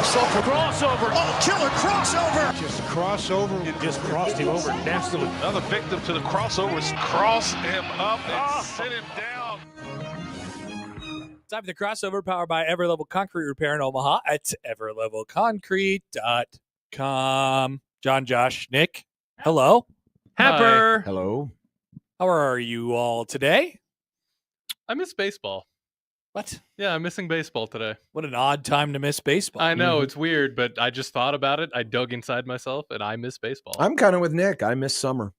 Crossover. Oh, killer crossover. Just crossover. It just crossed him over nastily. Another victim to the crossovers. Cross him up and sit him down. Time for the crossover, powered by Everlevel Concrete Repair in Omaha at everlevelconcrete.com. John, Josh, Nick, hello. Happer. Hello. How are you all today? I miss baseball. What? Yeah, I'm missing baseball today. What an odd time to miss baseball. I know, it's weird, but I just thought about it. I dug inside myself, and I miss baseball. I'm kind of with Nick. I miss summer.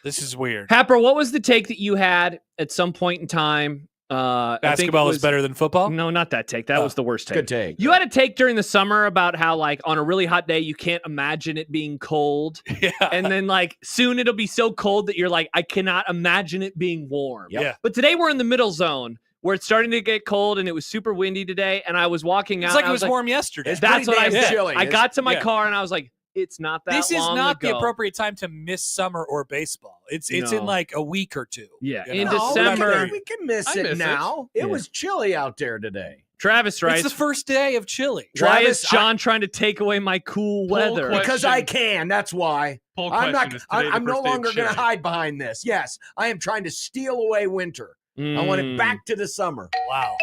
This is weird. Happer, what was the take that you had at some point in time? Basketball is better than football? No, not that take. That was the worst take. Good take. You had a take during the summer about how, like, on a really hot day, you can't imagine it being cold. Yeah. And then, like, soon it'll be so cold that you're like, I cannot imagine it being warm. Yeah. But today we're in the middle zone where it's starting to get cold and it was super windy today. And I was walking out. It's like it was warm yesterday. That's what I said. chilly. I got to my Yeah. car and I was like, it's not that This is long not ago. the appropriate time to miss summer or baseball. It's No. in like a week or two. Yeah. You In know? December. We can miss I it miss it. now. It Yeah. was chilly out there today. Travis writes, It's the first day of chilly. why Travis, is John trying to take away my cool weather? question. Because I can. That's why. Poll I'm question not. is today the I'm no first day of longer going to chili. hide behind this. Yes, I am trying to steal away winter. I want it back to the summer. Wow.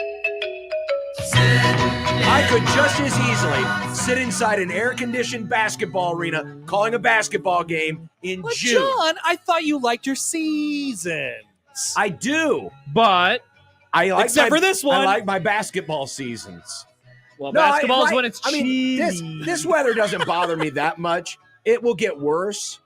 I could just as easily sit inside an air-conditioned basketball arena calling a basketball game in But June. John, I thought you liked your seasons. I do. But, I like Except for this one. I like my basketball seasons. well, No, basketball is right. when it's I mean, this weather doesn't bother me that much. It will get worse.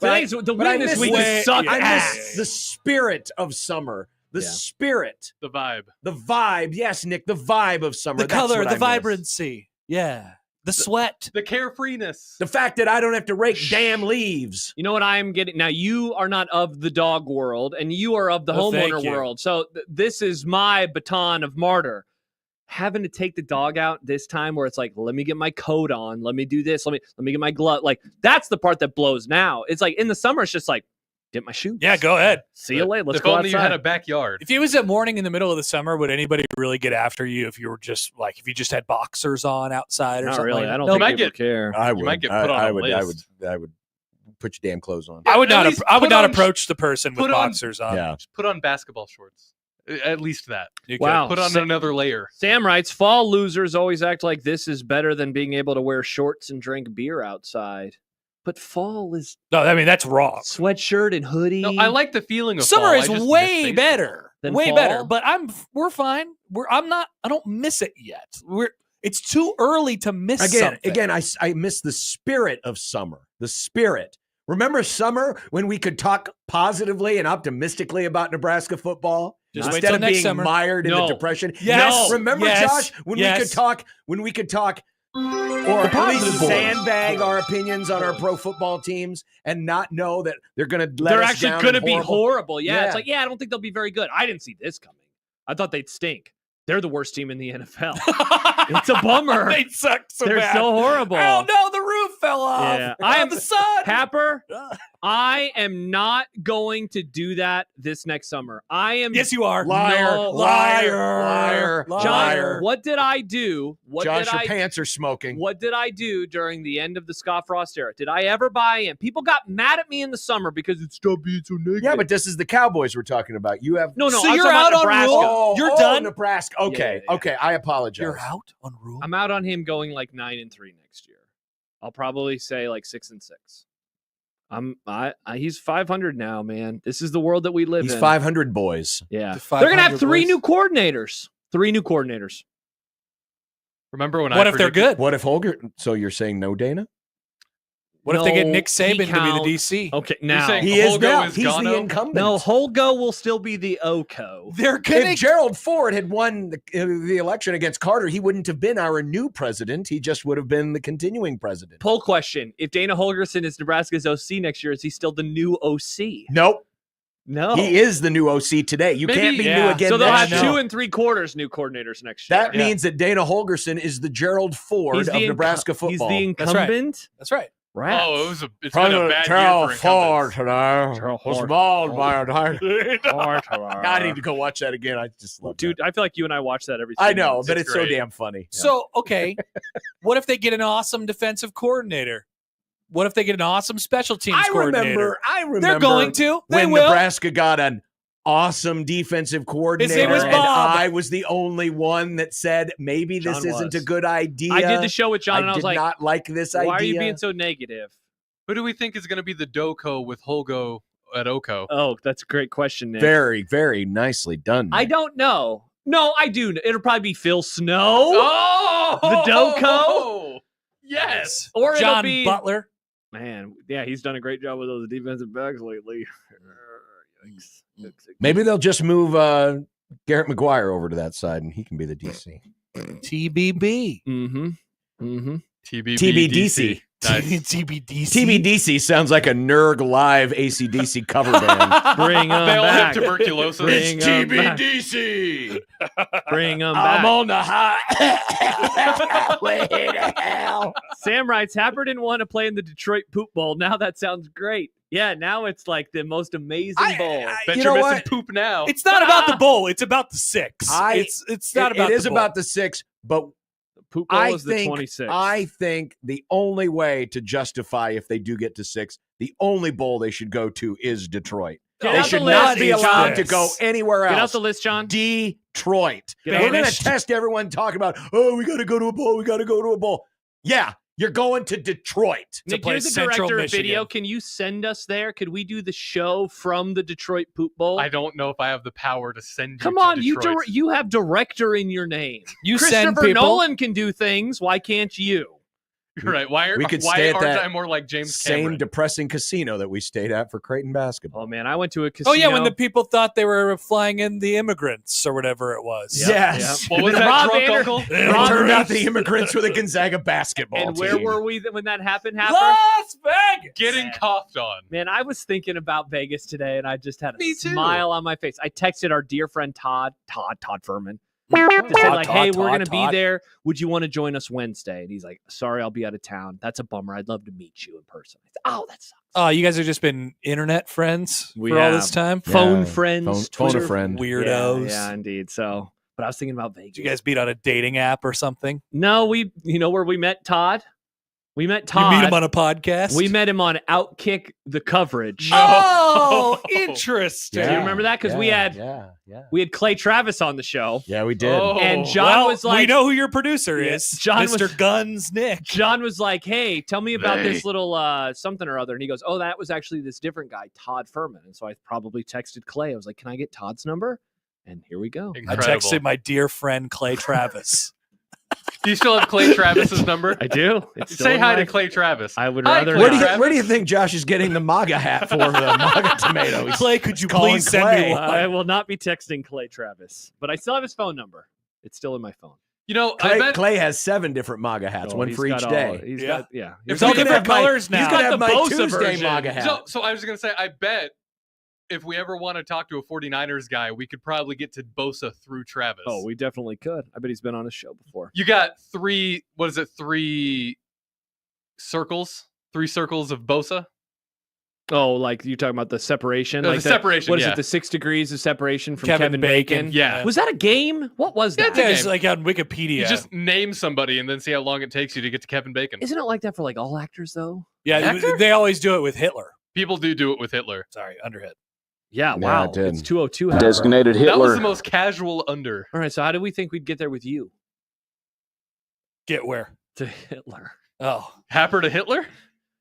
Today's, the but I wind this miss week the- has sucked I ass. miss the spirit of summer. The Yeah. spirit. The vibe. The vibe. Yes, Nick, the vibe of summer. The That's color, what the I miss. vibrancy. Yeah. The sweat. The carefreeness. The fact that I don't have to rake damn leaves. You know what I'm getting? Now, you are not of the dog world, and you are of the Oh, thank homeowner you. world. So this is my baton of martyr. Having to take the dog out this time where it's like, let me get my coat on. Let me do this. Let me get my glove. Like, that's the part that blows now. It's like in the summer, it's just like, get my shoes. Yeah, go ahead. See you later. Let's if go only outside. you had a backyard. If it was at morning in the middle of the summer, would anybody really get after you if you were just like, if you just had boxers on outside or Not something? really. Like I don't that? think might people get- care. I You might get put on a list. I would put your damn clothes on. I would At not. least I would put not on- approach the person with put on- boxers on. Yeah. Just put on basketball shorts. At least that. You Wow. Put on another layer. Sam writes, fall losers always act like this is better than being able to wear shorts and drink beer outside. But fall is No, I mean that's wrong. sweatshirt and hoodie. No, I like the feeling of Summer fall. I is just miss way baseball. better. Than Way fall? better. But we're fine. I don't miss it yet. It's too early to miss something. Again, I miss the spirit of summer. The spirit. Remember summer when we could talk positively and optimistically about Nebraska football Just wait instead till of next being summer. mired in No. the depression? Yes. Remember, Yes. Josh, when we could talk, or at least sandbag our opinions on our pro football teams and not know that they're going to let They're us actually down going to and be horrible. horrible. Yeah, Yeah. it's like, I don't think they'll be very good. I didn't see this coming. I thought they'd stink. They're the worst team in the NFL. It's a bummer. They suck so They're bad. so horrible. Oh no, the roof fell off. Yeah. I am the sun. Happer, I am not going to do that this next summer. I am. Yes, you are. Liar, No. liar. John, liar. what did I do? Josh, your pants are smoking. What did I do during the end of the Scott Frost era? Did I ever buy in? People got mad at me in the summer because it's stop being so negative. Yeah, but this is the Cowboys we're talking about. You have no, So I'm you're talking about out on Nebraska. Rule? You're done? Nebraska. Okay, Yeah. okay. I apologize. You're out on Rule. I'm out on him going like 9-3 next year. I'll probably say like 6-6. He's 500 now, man. This is the world that we live He's in. 500 boys. Yeah, The they're gonna have 500 three boys. new coordinators. Remember when What I if they're predicted- good? What if Holger? So you're saying no, Dana? What if they get No, Nick he Saban to be the counts. DC? Okay, You're now saying He is Holgo now. is He's the Gano? incumbent. no, Holgo will still be the OCO. They're gonna. If Gerald Ford had won the election against Carter, he wouldn't have been our new president. He just would have been the continuing president. Poll question: if Dana Holgerson is Nebraska's OC next year, is he still the new OC? Nope. No, He is the new OC today. You Maybe- can't be new yeah. again. So they'll next have year. 2 3/4 new coordinators next year. That means that Dana Holgerson is the Gerald Ford He's of the Nebraska He's football. the That's right. incumbent. That's right. Rats. Oh, it's been a bad year for incumbents. today was mauled by a I need to go watch that again. I just love Dude, that. I feel like you and I watch that every I few know, months. but it's so great. damn funny. So, okay, what if they get an awesome defensive coordinator? What if they get an awesome special teams coordinator? I remember. They're going to. They when will. Nebraska got an awesome defensive coordinator, was and Bob. I was the only one that said maybe this John isn't was. a good idea. I did the show with John, and I was did like, not like this why idea. are you being so negative? Who do we think is going to be the Doko with Holgo at Oko? Oh, that's a great question, Nick. Very, very nicely done. I Nick. don't know. No, I do. It'll probably be Phil Snow. Oh, The Doko? Yes. Or it'll John be Butler. Man, yeah, he's done a great job with those defensive backs lately. Yikes. Maybe they'll just move Garrett McGuire over to that side, and he can be the DC. TBB. Mm-hmm. Mm-hmm. TBDC. Nice. TBDC. TBDC sounds like a Nerg Live AC/DC cover band. Bring them They all back. have tuberculosis. Bring 'em back. TBDC. Bring them back. I'm on the high. Way to hell. Sam writes, Happer didn't want to play in the Detroit Poop Bowl. Now that sounds great. Yeah, now it's like the most amazing bowl. Bet You you're know missing what? poop now. It's not about the bowl. It's about the six. It's not about It is the bowl. about the 6, but Poop Bowl I is the think 26th. I think the only way to justify if they do get to 6, the only bowl they should go to is Detroit. Get They out the should list, not be allowed to John. go anywhere else. Get out the list, John. Detroit. Get We're going to Banished. test everyone talking about, oh, we got to go to a bowl. We got to go to a bowl. Yeah, you're going to Detroit. Nick, play you're the Central director of Michigan. video. Can you send us there? Could we do the show from the Detroit Poop Bowl? I don't know if I have the power to send you Come to on, you Detroit. you have director in your name. You send Christopher people. Nolan can do things. Why can't you? You're right. Why We could why stay at aren't that I more like James Same Cameron? depressing casino that we stayed at for Creighton basketball. Oh man, I went to a casino. Oh yeah, when the people thought they were flying in the immigrants or whatever it was. Yep, Yes. What was And that Rob drunk Vander- uncle? It Rob turned out Vander- the immigrants were the Gonzaga basketball And team. where were we when that happened? Happer? Las Vegas. Getting coughed on. Man, I was thinking about Vegas today, and I just had a Me too. smile on my face. I texted our dear friend Todd Furman. Just said like, hey, we're gonna be there. Would you want to join us Wednesday? And he's like, sorry, I'll be out of town. That's a bummer. I'd love to meet you in person. I said, oh, that sucks. Oh, you guys have just been internet friends We for all this have. time? Phone Yeah, friends, phone a Twitter friend. Weirdos. Yeah, indeed. So, but I was thinking about Vegas. Did you guys meet on a dating app or something? No, you know where we met Todd? We met Todd. You meet him on a podcast? We met him on Outkick the Coverage. Oh, interesting. Do you remember that? Because we had Clay Travis on the show. Yeah, we did. Oh. And John Well, was like, we know who your producer Yeah, is. John Mr. was- Guns Nick. John was like, hey, tell me about They. this little something or other. And he goes, oh, that was actually this different guy, Todd Furman. And so I probably texted Clay. I was like, can I get Todd's number? And here we go. I Incredible. texted my dear friend Clay Travis. Do you still have Clay Travis's number? I do. It's still Say in hi my- to Clay Travis. I would Hi, rather Clay Where do, not. you, Travis. where do you think Josh is getting the MAGA hat for the MAGA tomato? He's Clay, could you calling please send Clay. me one? I will not be texting Clay Travis, but I still have his phone number. It's still in my phone. You know, I bet Clay has 7 different MAGA hats, Oh, one he's for each got day. all- He's Yeah. got, yeah. It's If all we could different have my- colors now. He's gonna have the my Bosa Tuesday version. MAGA hat. So I was gonna say, I bet if we ever want to talk to a 49ers guy, we could probably get to Bosa through Travis. Oh, we definitely could. I bet he's been on a show before. You got 3 circles? 3 circles of Bosa? Oh, like you're talking about the separation? No, like the separation, What is yeah. it? The 6 degrees of separation from Kevin Kevin Bacon. Bacon? Yeah. Was that a game? What was Yeah, that? it's a Yeah, it's game. like on Wikipedia. You just name somebody and then see how long it takes you to get to Kevin Bacon. Isn't it like that for like all actors though? yeah, Actor? they always do it with Hitler. People do it with Hitler. Sorry, underhit. Yeah, Yeah, wow. it did. It's 202. Designated That was Hitler. the most casual under. All right, so how do we think we'd get there with you? Get where? To Hitler. Oh. Happer to Hitler?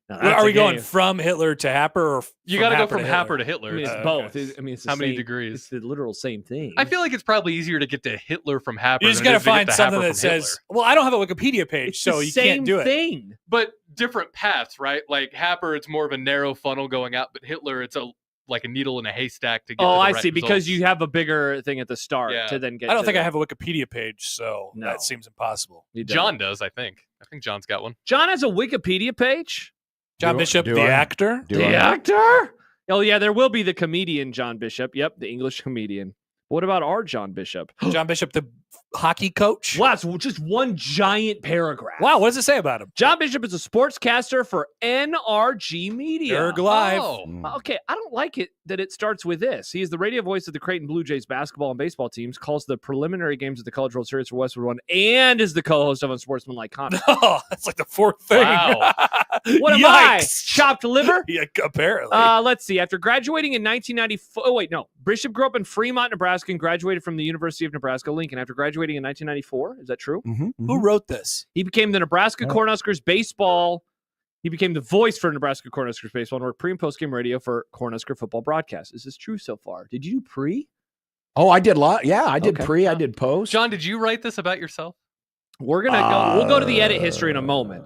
Now, Well, that's are a we going game. from Hitler to Happer? Or You got to go Happer from to Happer to Hitler? Hitler. I mean, it's Okay. both. I mean, it's the How many same- degrees? It's the literal same thing. I feel like it's probably easier to get to Hitler from Happer. You just got to find something Happer that from says, Hitler. well, I don't have a Wikipedia page, it's so the you same can't do it. thing. But different paths, right? Like Happer, it's more of a narrow funnel going out, but Hitler, it's like a needle in a haystack to get. Oh, to the I right see. Because results. you have a bigger thing at the start Yeah. to then get. I don't to think the- I have a Wikipedia page, so No. that seems impossible. You don't. John does, I think. I think John's got one. John has a Wikipedia page. John Do- Bishop, do the I? actor. Do the I? actor? Oh yeah, there will be the comedian John Bishop. Yep, the English comedian. What about our John Bishop? John Bishop, the hockey coach. Wow, it's just one giant paragraph. Wow, what does it say about him? John Bishop is a sportscaster for NRG Media. Erg Live. Oh. Okay, I don't like it that it starts with this. He is the radio voice of the Creighton Blue Jays basketball and baseball teams, calls the preliminary games of the College World Series for Westwood One, and is the co-host of Unsportsmanlike Content. Oh, that's like the fourth thing. Wow. What am I? Yikes. Chopped liver? Yeah, apparently. Let's see. After graduating in 1994, Bishop grew up in Fremont, Nebraska, and graduated from the University of Nebraska-Lincoln. After graduating in 1994, is that true? Who wrote this? He became the Nebraska Cornhuskers baseball. He became the voice for Nebraska Cornhuskers baseball and worked pre and post game radio for Cornhusker football broadcasts. Is this true so far? Did you do pre? Oh, I did a lot. Yeah, I did Okay. pre. I did post. John, did you write this about yourself? We're gonna go. We'll go to the edit history in a moment.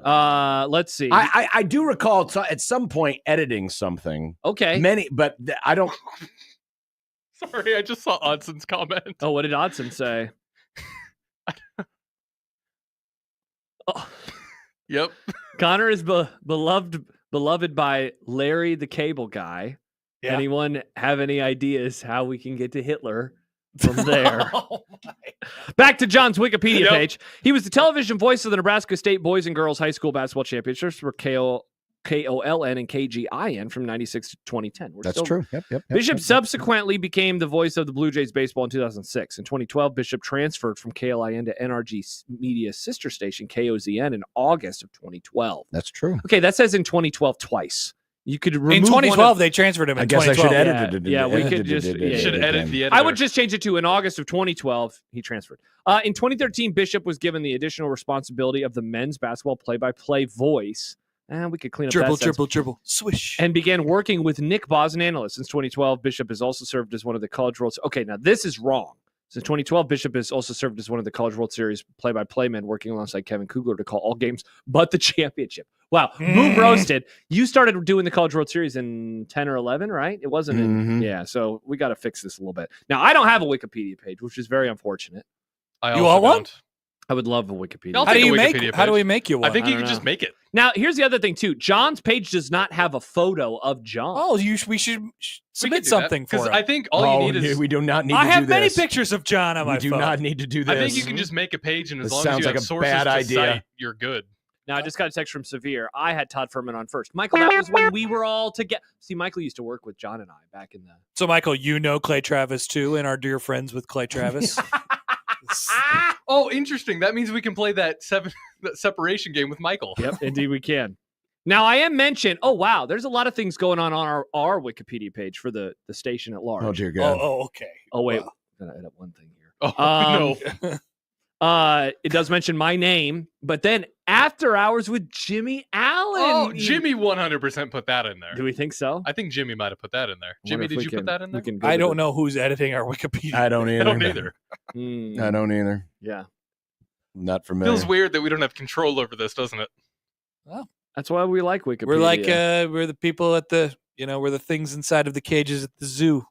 Let's see. I do recall at some point editing something. Okay. But I don't. Sorry, I just saw Odson's comment. Oh, what did Odson say? Yep. Connor is beloved by Larry the Cable Guy. Yeah. Anyone have any ideas how we can get to Hitler from there? Oh, my. Back to John's Wikipedia Yep. page. He was the television voice of the Nebraska State Boys and Girls High School Basketball Championships for KOLN and KGIN from 96 to 2010. That's true. Yep. Bishop subsequently became the voice of the Blue Jays baseball in 2006. In 2012, Bishop transferred from KLIN to NRG Media's sister station, KOZN, in August of 2012. That's true. Okay, that says in 2012 twice. You could remove In 2012, they transferred him in I guess I 2012. should edit it. Yeah, we could just- You should edit the editor. I would just change it to in August of 2012, he transferred. In 2013, Bishop was given the additional responsibility of the men's basketball play-by-play voice. And we could clean up that sentence. Dribble, swish. And began working with Nick Bosnanlis. Since 2012, Bishop has also served as one of the College World. Okay, now this is wrong. Since 2012, Bishop has also served as one of the College World Series play-by-play men, working alongside Kevin Kugler to call all games but the championship. Wow, boom roasted. You started doing the College World Series in 10 or 11, right? It wasn't. Yeah, so we got to fix this a little bit. Now, I don't have a Wikipedia page, which is very unfortunate. I You also want one? don't. I would love a Wikipedia. I'll How do take a you Wikipedia make? page. How do we make you one? I think you don't can just know. make it. Now, here's the other thing, too. John's page does not have a photo of John. Oh, we should submit something for because him. I think all you need is. we do not need I to have do many this. pictures of John on my We do phone. not need to do this. I think you can just make a page, and as This long as sounds you like have a sources bad to idea. cite, you're good. Now, I just got a text from Severe. I had Todd Furman on first. Michael, that was when we were all together. See, Michael used to work with John and I back in the... So, Michael, you know Clay Travis, too, and our dear friends with Clay Travis. Oh, interesting. That means we can play that separation game with Michael. Yep, indeed we can. Now, I am mentioned... Oh, wow. There's a lot of things going on our Wikipedia page for the station at large. Oh, dear God. Okay. Oh, wait. Wow. I'm going to edit one thing here. Oh, no. It does mention my name, but then After Hours with Jimmy Allen. Oh, Jimmy 100% put that in there. Do we think so? I think Jimmy might have put that in there. Jimmy, did you put that in there? I don't know who's editing our Wikipedia. I don't either. I don't either. I don't either. Yeah. Not familiar. Feels weird that we don't have control over this, doesn't it? That's why we like Wikipedia. We're like, we're the people at the, we're the things inside of the cages at the zoo.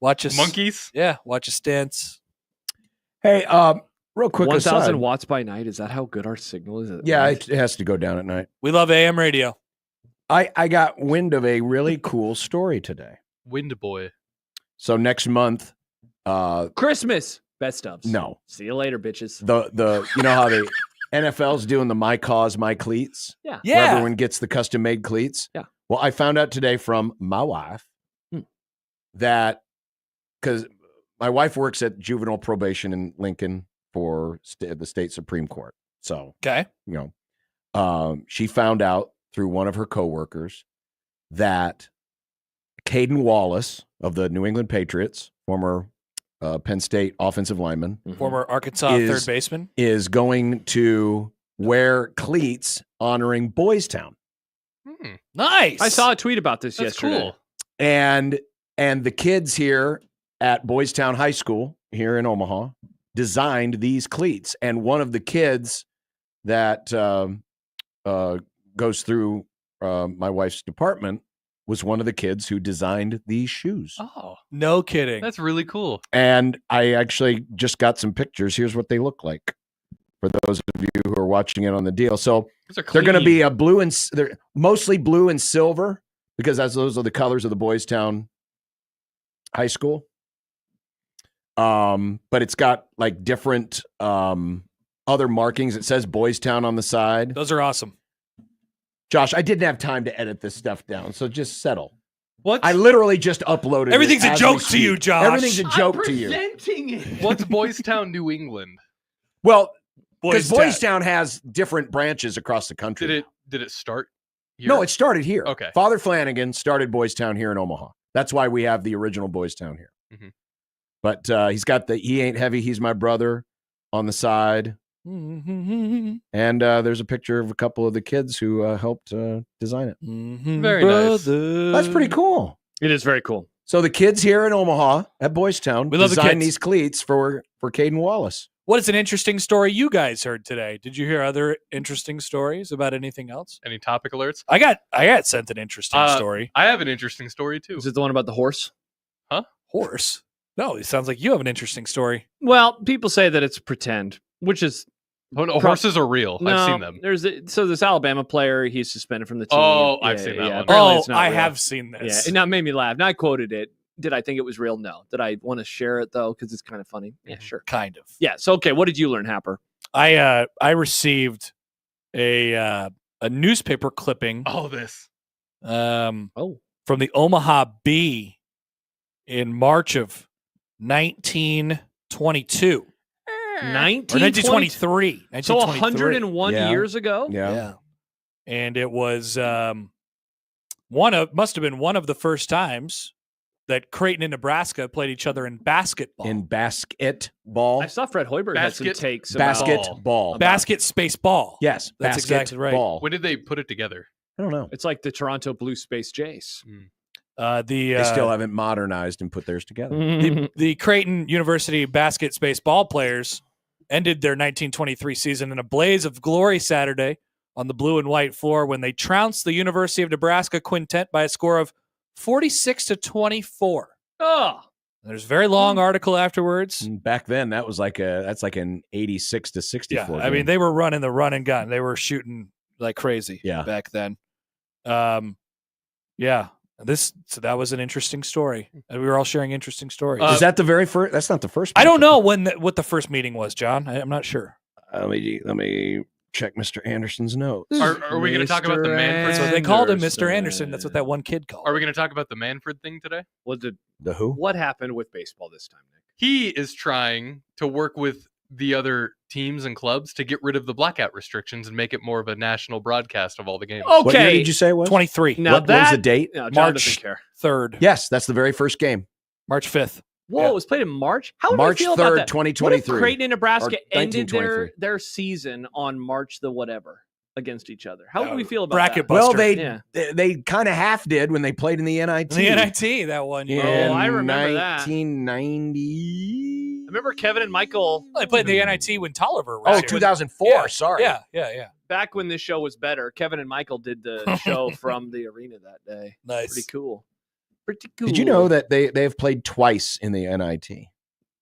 Watch us. Monkeys? Yeah, watch us dance. Hey, real quick 1,000 aside. watts by night. Is that how good our signal is? Yeah, it has to go down at night. We love AM radio. I got wind of a really cool story today. Wind boy. So next month, Christmas. Best ofs. no, See you later, bitches. the you know how the NFL's doing the My Cause, My Cleats? Yeah. Where Yeah. everyone gets the custom made cleats. Yeah. Well, I found out today from my wife that because my wife works at juvenile probation in Lincoln for the state Supreme Court. So, Okay. she found out through one of her coworkers that Caden Wallace of the New England Patriots, former Penn State offensive lineman, Former Arkansas third baseman. is going to wear cleats honoring Boys Town. Nice. I saw a tweet about this That's yesterday. cool. And the kids here at Boys Town High School here in Omaha designed these cleats. And one of the kids that goes through my wife's department was one of the kids who designed these shoes. Oh, No kidding. that's really cool. And I actually just got some pictures. Here's what they look like for those of you who are watching it on the deal. So Those are they're going to clean. be a blue and they're mostly blue and silver because those are the colors of the Boys Town High School. But it's got like different other markings. It says Boys Town on the side. Those are awesome. Josh, I didn't have time to edit this stuff down, so just settle. What's I literally just uploaded. Everything's it a as joke we to you, speak. Josh. Everything's a joke to you. Presenting it. what's Boys Town, New England? Well, because Boys Boys Town. Town has different branches across the country. Did it start here? No, it started here. Okay. Father Flanagan started Boys Town here in Omaha. That's why we have the original Boys Town here. Mhm. But he's got the "He Ain't Heavy, He's My Brother" on the side. And there's a picture of a couple of the kids who helped design it. Very nice. That's pretty cool. It is very cool. So the kids here in Omaha at Boys Town We love the designed kids. these cleats for Caden Wallace. What is an interesting story you guys heard today? Did you hear other interesting stories about anything else? Any topic alerts? I got sent an interesting story. I have an interesting story too. Is it the one about the horse? Horse? No, it sounds like you have an interesting story. Well, people say that it's pretend, which is Oh, no, horses are real. no. I've seen them. So this Alabama player, he's suspended from the team. Oh, I've seen that one. Apparently Oh, it's not I real. have seen this. Yeah, and that made me laugh. And I quoted it. Did I think it was real? No. Did I want to share it though? Because it's kind of funny. Yeah, sure. Kind of. Yeah. So okay, what did you learn, Happer? I received a newspaper clipping Oh, this. from the Omaha Bee in March of 1922 or 1923. So 1923. 101 Yeah. years ago. Yeah. And it was must have been one of the first times that Creighton and Nebraska played each other in basketball. In basketball. I saw Fred Hoiberg had some Basket- takes about Basketball. basket space ball. Yes. That's exactly right. basketball. When did they put it together? I don't know. it's like the Toronto Blue Space Jays. They still haven't modernized and put theirs together. the Creighton University basket space ball players ended their 1923 season in a blaze of glory Saturday on the blue and white floor when they trounced the University of Nebraska quintet by a score of 46-24. Oh, There's a very long article afterwards. And back then, that's like an 86-64. Yeah, I game. mean they were running the run and gun. They were shooting like crazy. Yeah. back then. Yeah. So that was an interesting story. And we were all sharing interesting stories. Is that the very first? That's not the first. I don't know what the first meeting was, John. I'm not sure. Let me check Mr. Anderson's notes. Are we going to talk about the Manfred? So they called him Mr. Anderson. That's what that one kid called. Are we going to talk about the Manfred thing today? The who? what happened with baseball this time, Nick? He is trying to work with the other teams and clubs to get rid of the blackout restrictions and make it more of a national broadcast of all the games. What year Okay, did you say it was? 23, now what was the date? No, John March doesn't care. 3rd, Yes, that's the very first game. March 5th. Whoa, Yeah. it was played in March. How would March we feel about 3rd, that? What if 2023. Creighton and Nebraska Or ended 1923. their season on March the whatever against each other? How would we feel about Bracket that? buster. Well, they Yeah. they kind of half did when they played in the NIT. The NIT that one year. Oh, I remember that. 1990. I remember Kevin and Michael They played the NIT when Tolliver was Oh, here. 2004. Yeah, Sorry. Yeah. back when this show was better. Kevin and Michael did the show from the arena that day. Nice. Pretty cool. Pretty cool. Did you know that they've played twice in the NIT?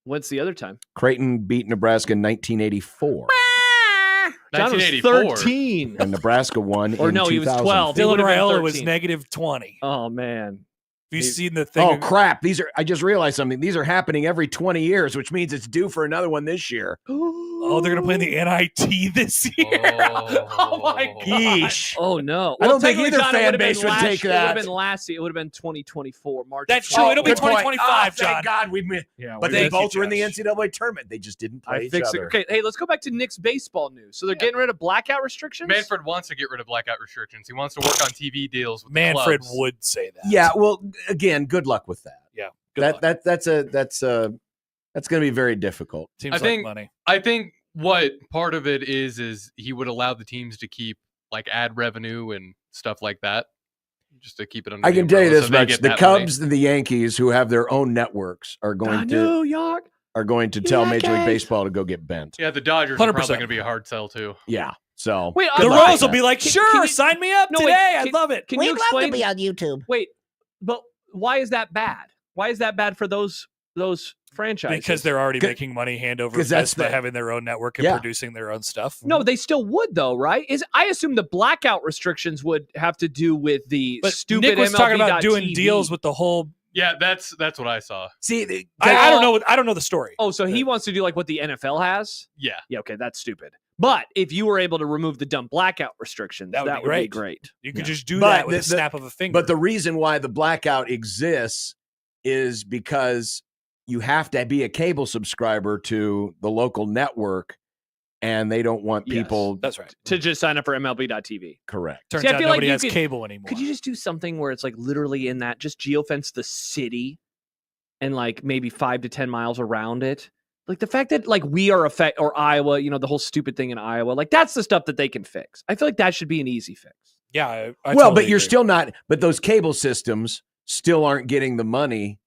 What's the other time? Creighton beat Nebraska in 1984, John was 1984. 13. and Nebraska won Or in no, he was 2000. 12. He Dylan would've been Raiola was 13. negative 20. Oh man. Have you He- seen the thing? Oh crap! I just realized something. These are happening every 20 years, which means it's due for another one this year. Oh, they're going to play in the NIT this year. Oh, my God. Yeesh. Oh no! I don't think technically, either John, it fan would've been base would last- take It would that. have been last year. It would have been 2024 March. That's of true. It'll be Good point. 2025, John. Thank God we missed. Yeah, But they both were in the NCAA tournament. They just didn't play I each fixed it. other. Okay, hey, let's go back to Nick's baseball news. So they're getting rid of blackout restrictions. Manfred wants to get rid of blackout restrictions. He wants to work on TV deals with the Manfred clubs. would say that. Yeah. Well, again, good luck with that. Yeah. Good luck. That's going to be very difficult. Seems I like think- money. I think what part of it is he would allow the teams to keep like ad revenue and stuff like that, just to keep it under. I the can tell you umbrella this so they much: get the that money. Cubs and the Yankees, who have their own networks, are going to New York. tell Major League Baseball to go get bent. Yeah, the Dodgers are 100%. probably going to be a hard sell too. Yeah. So Wait, good The luck Royals with will be that. like, Can sure, you- sign me up No, today. wait, I'd love it. Can you explain? on YouTube. Wait, but why is that bad? Why is that bad for those franchises? Because they're already Good- making money hand over 'cause fist that's by the- having their own network and Yeah. producing their own stuff. No, they still would though, right? I assume the blackout restrictions would have to do with the But stupid Nick was talking about doing MLB.TV. deals with the whole Yeah, that's what I saw. See, I don't know. I don't know the story. Oh, so he wants to do like what the NFL has? Yeah. Yeah, okay, that's stupid. But if you were able to remove the dumb blackout restrictions, That would be great. You could just do But that with a the- snap of a finger. but the reason why the blackout exists is because you have to be a cable subscriber to the local network, and they don't want Yes. people. That's right. to just sign up for MLB.TV. Correct. Turns See, I out feel like nobody you has could- cable anymore. Could you just do something where it's like literally in that, just geofence the city and like maybe 5 to 10 miles around it? Like the fact that like we are or Iowa, the whole stupid thing in Iowa, like that's the stuff that they can fix. I feel like that should be an easy fix. Yeah. I Well, totally but you're agree. still not. But those cable systems still aren't getting the money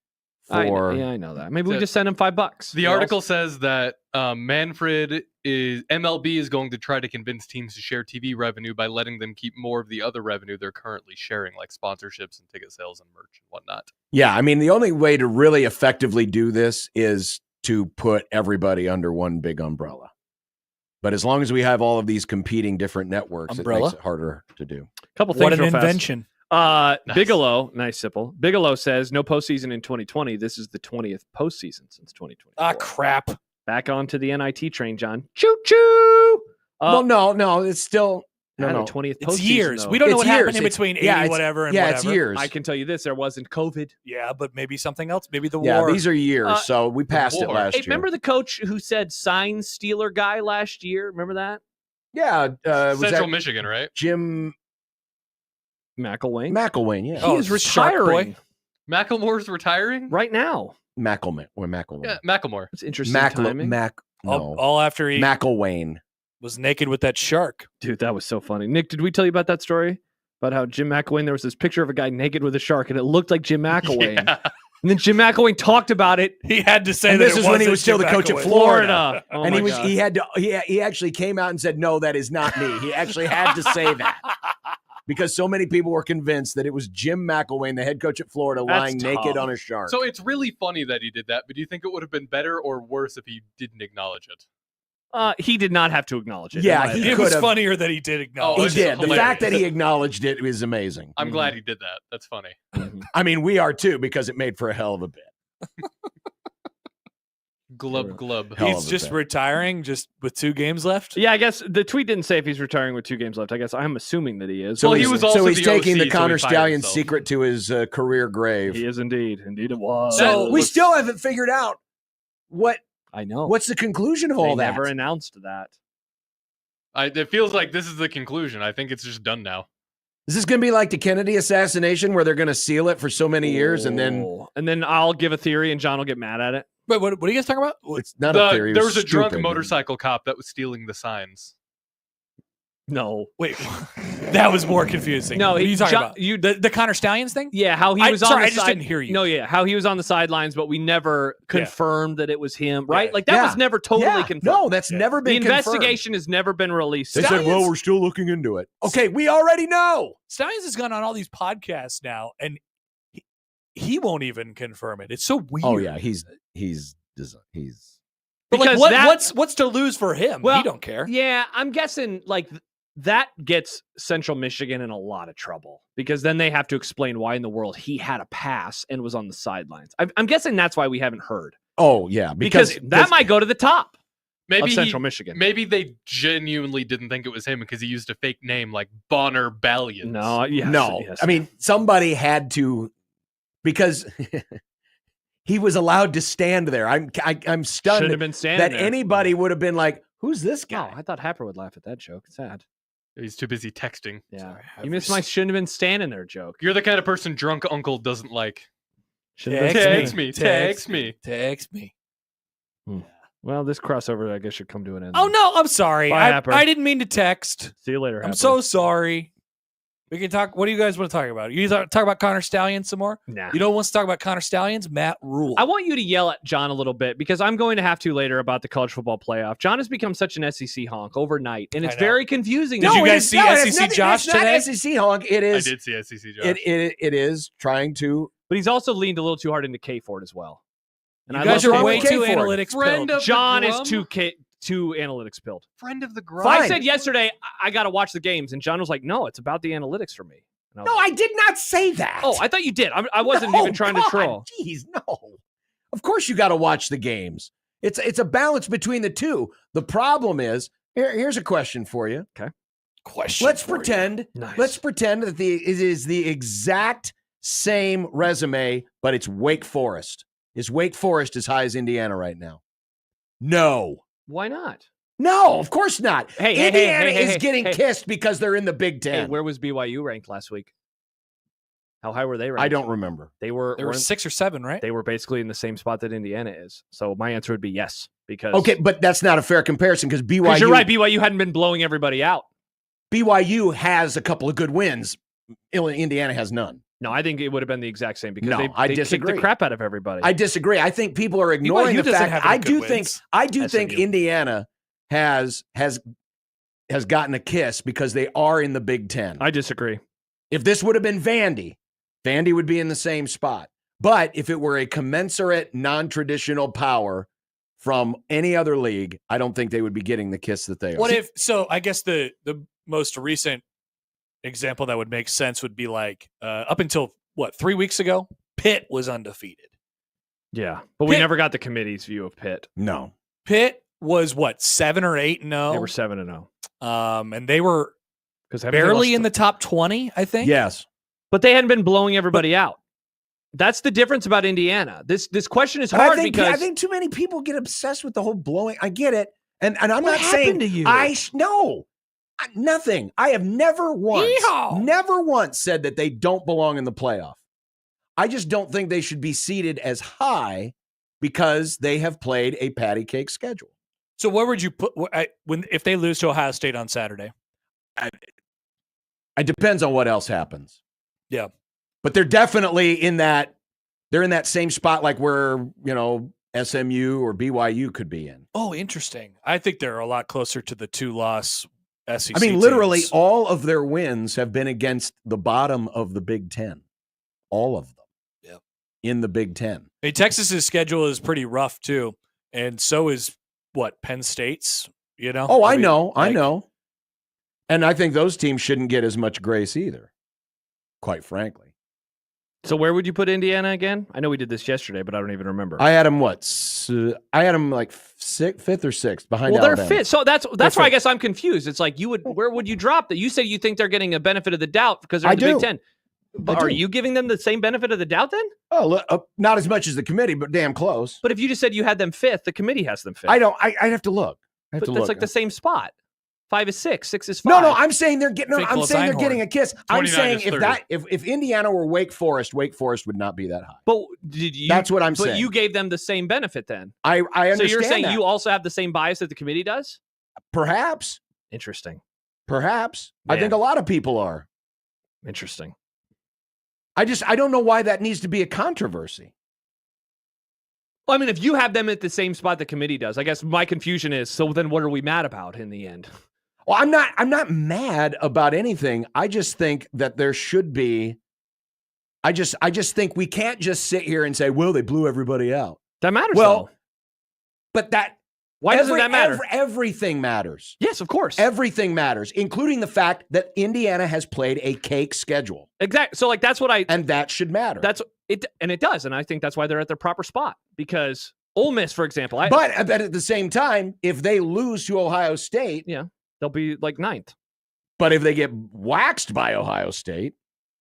I for. know that. Maybe we So- just send them $5. The article says that MLB is going to try to convince teams to share TV revenue by letting them keep more of the other revenue they're currently sharing, like sponsorships and ticket sales and merch and whatnot. Yeah, I mean, the only way to really effectively do this is to put everybody under one big umbrella. But as long as we have all of these competing different networks, it Umbrella? makes it harder to do. Couple things What an real fast. invention. Bigelow, nice simple. Bigelow says no postseason in 2020. This is the 20th postseason since 2020. Ah, crap. Back onto the NIT train, John. Choo choo. Well, no, it's still the no. 20th It's postseason, years. though. We don't know It's what happened years. in between 80 it's- whatever and yeah, whatever. it's years. I can tell you this: there wasn't COVID. Yeah, but maybe something else. Maybe the Yeah, war. these are years, so we passed it war. last Hey, year. remember the coach who said sign stealer guy last year? Remember that? Yeah, was Central that Michigan, right? Jim McElwain. McElwain? Yeah, He Oh, is Shark Boy? retiring Macklemore's retiring? right now. McElwain. Yeah, Macklemore. It's interesting timing. all after he McElwain. was naked with that shark. Dude, that was so funny. Nick, did we tell you about that story? About how Jim McElwain, there was this picture of a guy naked with a shark, and it looked like Jim McElwain. Yeah. And then Jim McElwain talked about it. He had to say And that this it is when he wasn't was still Jim the coach of McElwain. Florida. Oh And my he was God. he had to he actually came out and said, "No, that is not me." He actually had to say that. Because so many people were convinced that it was Jim McElwain, the head coach at Florida, That's lying naked tough. on a shark. So it's really funny that he did that, but do you think it would have been better or worse if he didn't acknowledge it? He did not have to acknowledge it. Yeah, in my he opinion. It was could've- funnier that he did he acknowledge. it's did. The hilarious. fact that he acknowledged it is amazing. I'm glad he did that. That's funny. I mean, we are too, because it made for a hell of a bit. Glub glub. Hell of He's a just bit. retiring, just with 2 games left. Yeah, I guess the tweet didn't say if he's retiring with 2 games left. I guess I'm assuming that he is. So Well, he he's, was also so he's the taking OC, the so Connor he fired Stallion himself. secret to his career grave. He is indeed. Indeed it was. So we let's- still haven't figured out I know. what's the conclusion of all they that. never announced that. It feels like this is the conclusion. I think it's just done now. Is this going to be like the Kennedy assassination, where they're going to seal it for so many years, and then And then I'll give a theory and John will get mad at it. Wait, what are you guys talking about? it's not a theory? it There was a drunk stupid. motorcycle cop that was stealing the signs. No. Wait, that was more confusing. No, what are you talking John- about? The Connor Stallions thing? Yeah, how he was on sorry, the I just side- didn't hear you. No, yeah, how he was on the sidelines, but we never confirmed that it was him, right? Yeah. Like that Yeah. was never totally Yeah, confirmed. no, that's Yeah. never the been confirmed. investigation has never been released. They said, "Well, we're still looking into it." Okay, we already know. Stallions has gone on all these podcasts now, and he won't even confirm it. It's so weird. Oh yeah, he's But like, Because what's to lose for him? Well, He don't care. Yeah, I'm guessing like that gets Central Michigan in a lot of trouble because then they have to explain why in the world he had a pass and was on the sidelines. I'm guessing that's why we haven't heard Oh yeah, because that might go to the top Maybe of Central Michigan. Maybe they genuinely didn't think it was him because he used a fake name like Bonner Ballions. No, yes, no. yes. I mean, somebody had to, because he was allowed to stand there. I'm shouldn't stunned have been standing that there. anybody would have been like, "Who's this No, guy?" I thought Happer would laugh at that joke. It's sad. He's too busy texting. Yeah, Sorry, you missed my shouldn't have been standing there joke. You're the kind of person drunk uncle doesn't like. Shouldn't have been Text standing- me. Text me. Text me. Well, this crossover I guess should come to an end. Oh then. no, I'm sorry. Bye, I Happer. didn't mean to text. See you later. I'm Happer. so sorry. We can talk. What do you guys want to talk about? You talk about Connor Stallions some more? Nah. You know who wants to talk about Connor Stallions? Matt Rule. I want you to yell at John a little bit because I'm going to have to later about the college football playoff. John has become such an SEC honk overnight, and it's I know. very confusing. Did now. you guys see SEC Josh it's not today? SEC honk. It I is. did see SEC Josh. It is trying to. But he's also leaned a little too hard into K Ford as well. And You I guys love are wrong way with too K Ford? analytics Friend pilled. of the John is Grum? too analytics pilled. Friend of the Grum. Fine. I said yesterday I got to watch the games, and John was like, "No, it's about the analytics for me." And No, I did not say that. Oh, I thought you did. I wasn't even trying to troll. Jeez, no. Of course you got to watch the games. It's a balance between the two. The problem is, here's a question for you. Okay. Let's pretend Nice. let's pretend that it is the exact same resume, but it's Wake Forest. Is Wake Forest as high as Indiana right now? No. Why not? No, of course not. Hey, Indiana hey, is getting kissed because they're in the Big Ten. Hey, where was BYU ranked last week? How high were they ranked? I don't remember. They were 6 or 7, right? They were basically in the same spot that Indiana is. So my answer would be yes. Because Okay, but that's not a fair comparison because BYU. Because you're right, BYU hadn't been blowing everybody out. BYU has a couple of good wins. Indiana has none. No, I think it would have been the exact same because No, they I kicked disagree. the crap out of everybody. I disagree. I think people are ignoring BYU the doesn't fact. have any good wins. I do think SMU. Indiana has gotten a kiss because they are in the Big Ten. I disagree. If this would have been Vandy would be in the same spot. But if it were a commensurate, non-traditional power from any other league, I don't think they would be getting the kiss that they are. What if? So I guess the most recent example that would make sense would be like up until 3 weeks ago, Pitt was undefeated. Yeah, but we Pitt- never got the committee's view of Pitt. No. Pitt was 7 or 8-0. They were 7-0 and they were because barely in the top 20, I think. Yes. but they hadn't been blowing everybody out. That's the difference about Indiana. This question is hard because I think too many people get obsessed with the whole blowing. I get it. And I'm What not saying happened to you? No. Nothing. I have never once said that they don't belong in the playoff. I just don't think they should be seated as high because they have played a patty cake schedule. So where would you put if they lose to Ohio State on Saturday? It depends on what else happens. Yeah. But they're definitely in that same spot like where, SMU or BYU could be in. Oh, interesting. I think they're a lot closer to the 2-loss SEC. I mean, literally teams. all of their wins have been against the bottom of the Big Ten. All of them. Yep. In the Big Ten. Hey, Texas's schedule is pretty rough too, and so is Penn State's. Oh, I know. like- And I think those teams shouldn't get as much grace either, quite frankly. So where would you put Indiana again? I know we did this yesterday, but I don't even remember. I had them I had them like fifth or sixth behind Well, they're Alabama. fifth. So that's why I fifth. guess I'm confused. It's like where would you drop that? You say you think they're getting a benefit of the doubt because they're I in the Big do. Ten. But I are do. you giving them the same benefit of the doubt then? Oh, not as much as the committee, but damn close. But if you just said you had them fifth, the committee has them fifth. I'd have to look. But that's like the same spot. 5 is 6, 6 is 5. No, I'm saying they're getting. Fake I'm saying they're Einhorn. getting a kiss. I'm 29 saying is 30. if Indiana were Wake Forest would not be that high. But did you? That's what I'm but saying. you gave them the same benefit then. I understand. So you're saying that. you also have the same bias that the committee does? Perhaps. Interesting. I think Man. a lot of people are. Interesting. I don't know why that needs to be a controversy. Well, I mean, if you have them at the same spot the committee does, I guess my confusion is, so then what are we mad about in the end? Well, I'm not mad about anything. I just think that there should be. I just think we can't just sit here and say, well, they blew everybody out. That matters. Well, though. But that Why doesn't that matter? Everything matters. Yes, of course. Everything matters, including the fact that Indiana has played a cake schedule, Exactly. So that's what and that should matter. that's it, and it does, and I think that's why they're at their proper spot because Ole Miss, for example, but at the same time, if they lose to Ohio State, they'll be like 9th. but if they get waxed by Ohio State,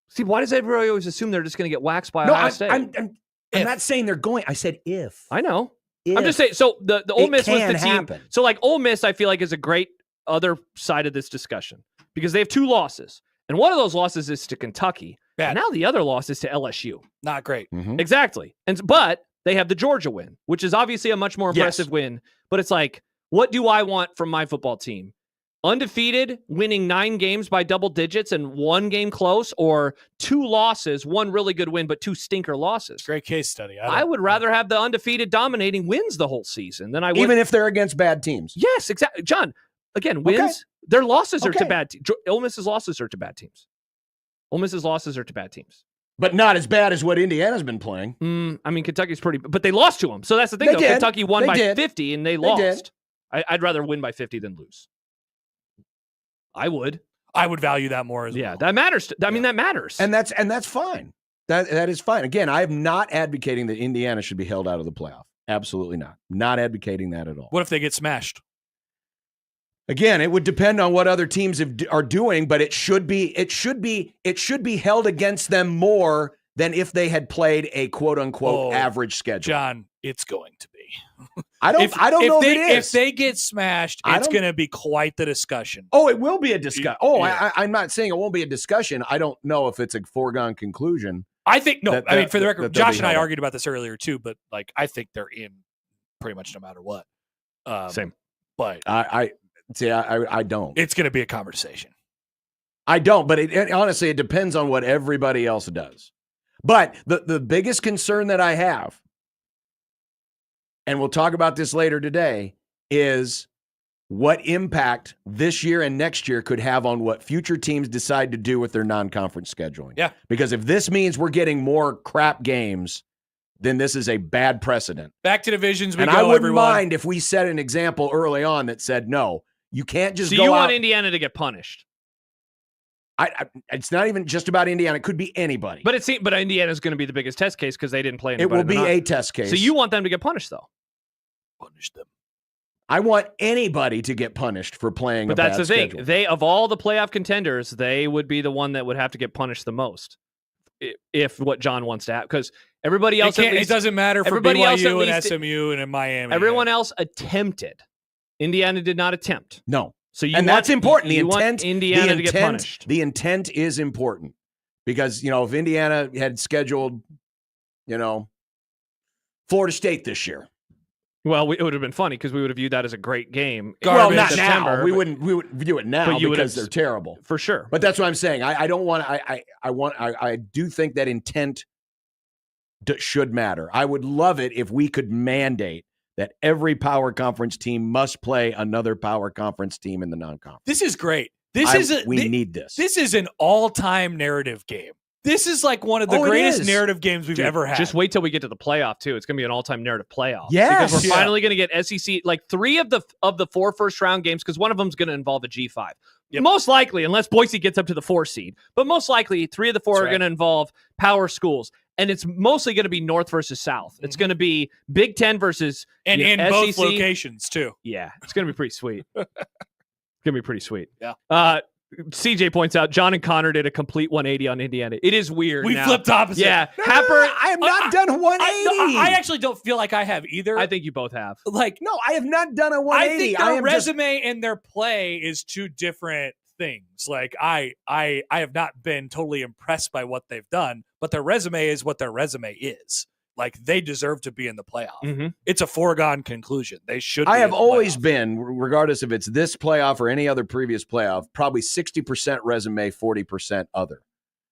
See, why does everybody always assume they're just going to get waxed by no, Ohio State? I'm not saying they're going. I said if. I know. If. I'm just saying. So the Ole It Miss was the can team. happen. So like Ole Miss, I feel like is a great other side of this discussion because they have 2 losses, and one of those losses is to Kentucky. Bad. And now the other loss is to LSU. Not great. Mhm. Exactly. But they have the Georgia win, which is obviously a much more impressive win. But it's like, what do I want from my football team? Undefeated, winning 9 games by double digits and 1 game close, or 2 losses, 1 really good win, but 2 stinker losses? Great case study. I would rather have the undefeated dominating wins the whole season than I would. Even if they're against bad teams. Yes, exactly. John, again, wins. Their losses are to Okay. bad teams. Ole Miss's losses are to bad teams. Ole Miss's losses are to bad teams. But not as bad as what Indiana's been playing. I mean, Kentucky's pretty, but they lost to them. So that's the thing, They though. did. Kentucky won They by did. 50, and they They lost. did. I'd rather win by 50 than lose. I would. I would value that more as well. that matters. I mean, that matters. And that's fine. That is fine. Again, I am not advocating that Indiana should be held out of the playoff. Absolutely not. Not advocating that at all. What if they get smashed? Again, it would depend on what other teams are doing, but it should be held against them more than if they had played a quote unquote average schedule. John, it's going to be. I don't know if it is. If they get smashed, it's going to be quite the discussion. Oh, it will be a discussion. Oh, yeah. I'm not saying it won't be a discussion. I don't know if it's a foregone conclusion. I think no. I mean, for the record, Josh and I held. argued about this earlier too. But like, I think they're in pretty much no matter what. Same. But I don't. It's going to be a conversation. I don't. But honestly, it depends on what everybody else does. But the biggest concern that I have, and we'll talk about this later today, is what impact this year and next year could have on what future teams decide to do with their non-conference scheduling. Yeah. Because if this means we're getting more crap games, then this is a bad precedent. Back to divisions we and go, I wouldn't everyone. mind if we set an example early on that said, no, you can't just so go you out. want Indiana to get punished. It's not even just about Indiana. It could be anybody. But Indiana's going to be the biggest test case because they didn't play it anybody. will be a test case. So you want them to get punished, though? Punish them. I want anybody to get punished for playing But a that's bad the thing. schedule. They, of all the playoff contenders, they would be the one that would have to get punished the most if what John wants to have. Because everybody else, it doesn't matter for everybody else at BYU and least- SMU and in Miami. everyone else attempted. Indiana did not attempt. No. So you And want, that's important. The you want intent, Indiana to get punished. The intent is important because, if Indiana had scheduled, Florida State this year. Well, it would have been funny because we would have viewed that as a great game. Well, in not September, now. We wouldn't view it now but you would because have- they're terrible. for sure. But that's what I'm saying. I don't want. I do think that intent should matter. I would love it if we could mandate that every power conference team must play another power conference team in the non-conference. This is great. We need this. This is an all-time narrative game. This is like one of the Oh, it greatest is. narrative games we've ever had. Just wait till we get to the playoff too. It's going to be an all-time narrative playoff. Yes. because we're Yeah. finally going to get SEC like 3 of the 4 first-round games because one of them is going to involve a G5. Yep. Most likely, unless Boise gets up to the 4 seed, but most likely 3 of the 4 That's are right. going to involve power schools, and it's mostly going to be North versus South. It's going to be Big Ten versus and in SEC. both locations too. Yeah, it's going to be pretty sweet. It's going to be pretty sweet. Yeah. CJ points out John and Connor did a complete 180 on Indiana. It is weird. We now. flipped opposite. Yeah, No, Happer. I have not done a 180. I actually don't feel like I have either. I think you both have. like No, I have not done a I 180. think their resume and their play is two different things. Like I have not been totally impressed by what they've done, but their resume is what their resume is. Like they deserve to be in the playoff. Mm-hmm. It's a foregone conclusion. They should. I be have in the always playoff. been, regardless if it's this playoff or any other previous playoff, probably 60% resume, 40% other.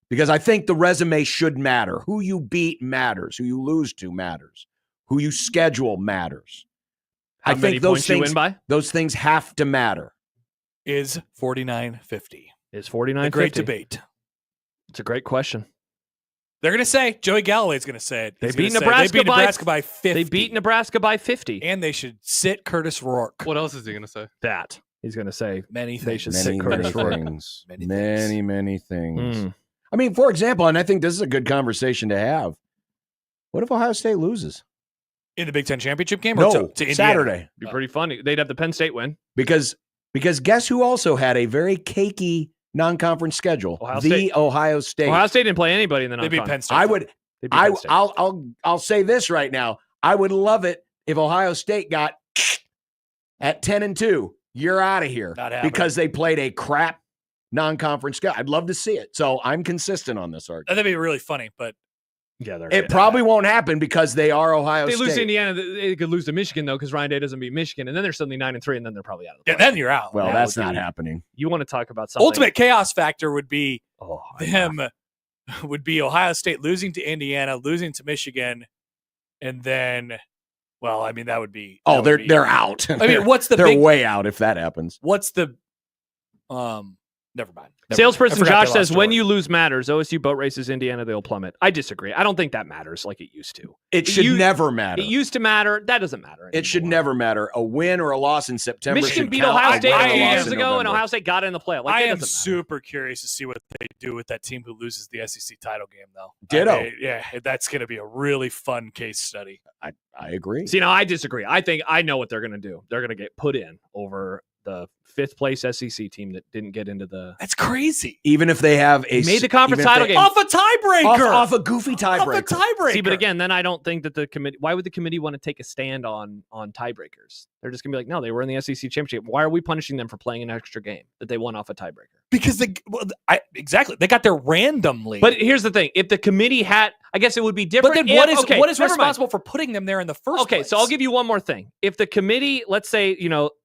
Because I think the resume should matter. Who you beat matters. Who you lose to matters. Who you schedule matters. How I many think those points you things, win by? those things have to matter. Is 49-50. Is 49 A great debate. It's a great question. They're going to say, Joey Galloway's going to say it. They He's beat gonna say, Nebraska they beat by- Nebraska by 50. They beat Nebraska by 50. And they should sit Curtis Rourke. What else is he going to say? That he's going to say. Many They things. should Many, sit many Curtis Rourke. things. Many Many things. Mm. I mean, for example, and I think this is a good conversation to have. What if Ohio State loses? In the Big Ten championship game? Or No, to Indiana? Saturday. Be pretty funny. They'd have the Penn State win. Because guess who also had a very cakey non-conference schedule? Ohio the State. Ohio State. Ohio State didn't play anybody in the They beat non-con. Penn State. I would. They beat Penn State. I'll say this right now. I would love it if Ohio State got at 10-2. You're out of here Not happening. because they played a crap non-conference schedule. I'd love to see it. So I'm consistent on this argument. That'd be really funny, but Yeah, they're It probably won't happen because they are Ohio If they State. lose to Indiana, they could lose to Michigan though, because Ryan Day doesn't beat Michigan, and then they're suddenly 9-3, and then they're probably out of the yeah, playoff. then you're out. Well, That that's would not be- happening. You want to talk about something? Ultimate chaos factor would be Oh, them would be Ohio State losing to Indiana, losing to Michigan, and then, well, I mean that would be. Oh, that would they're be- out. I mean, what's the they're big? way out if that happens. What's the? Never mind. Salesperson I forgot Josh they says, lost when Jordan. you lose matters. OSU boat races, Indiana, they'll plummet. I disagree. I don't think that matters like it used to. It should never matter. It used to matter. That doesn't matter anymore. It should never matter. A win or a loss in September. Michigan should beat count. Ohio A State win or a a few loss years in ago, and November. Ohio State got in the playoff. Like, I it am doesn't matter. super curious to see what they do with that team who loses the SEC title game, though. Ditto. Yeah, that's going to be a really fun case study. I agree. See, now I disagree. I think I know what they're going to do. They're going to get put in over the 5th place SEC team that didn't get into the. That's crazy. Even if they have a Made the conference title game. Off a tiebreaker. off a goofy Off a tiebreaker. tiebreaker. See, but again, then I don't think that the committee. Why would the committee want to take a stand on tiebreakers? They're just going to be like, no, they were in the SEC championship. Why are we punishing them for playing an extra game that they won off a tiebreaker? Because exactly, they got there randomly. But here's the thing: if the committee had, I guess it would be different. But then what is never mind. responsible for putting them there in the first place? Okay, so I'll give you one more thing. If the committee, let's say,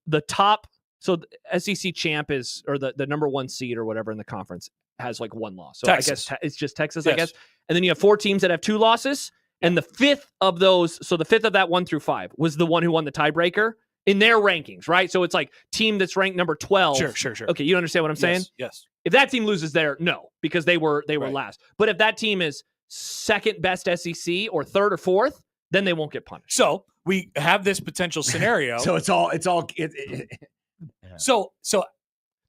the top, so the SEC champ is, or the number 1 seed or whatever in the conference has like 1 loss. So Texas. I guess it's just Texas, Yes. I guess. And then you have 4 teams that have 2 losses. And the 5th of those, so the 5th of that 1 through 5 was the one who won the tiebreaker in their rankings, right? So it's like team that's ranked number 12. Sure. Okay, you understand what I'm saying? Yes. If that team loses there, no, because they were Right. last. But if that team is 2nd best SEC or 3rd or 4th, then they won't get punished. So we have this potential scenario. So So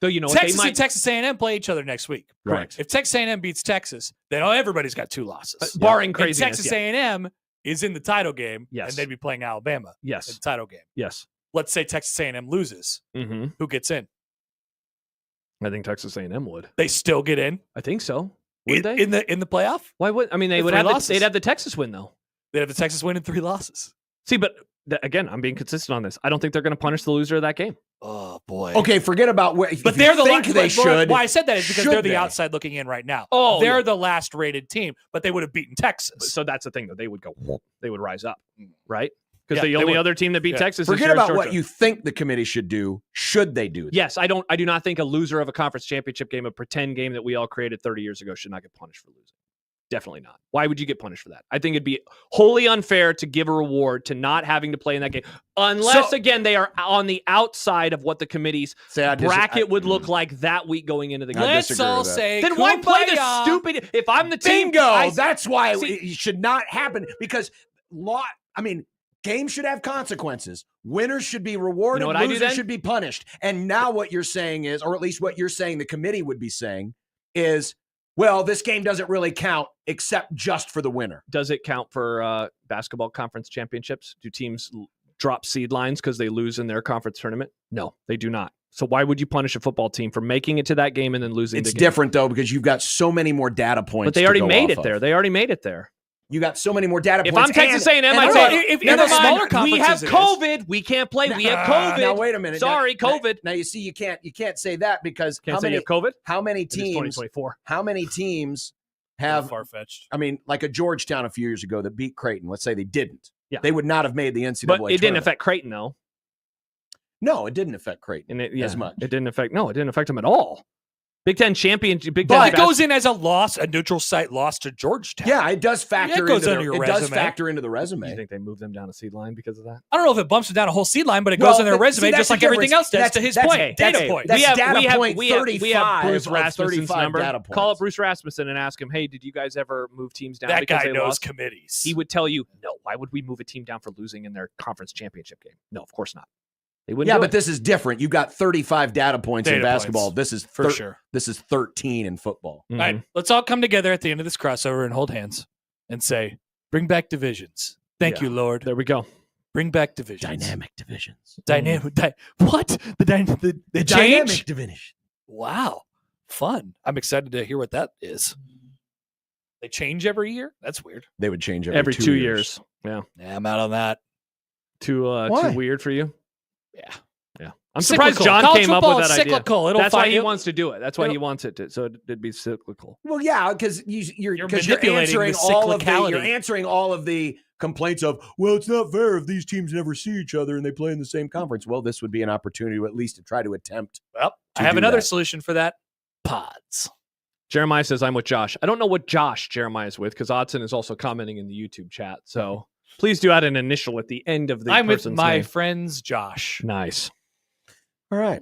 So you know Texas what they and Texas A&M play each other next week. Correct. If Texas A&M beats Texas, then everybody's got 2 losses. barring And craziness. Texas A&M is in the title game, Yes. and they'd be playing Alabama in Yes. the title game. Yes. Let's say Texas A&M loses. Mm-hmm. Who gets in? I think Texas A&M would. They still get in I think so. Would they? in the playoff. Why would? I mean, they With would 3 have. losses. They'd have the Texas win though. They have the Texas win and 3 losses. See, but again, I'm being consistent on this. I don't think they're going to punish the loser of that game. Oh boy. okay, forget about what. But if they're you the think they should. Why I said that is because should they're the they? outside looking in right now. Oh, they're yeah. the last rated team, but they would have beaten Texas. So that's the thing, though. They would go. They would rise up, right? Yeah, Because the they only would. other team that beat Yeah. Texas. this Forget year is about what Georgia. you think the committee should do. Should they do that? Yes, I don't. I do not think a loser of a conference championship game, a pretend game that we all created 30 years ago, should not get punished for losing. Definitely not. Why would you get punished for that? I think it'd be wholly unfair to give a reward to not having to play in that game, unless again they are on the outside of what the committee's bracket would look like that week going into the game. Let's disagree all with that. say, Then why play the kumbaya. stupid? If I'm the team, Bingo. That's why See- it should not happen because games should have consequences. Winners should be rewarded. You know what I do Losers then? should be punished. And now what you're saying is, or at least what you're saying the committee would be saying is, well, this game doesn't really count except just for the winner. Does it count for basketball conference championships? Do teams drop seed lines because they lose in their conference tournament? No, they do not. So why would you punish a football team for making it to that game and then losing It's the game? different though because you've got so many more data points. But they to already go made off it there. of. They already made it there. You got so many more data If points. I'm Texas A&M, and I'd hold say, on. if never the smaller mind, we have conferences it is. COVID. We can't play. We have COVID. Now wait a minute. Sorry, Now- COVID. Now you see, you can't say that because Can't how say many you have COVID. how many It is teams 2024. how many teams have far fetched. I mean, like a Georgetown a few years ago that beat Creighton. Let's say they didn't. Yeah. They would not have made the NCAA But it didn't tournament. affect Creighton though. No, it didn't affect Creighton And as much. It didn't affect. No, it didn't affect them at all. Big Ten championship. Big But Ten. it goes in as a loss, a neutral site loss to Georgetown. Yeah, it does factor it goes into under the, your it does resume. factor into the You resume. think they moved them down a seed line because of that? I don't know if it bumps it down a whole seed line, but it Well, goes on their but resume see, that's just like the everything difference. else does. To his That's- point, that's- data point. that's data point we have 35 Bruce of Rasmussen's 35 number. data Call up points. Bruce Rasmussen and ask him, hey, did you guys ever move teams down That because guy they knows lost? committees. He would tell you, no, why would we move a team down for losing in their conference championship game? No, of course not. They wouldn't Yeah, do but it. this is different. You got 35 data points in Data basketball. points. This is for sure. This is 13 in football. Mhm. All right, let's all come together at the end of this crossover and hold hands and say, bring back divisions. Thank Yeah. you, Lord. There we go. Bring back divisions. Dynamic divisions. Dynamic. What? The change? Dynamic division. Wow. Fun. I'm excited to hear what that is. They change every year? That's weird. They would change Every 2 years. Yeah. Yeah, I'm out on that. Too Why? weird for you? Yeah. Yeah. I'm surprised Cyclical. John College came up football with is that idea. cyclical. It'll That's why fight- he wants to do it. That's why he it'll- wants it to. So it'd be cyclical. Well, yeah, because you're manipulating answering the all of cyclicality. you're answering all of the complaints of, well, it's not fair if these teams never see each other and they play in the same conference. Well, this would be an opportunity to at least to try to attempt. Well, to I have do another that. solution for that. Pods. Jeremiah says, I'm with Josh. I don't know what Josh Jeremiah is with because Odson is also commenting in the YouTube chat. So please do add an initial at the end of the I'm with person's my name. friends Josh. Nice. All right.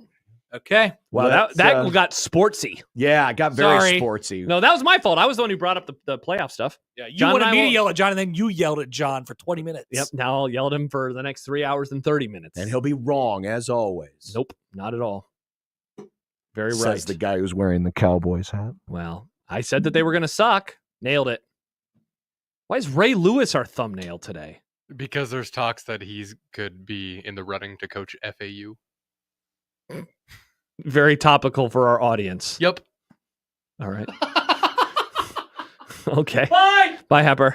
Okay. Wow, Let's, that got sportsy. Yeah, I got very Sorry. sportsy. No, that was my fault. I was the one who brought up the playoff stuff. Yeah, you John wanted and I me to will- yell at John, and then you yelled at John for 20 minutes. Yep. Now I'll yell at him for the next 3 hours and 30 minutes. And he'll be wrong, as always. Nope, not at all. Very Says right. the guy who's wearing the Cowboys hat. Well, I said that they were going to suck. Nailed it. Why is Ray Lewis our thumbnail today? Because there's talks that he's could be in the running to coach FAU. Very topical for our audience. Yep. All right. Okay. Bye. Bye, Hepper.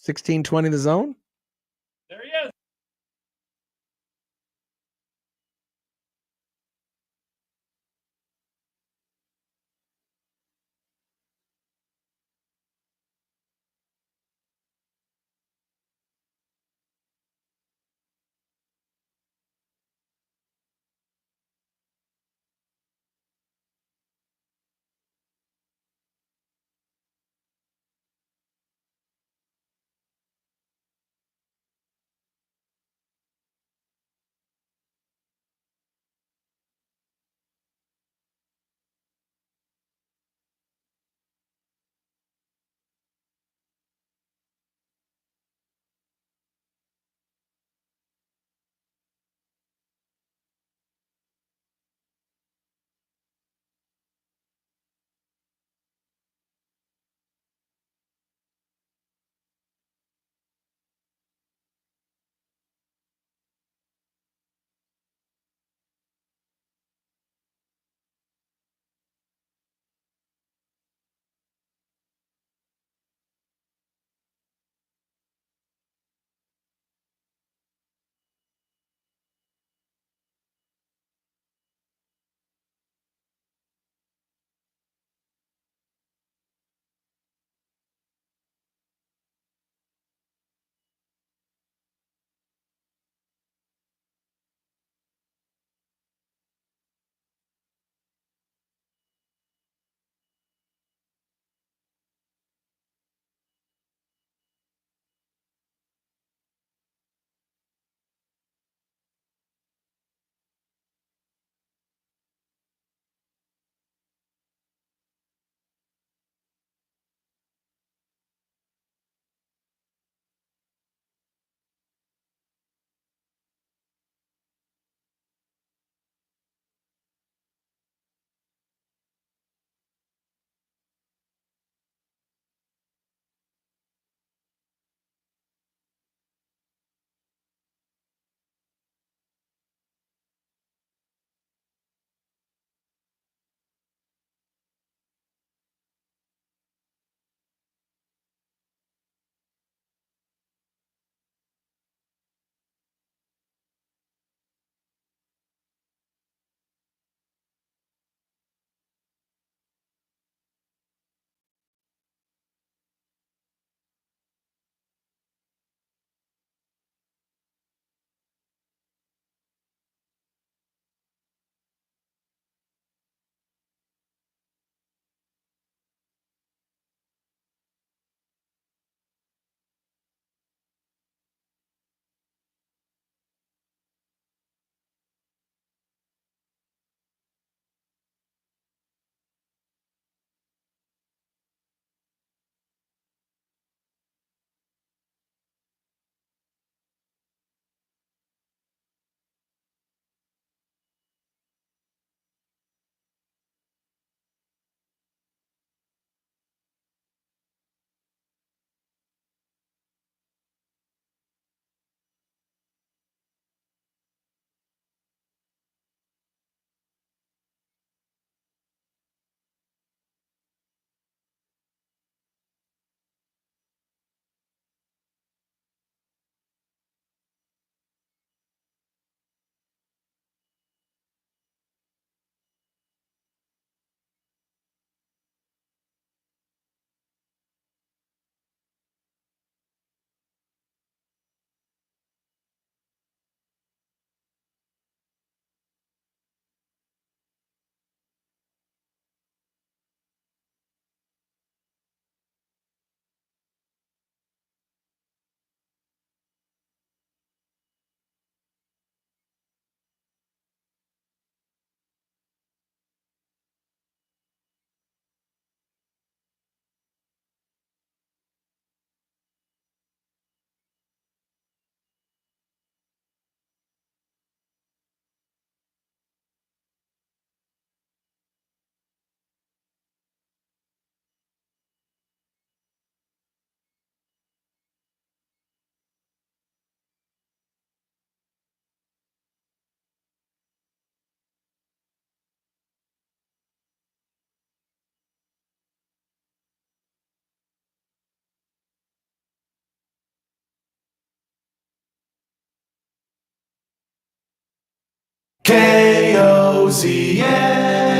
1620 the zone? There he is.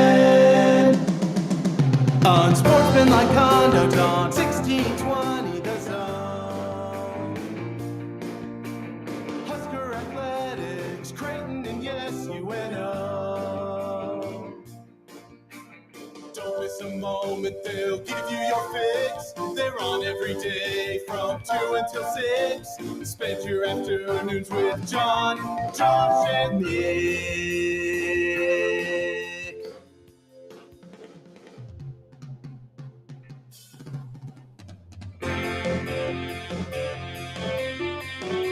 KOCN. Unsportsmanlike conduct on 1620 The Zone. Husker Athletics, Creighton, and yes, UNO. Don't miss a moment, they'll give you your fix. They're on every day from 2 until 6. Spend your afternoons with John, Josh, and Nick.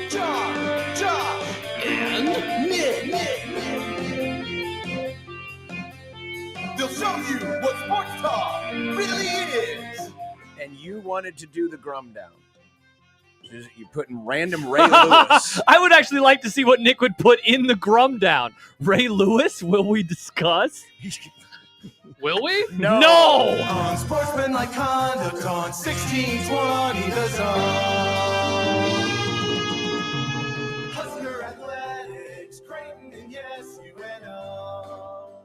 John, Josh, and Nick. They'll show you what sports talk really is. And you wanted to do the Grum Down. You putting random Ray Lewis. I would actually like to see what Nick would put in the Grum Down. Ray Lewis, will we discuss? Will we? No! Unsportsmanlike conduct on 1620 The Zone. Husker Athletics, Creighton, and yes, UNO.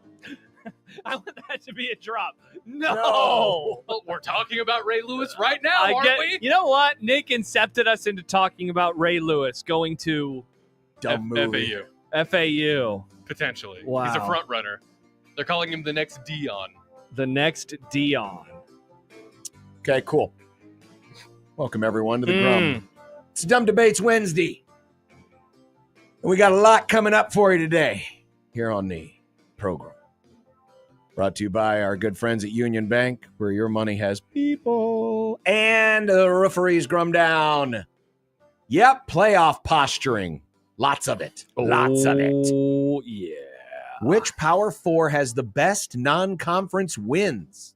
I want that to be a drop. No! Well, we're talking about Ray Lewis right now, aren't we? You know what? Nick incepted us into talking about Ray Lewis going to Dumb movie. FAU, FAU. potentially. Wow. He's a front runner. They're calling him the next Dion. The next Dion. Okay, cool. Welcome, everyone, to the Grum. It's Dumb Debates Wednesday. And we got a lot coming up for you today here on the program. Brought to you by our good friends at Union Bank, where your money has people. And the referee's Grum Down. Yep, playoff posturing. Lots of it. Lots of it. Oh, yeah. Which Power Four has the best non-conference wins?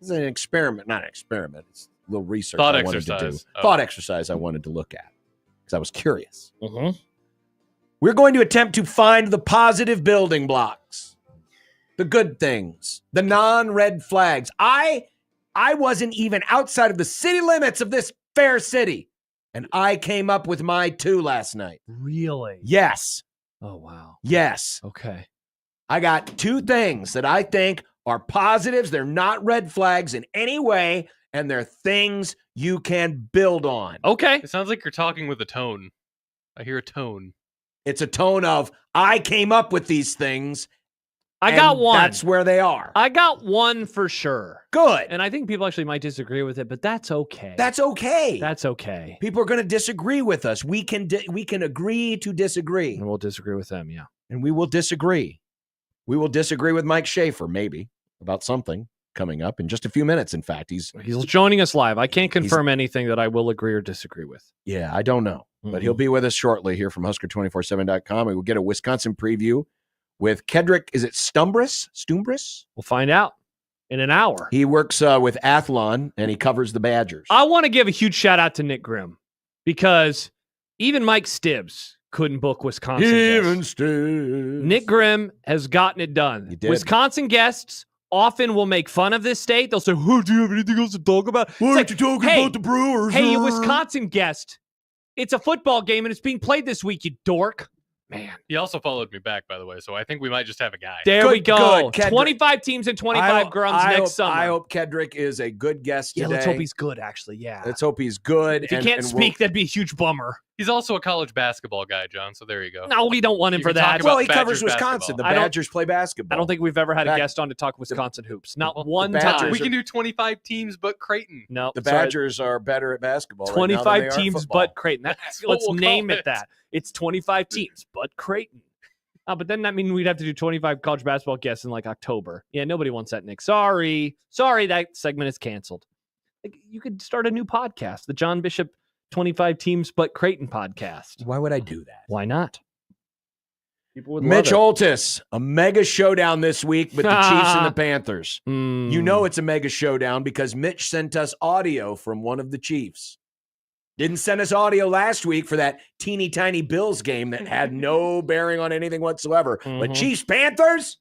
This is an experiment. Not an experiment. It's a little research Thought I wanted to do. exercise. Oh. Thought exercise I wanted to look at because I was curious. Mm-hmm. We're going to attempt to find the positive building blocks, the good things, the non-red flags. I wasn't even outside of the city limits of this fair city, and I came up with my 2 last night. Really? Yes. Oh, wow. Yes. Okay. I got 2 things that I think are positives. They're not red flags in any way, and they're things you can build on. Okay. It sounds like you're talking with a tone. I hear a tone. It's a tone of, I came up with these things. I got and one. That's where they are. I got one for sure. Good. And I think people actually might disagree with it, but that's okay. That's okay. That's okay. People are going to disagree with us. We can agree to disagree. And we'll disagree with them, yeah. And we will disagree. We will disagree with Mike Schaefer, maybe, about something coming up in just a few minutes. In fact, he's joining us live. I can't confirm anything that I will agree or disagree with. Yeah, I don't know. But he'll be with us shortly here from Husker247.com. We will get a Wisconsin preview with Kedrick. Is it Stumbris? We'll find out in an hour. He works with Athlon, and he covers the Badgers. I want to give a huge shout out to Nick Grimm because even Mike Stibbs couldn't book Wisconsin guests. Nick Grimm has gotten it done. He did. Wisconsin guests often will make fun of this state. They'll say, "Oh, do you have anything else to talk about?" Why aren't you talking about the Brewers? Hey, you Wisconsin guest. It's a football game, and it's being played this week, you dork. Man. He also followed me back, by the way, so I think we might just have a guy. There we go. Good. 25 teams and 25 grums next summer. I hope Kedrick is a good guest today. Yeah, let's hope he's good, actually. Yeah. Let's hope he's good. If he can't speak, that'd be a huge bummer. He's also a college basketball guy, John, so there you go. No, we don't want him You for can talk that. about Well, he Badgers covers Wisconsin. The basketball. Badgers play basketball. I don't think we've ever had a Back- guest on to talk Wisconsin hoops. Not the one Badgers time. We can do 25 teams, but Creighton. No, the Badgers are better at basketball. right now than 25 they are at teams, football. but Creighton. That's what Let's we'll name call it it. that. It's 25 teams, but Creighton. But then that means we'd have to do 25 college basketball guests in like October. Yeah, nobody wants that, Nick. Sorry, that segment is canceled. Like, you could start a new podcast, the John Bishop 25 Teams but Creighton podcast. Why would I do that? Why not? People would Mitch love Oltis, a mega showdown this week with the Chiefs and the Panthers. it. You know it's a mega showdown because Mitch sent us audio from one of the Chiefs. Didn't send us audio last week for that teeny tiny Bills game that had no bearing on anything whatsoever. But Mhm. Chiefs Panthers,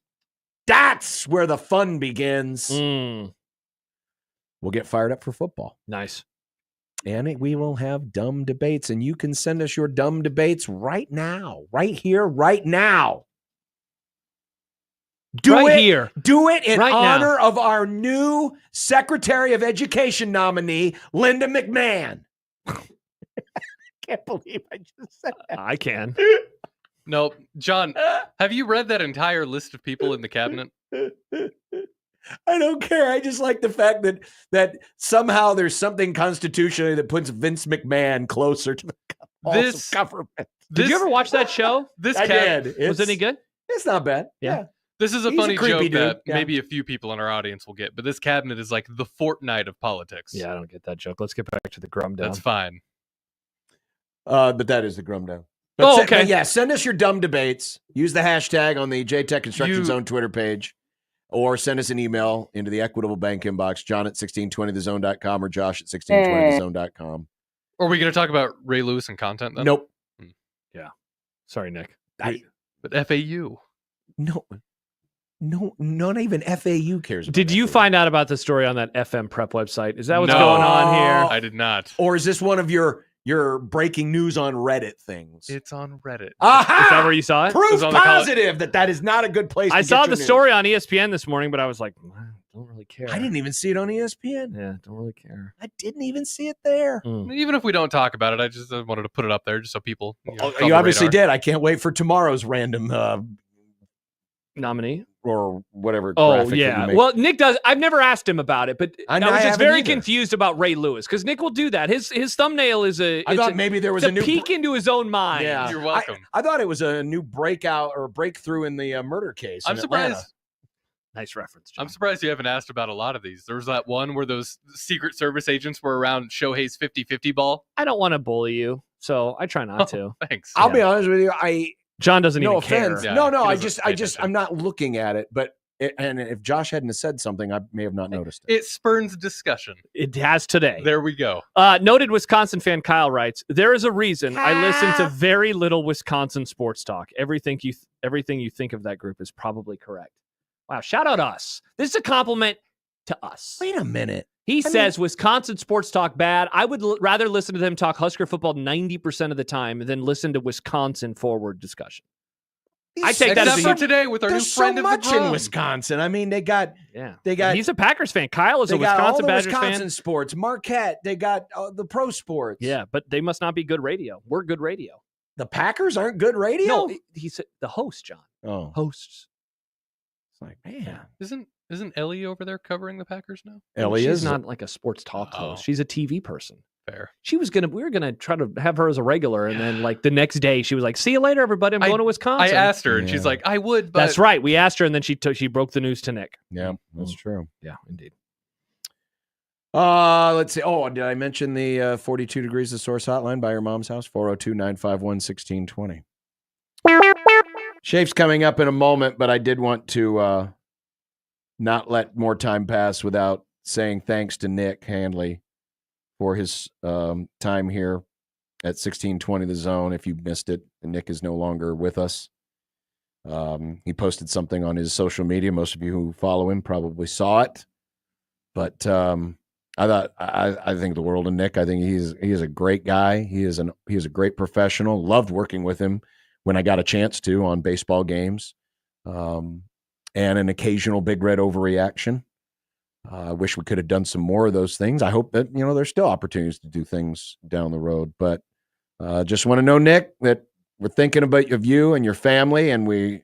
that's where the fun begins. Mm, We'll get fired up for football. nice. And we will have dumb debates. And you can send us your dumb debates right now, right here, right now. Do Right it here. Do it in Right now. honor of our new Secretary of Education nominee, Linda McMahon. Can't believe I just said that. I can. No, John, have you read that entire list of people in the cabinet? I don't care. I just like the fact that somehow there's something constitutionally that puts Vince McMahon closer to the halls of government. Did you ever watch that show? I did. Was it any good? It's not bad. Yeah. This is a He's a funny creepy joke dude. that Yeah. maybe a few people in our audience will get, but this cabinet is like the Fortnite of politics. Yeah, I don't get that joke. Let's get back to the Grum down. That's fine. But that is the Grum down. But Oh, okay. but yeah, send us your dumb debates. Use the hashtag on the JTech Construction Zone Twitter page, or send us an email into the Equitable Bank inbox, John at 1620thezone.com or Josh at 1620thezone.com. Or are we going to talk about Ray Lewis and content then? Nope. Yeah. Sorry, Nick. But FAU. No, not even FAU cares about Did you FAU. find out about the story on that FM prep website? Is that what's No. going on here? I did not. Or is this one of your breaking news on Reddit things? It's on Reddit. Aha! Is that where you saw it? Proof It's on the positive that is not a good place I to saw get the your news. story on ESPN this morning, but I was like, I don't really care. I didn't even see it on ESPN. Yeah, don't really care. I didn't even see it there. Even if we don't talk about it, I just wanted to put it up there just so people. You obviously did. I can't wait for tomorrow's random Nominee? or whatever. Oh, graphic that you yeah. make. Well, Nick does. I've never asked him about it, but I I was just haven't very either. confused about Ray Lewis because Nick will do that. His thumbnail is I thought maybe there was it's a new peek into his own mind. Yeah, You're welcome. I thought it was a new breakout or breakthrough in the murder case. I'm in surprised. Atlanta. Nice reference, John. I'm surprised you haven't asked about a lot of these. There was that one where those Secret Service agents were around Shohei's 50-50 ball. I don't want to bully you, so I try not to. Thanks. I'll be honest with you. John doesn't No even care. offense. Yeah, no, he I doesn't just, pay attention. I'm not looking at it. But and if Josh hadn't said something, I may have not noticed it. It spurns discussion. It has today. There we go. Noted Wisconsin fan Kyle writes, "There is a reason I listen to very little Wisconsin sports talk. Everything you think of that group is probably correct." Wow, shout out us. This is a compliment to us. Wait a minute. He says Wisconsin sports talk bad. I would rather listen to them talk Husker football 90% of the time than listen to Wisconsin forward discussion. I take that Except as for a today with our new There's friend so of the much in Grum. Wisconsin. I mean, they got yeah. He's a Packers fan. Kyle is a they got all Wisconsin the Badgers Wisconsin fan. sports, Marquette. They got the pro sports. Yeah, but they must not be good radio. We're good radio. The Packers aren't good radio. No, he said the host, John. Oh, Hosts. it's like man, Isn't Ellie over there covering the Packers now? Ellie She's is not like a sports talk Oh. host. She's a TV person. Fair. We were gonna try to have her as a regular, and then like the next day she was like, "See you later, everybody. I'm going to I Wisconsin." asked her, and Yeah. she's like, "I would," but That's right. We asked her, and then she broke the news to Nick. Yeah, that's true. Yeah, indeed. Let's see. Oh, did I mention the 42 Degrees of Source hotline by your mom's house? 402-951-1620. Shafe's coming up in a moment, but I did want to not let more time pass without saying thanks to Nick Handley for his time here at 1620 The Zone. If you missed it, Nick is no longer with us. He posted something on his social media. Most of you who follow him probably saw it. But I think the world of Nick. I think he is a great guy. He is a great professional. Loved working with him when I got a chance to on baseball games, and an occasional Big Red overreaction. I wish we could have done some more of those things. I hope that there's still opportunities to do things down the road. But just want to know, Nick, that we're thinking about you and your family, and we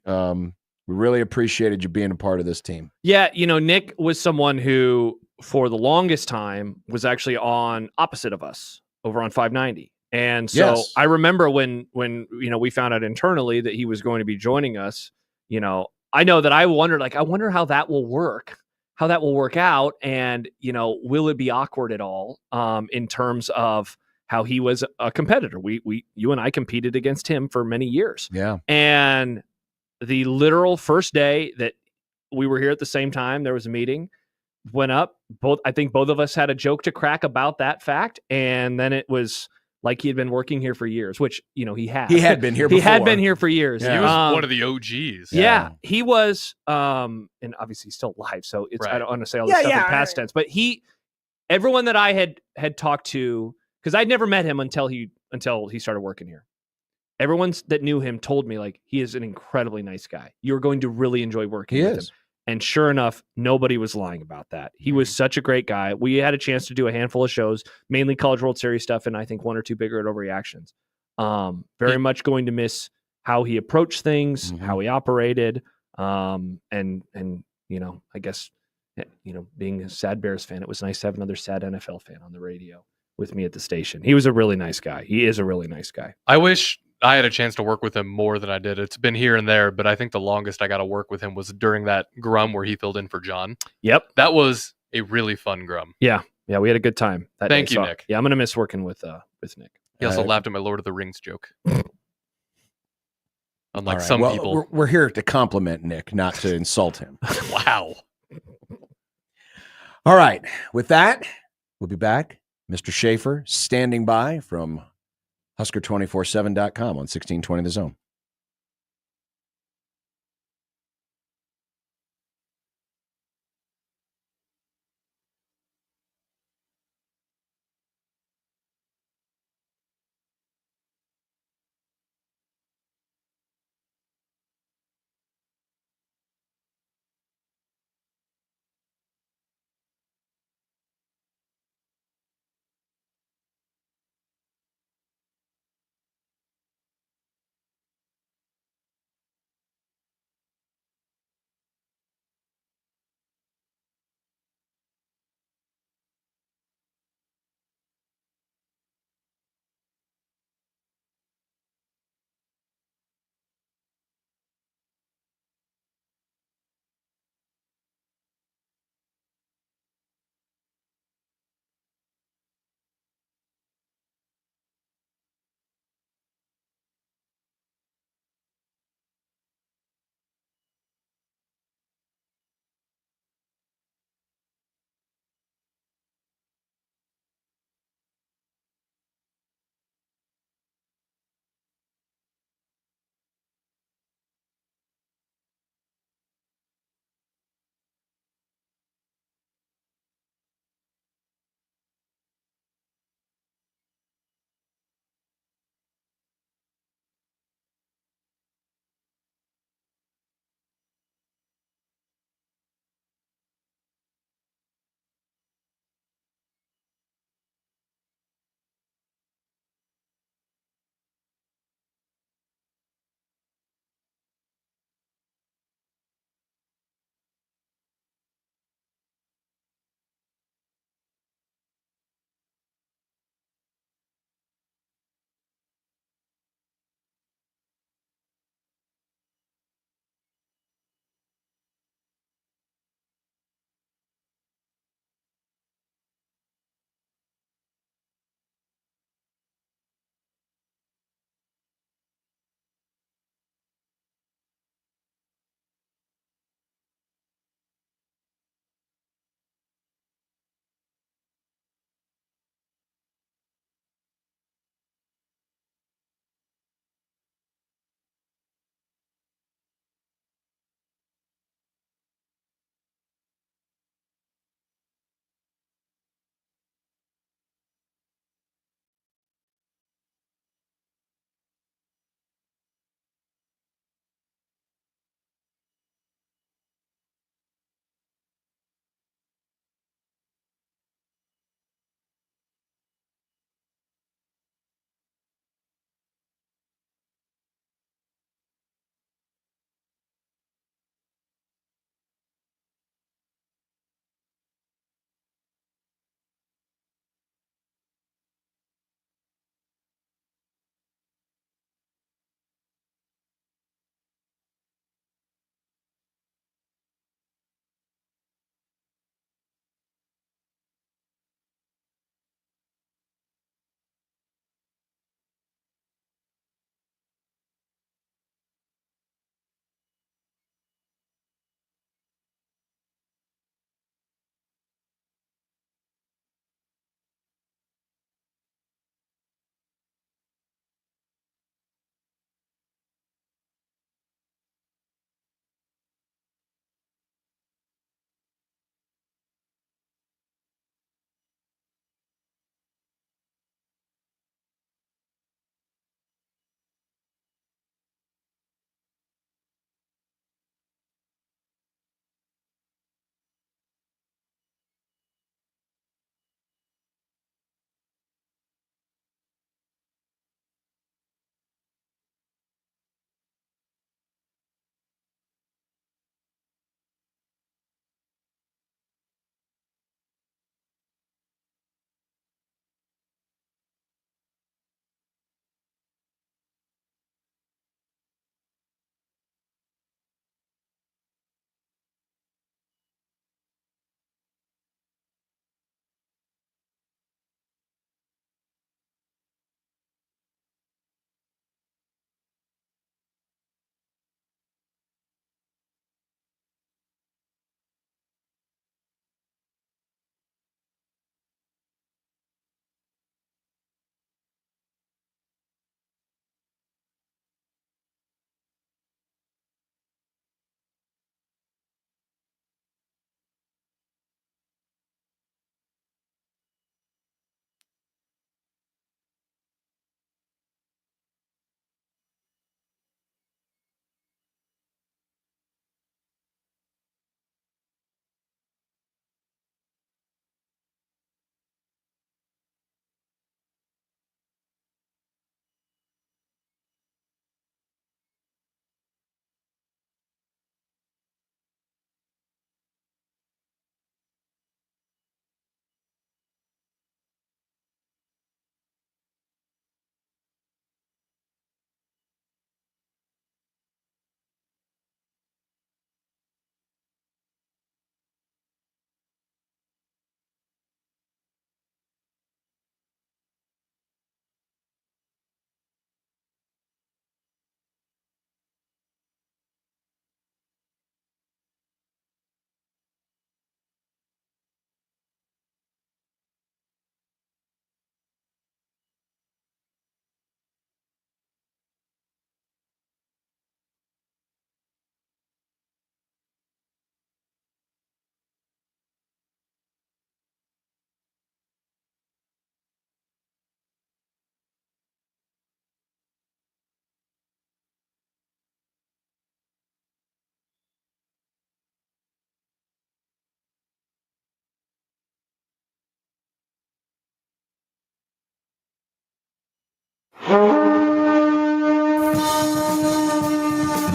really appreciated you being a part of this team. Yeah, Nick was someone who, for the longest time, was actually on opposite of us over on 590. And so Yes. I remember when we found out internally that he was going to be joining us, I know that I wondered, I wonder how that will work out. And, will it be awkward at all in terms of how he was a competitor? You and I competed against him for many years. Yeah. And the literal first day that we were here at the same time, there was a meeting, went up. I think both of us had a joke to crack about that fact. And then it was like he had been working here for years, which, he had. He had been here before. He had been here for years. Yeah. he was one of the OGs. Yeah, he was, and obviously he's still alive, so it's I Right. don't want to say all this stuff in past tense, but everyone that I had talked to, because I'd never met him until he started working here. everyone that knew him told me like he is an incredibly nice guy. You're going to really enjoy working with him. And sure enough, nobody was lying about that. He was such a great guy. We had a chance to do a handful of shows, mainly College World Series stuff, and I think 1 or 2 bigger at overreactions. Very much going to miss how he approached things, how he operated, and I guess being a sad Bears fan, it was nice to have another sad NFL fan on the radio with me at the station. He was a really nice guy. He is a really nice guy. I wish I had a chance to work with him more than I did. It's been here and there, but I think the longest I got to work with him was during that Grum where he filled in for John. Yep. That was a really fun Grum. Yeah, we had a good time that Thank day. you, So, Nick. Yeah, I'm going to miss working with Nick. He also laughed at my Lord of the Rings joke. Unlike right. some Well, people. We're here to compliment Nick, not to insult him. Wow. All right. With that, we'll be back. Mr. Schaefer standing by from Husker247.com on 1620 The Zone.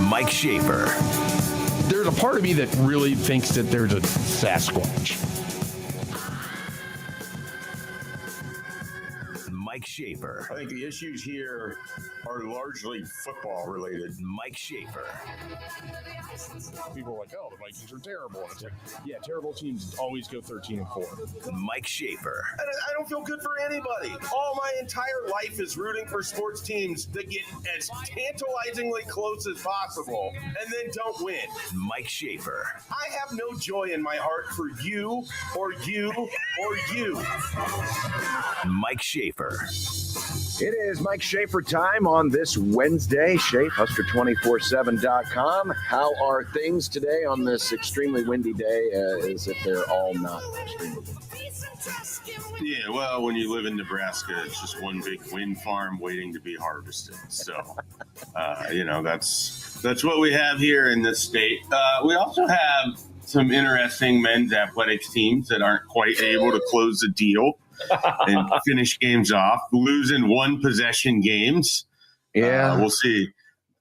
Mike Schaefer. There's a part of me that really thinks that there's a Sasquatch. Mike Schaefer. I think the issues here are largely football related. Mike Schaefer. People are like, oh, the Vikings are terrible. And it's like, yeah, terrible teams always go 13-4. Mike Schaefer. I don't feel good for anybody. All my entire life is rooting for sports teams that get as tantalizingly close as possible and then don't win. Mike Schaefer. I have no joy in my heart for you or you or you. Mike Schaefer. It is Mike Schaefer time on this Wednesday. Schaefer, Husker247.com. How are things today on this extremely windy day, as if they're all not extremely windy? Yeah, well, when you live in Nebraska, it's just one big wind farm waiting to be harvested. So, that's what we have here in this state. We also have some interesting men's athletics teams that aren't quite able to close the deal and finish games off, losing one possession games. Yeah, we'll see.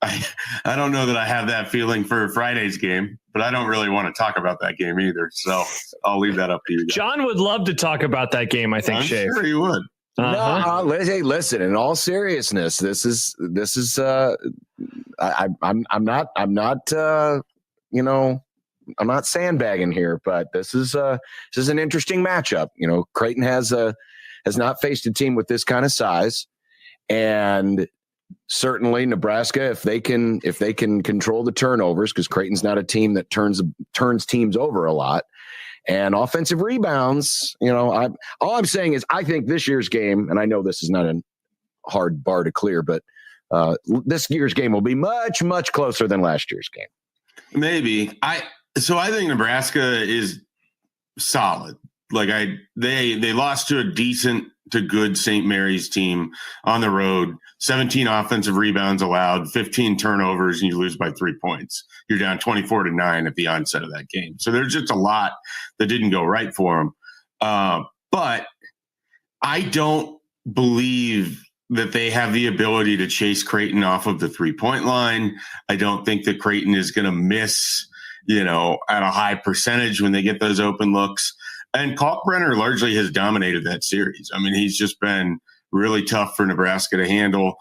I don't know that I have that feeling for Friday's game, but I don't really want to talk about that game either. So I'll leave that up to you guys. John would love to talk about that game. I think I'm Schaefer. sure he would. No, hey, listen. In all seriousness, this is. I'm not sandbagging here, but this is an interesting matchup. Creighton has not faced a team with this kind of size, and certainly Nebraska, if they can control the turnovers, because Creighton's not a team that turns teams over a lot, and offensive rebounds. All I'm saying is I think this year's game, and I know this is not a hard bar to clear, but this year's game will be much, much closer than last year's game. Maybe. So I think Nebraska is solid. They lost to a decent to good St. Mary's team on the road. 17 offensive rebounds allowed, 15 turnovers, and you lose by 3 points. You're down 24-9 at the onset of that game. So there's just a lot that didn't go right for them. But I don't believe that they have the ability to chase Creighton off of the 3-point line. I don't think that Creighton is going to miss at a high percentage when they get those open looks. And Kalkbrenner largely has dominated that series. I mean, he's just been really tough for Nebraska to handle.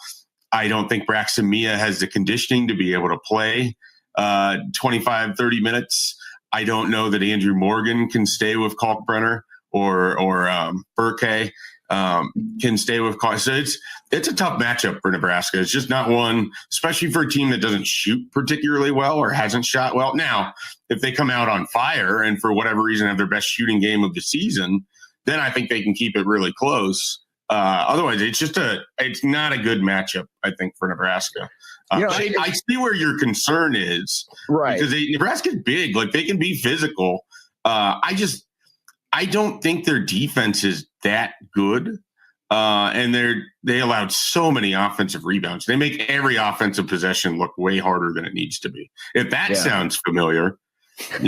I don't think Braxton Mia has the conditioning to be able to play 25, 30 minutes. I don't know that Andrew Morgan can stay with Kalkbrenner or Burke can stay with Kalk. So it's a tough matchup for Nebraska. It's just not one, especially for a team that doesn't shoot particularly well or hasn't shot well. Now, if they come out on fire and for whatever reason have their best shooting game of the season, then I think they can keep it really close. Otherwise, it's not a good matchup, I think, for Nebraska. I see where your concern is, right? Because Nebraska's big, they can be physical. I don't think their defense is that good, and they allowed so many offensive rebounds. They make every offensive possession look way harder than it needs to be. If that sounds familiar. Do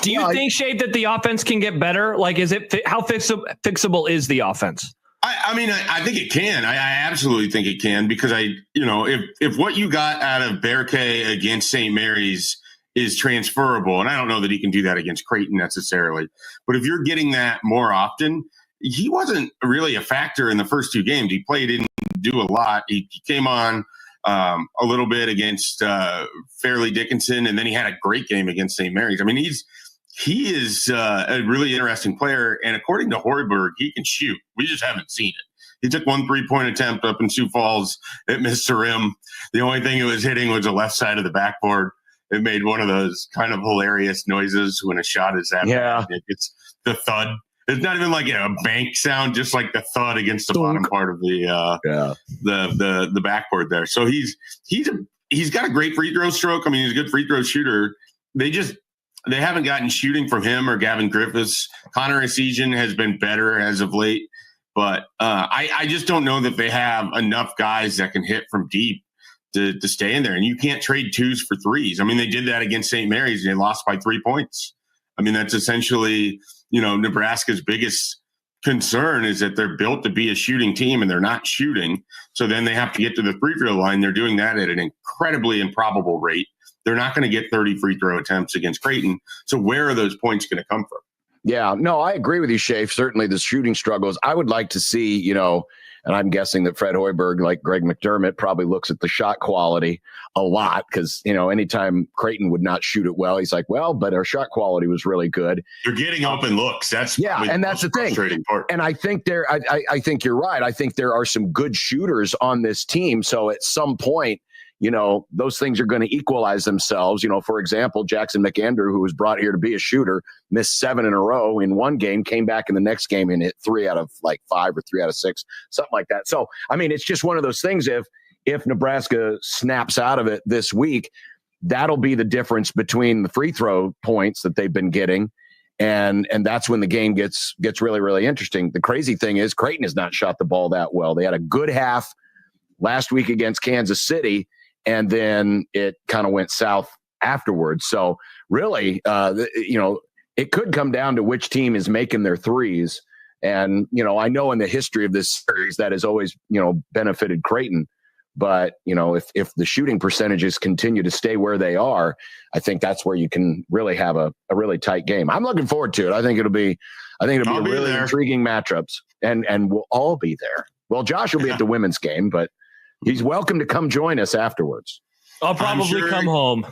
you think, Shade, that the offense can get better? Is it how fixable is the offense? I think it can. I absolutely think it can, because if what you got out of Berke against St. Mary's is transferable, and I don't know that he can do that against Creighton necessarily, but if you're getting that more often, he wasn't really a factor in the first two games. He didn't do a lot. He came on a little bit against Fairleigh Dickinson, and then he had a great game against St. Mary's. I mean, he is a really interesting player, and according to Hoiberg, he can shoot. We just haven't seen it. He took one 3-point attempt up in Sioux Falls. It missed the rim. The only thing it was hitting was the left side of the backboard. It made one of those kind of hilarious noises when a shot is that bad. It's the thud. It's not even like a bank sound, just like the thud against the bottom part of the backboard there. So he's got a great free throw stroke. I mean, he's a good free throw shooter. They haven't gotten shooting from him or Gavin Griffiths. Connor Essegian has been better as of late, but I just don't know that they have enough guys that can hit from deep to stay in there. And you can't trade twos for threes. I mean, they did that against St. Mary's and they lost by 3 points. I mean, that's essentially, Nebraska's biggest concern is that they're built to be a shooting team and they're not shooting. So then they have to get to the free throw line. They're doing that at an incredibly improbable rate. They're not going to get 30 free throw attempts against Creighton. So where are those points going to come from? Yeah, no, I agree with you, Shafe. Certainly the shooting struggles. I would like to see, and I'm guessing that Fred Hoiberg, like Greg McDermott, probably looks at the shot quality a lot because, anytime Creighton would not shoot it well, he's like, well, but our shot quality was really good. You're getting open looks. That's and that's the thing. Part. And I think I think you're right. I think there are some good shooters on this team. So at some point, those things are going to equalize themselves. For example, Jackson McAndrew, who was brought here to be a shooter, missed 7 in a row in one game, came back in the next game and hit 3 out of 5 or 3 out of 6, something like that. So, I mean, it's just one of those things. If Nebraska snaps out of it this week, that'll be the difference between the free throw points that they've been getting. And that's when the game gets really, really interesting. The crazy thing is Creighton has not shot the ball that well. They had a good half last week against Kansas City, and then it kind of went south afterwards. So really, it could come down to which team is making their threes. And, I know in the history of this series that has always, benefited Creighton. But, if the shooting percentages continue to stay where they are, I think that's where you can really have a really tight game. I'm looking forward to it. I think it'll be a really intriguing matchups, and we'll all be there. Well, Josh will be at the women's game, but he's welcome to come join us afterwards. I'll probably come home.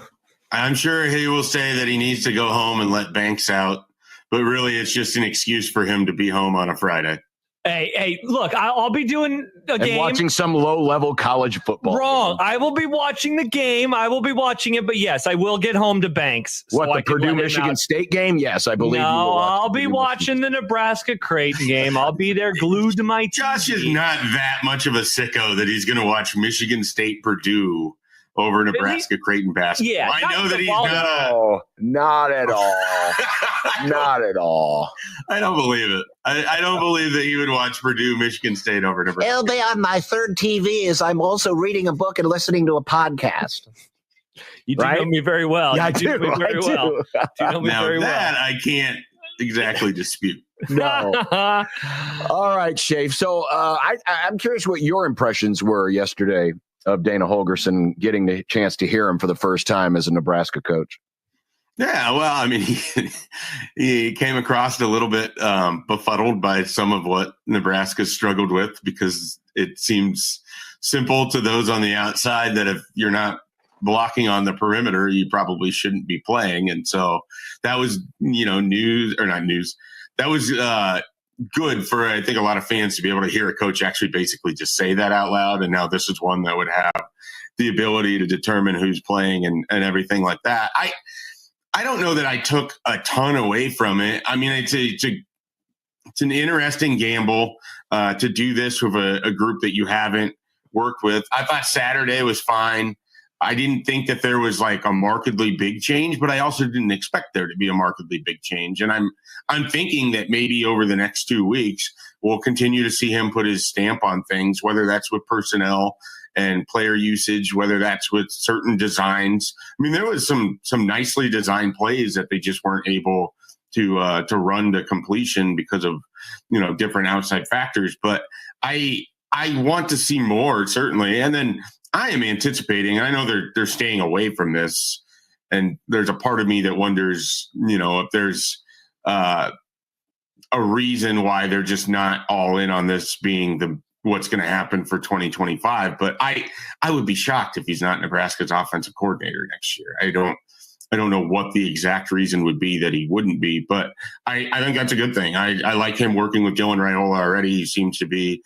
I'm sure he will say that he needs to go home and let Banks out, but really it's just an excuse for him to be home on a Friday. Hey, look, I'll be doing a game. Watching some low-level college football. Wrong. I will be watching the game. I will be watching it, but yes, I will get home to Banks. What, the Purdue-Michigan State game? Yes, I believe you will. I'll be watching the Nebraska-Creighton game. I'll be there glued to my TV. Josh is not that much of a sicko that he's going to watch Michigan State-Purdue over Nebraska-Creighton basketball. Yeah, I know that he's not at all. Not at all. I don't believe it. I don't believe that he would watch Purdue, Michigan State over Nebraska. It'll be on my third TV as I'm also reading a book and listening to a podcast. You do know me very well. Yeah, I do. You know me now very well. I can't exactly dispute. No. All right, Shafe. So I'm curious what your impressions were yesterday of Dana Holgorsen, getting the chance to hear him for the first time as a Nebraska coach. Yeah, well, I mean, he came across a little bit befuddled by some of what Nebraska struggled with, because it seems simple to those on the outside that if you're not blocking on the perimeter, you probably shouldn't be playing. And so that was, news, or not news. That was good for, I think, a lot of fans to be able to hear a coach actually basically just say that out loud. And now this is one that would have the ability to determine who's playing and everything like that. I don't know that I took a ton away from it. I mean, it's an interesting gamble to do this with a group that you haven't worked with. I thought Saturday was fine. I didn't think that there was like a markedly big change, but I also didn't expect there to be a markedly big change. And I'm thinking that maybe over the next 2 weeks, we'll continue to see him put his stamp on things, whether that's with personnel and player usage, whether that's with certain designs. I mean, there was some nicely designed plays that they just weren't able to run to completion because of, different outside factors. But I want to see more, certainly. And then I am anticipating, I know they're staying away from this, and there's a part of me that wonders, if there's a reason why they're just not all in on this being what's going to happen for 2025. But I would be shocked if he's not Nebraska's offensive coordinator next year. I don't know what the exact reason would be that he wouldn't be, but I think that's a good thing. I like him working with Dylan Raiola already. He seems to be,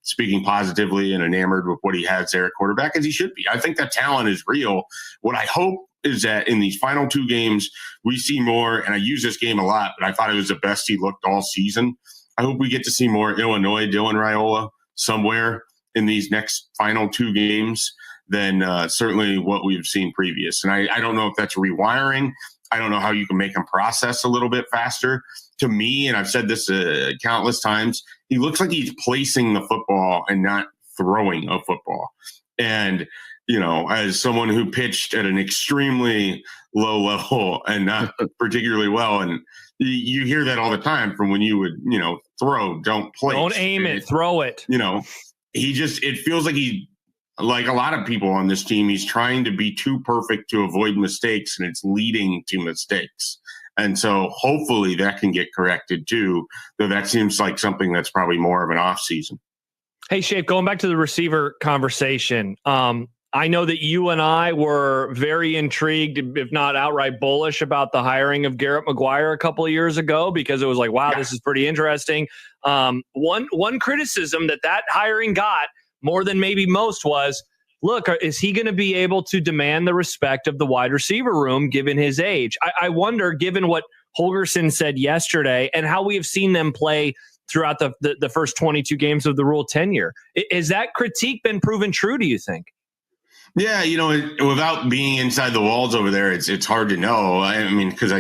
speaking positively and enamored with what he has there at quarterback, as he should be. I think that talent is real. What I hope is that in these final 2 games, we see more, and I use this game a lot, but I thought it was the best he looked all season. I hope we get to see more Illinois Dylan Raiola somewhere in these next final 2 games than certainly what we've seen previous. And I don't know if that's rewiring. I don't know how you can make him process a little bit faster. To me, and I've said this countless times, he looks like he's placing the football and not throwing a football. And, as someone who pitched at an extremely low level and not particularly well. And you hear that all the time from when you would, throw, don't place. Don't aim it, throw it. It feels like like a lot of people on this team, he's trying to be too perfect to avoid mistakes, and it's leading to mistakes. And so hopefully that can get corrected too, though that seems like something that's probably more of an off season. Hey, Shape, going back to the receiver conversation, I know that you and I were very intrigued, if not outright bullish, about the hiring of Garrett McGuire a couple of years ago, because it was like, wow, this is pretty interesting. One criticism that hiring got more than maybe most was, look, is he going to be able to demand the respect of the wide receiver room given his age? I wonder, given what Holgorsen said yesterday and how we have seen them play throughout the first 22 games of the Rule tenure, has that critique been proven true, do you think? Yeah, without being inside the walls over there, it's hard to know. I mean, because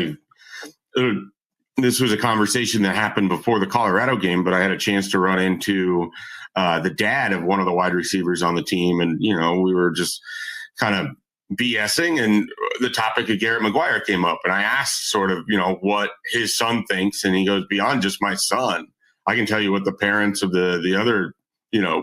this was a conversation that happened before the Colorado game, but I had a chance to run into the dad of one of the wide receivers on the team, and we were just kind of BSing, and the topic of Garrett McGuire came up, and I asked sort of what his son thinks, and he goes, beyond just my son, I can tell you what the parents of the other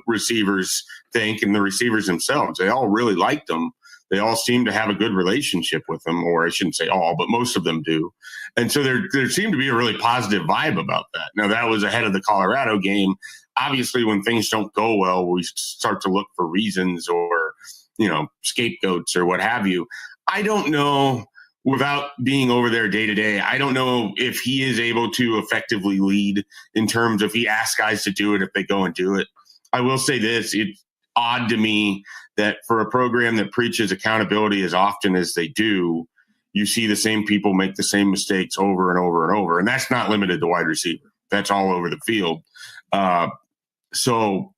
receivers think, and the receivers themselves. They all really liked him. They all seem to have a good relationship with him, or I shouldn't say all, but most of them do. And so there seemed to be a really positive vibe about that. Now, that was ahead of the Colorado game. Obviously, when things don't go well, we start to look for reasons or, scapegoats or what have you. I don't know, without being over there day to day, I don't know if he is able to effectively lead in terms of he asks guys to do it if they go and do it. I will say this, it's odd to me that for a program that preaches accountability as often as they do, you see the same people make the same mistakes over and over and over. And that's not limited to wide receiver. That's all over the field. So,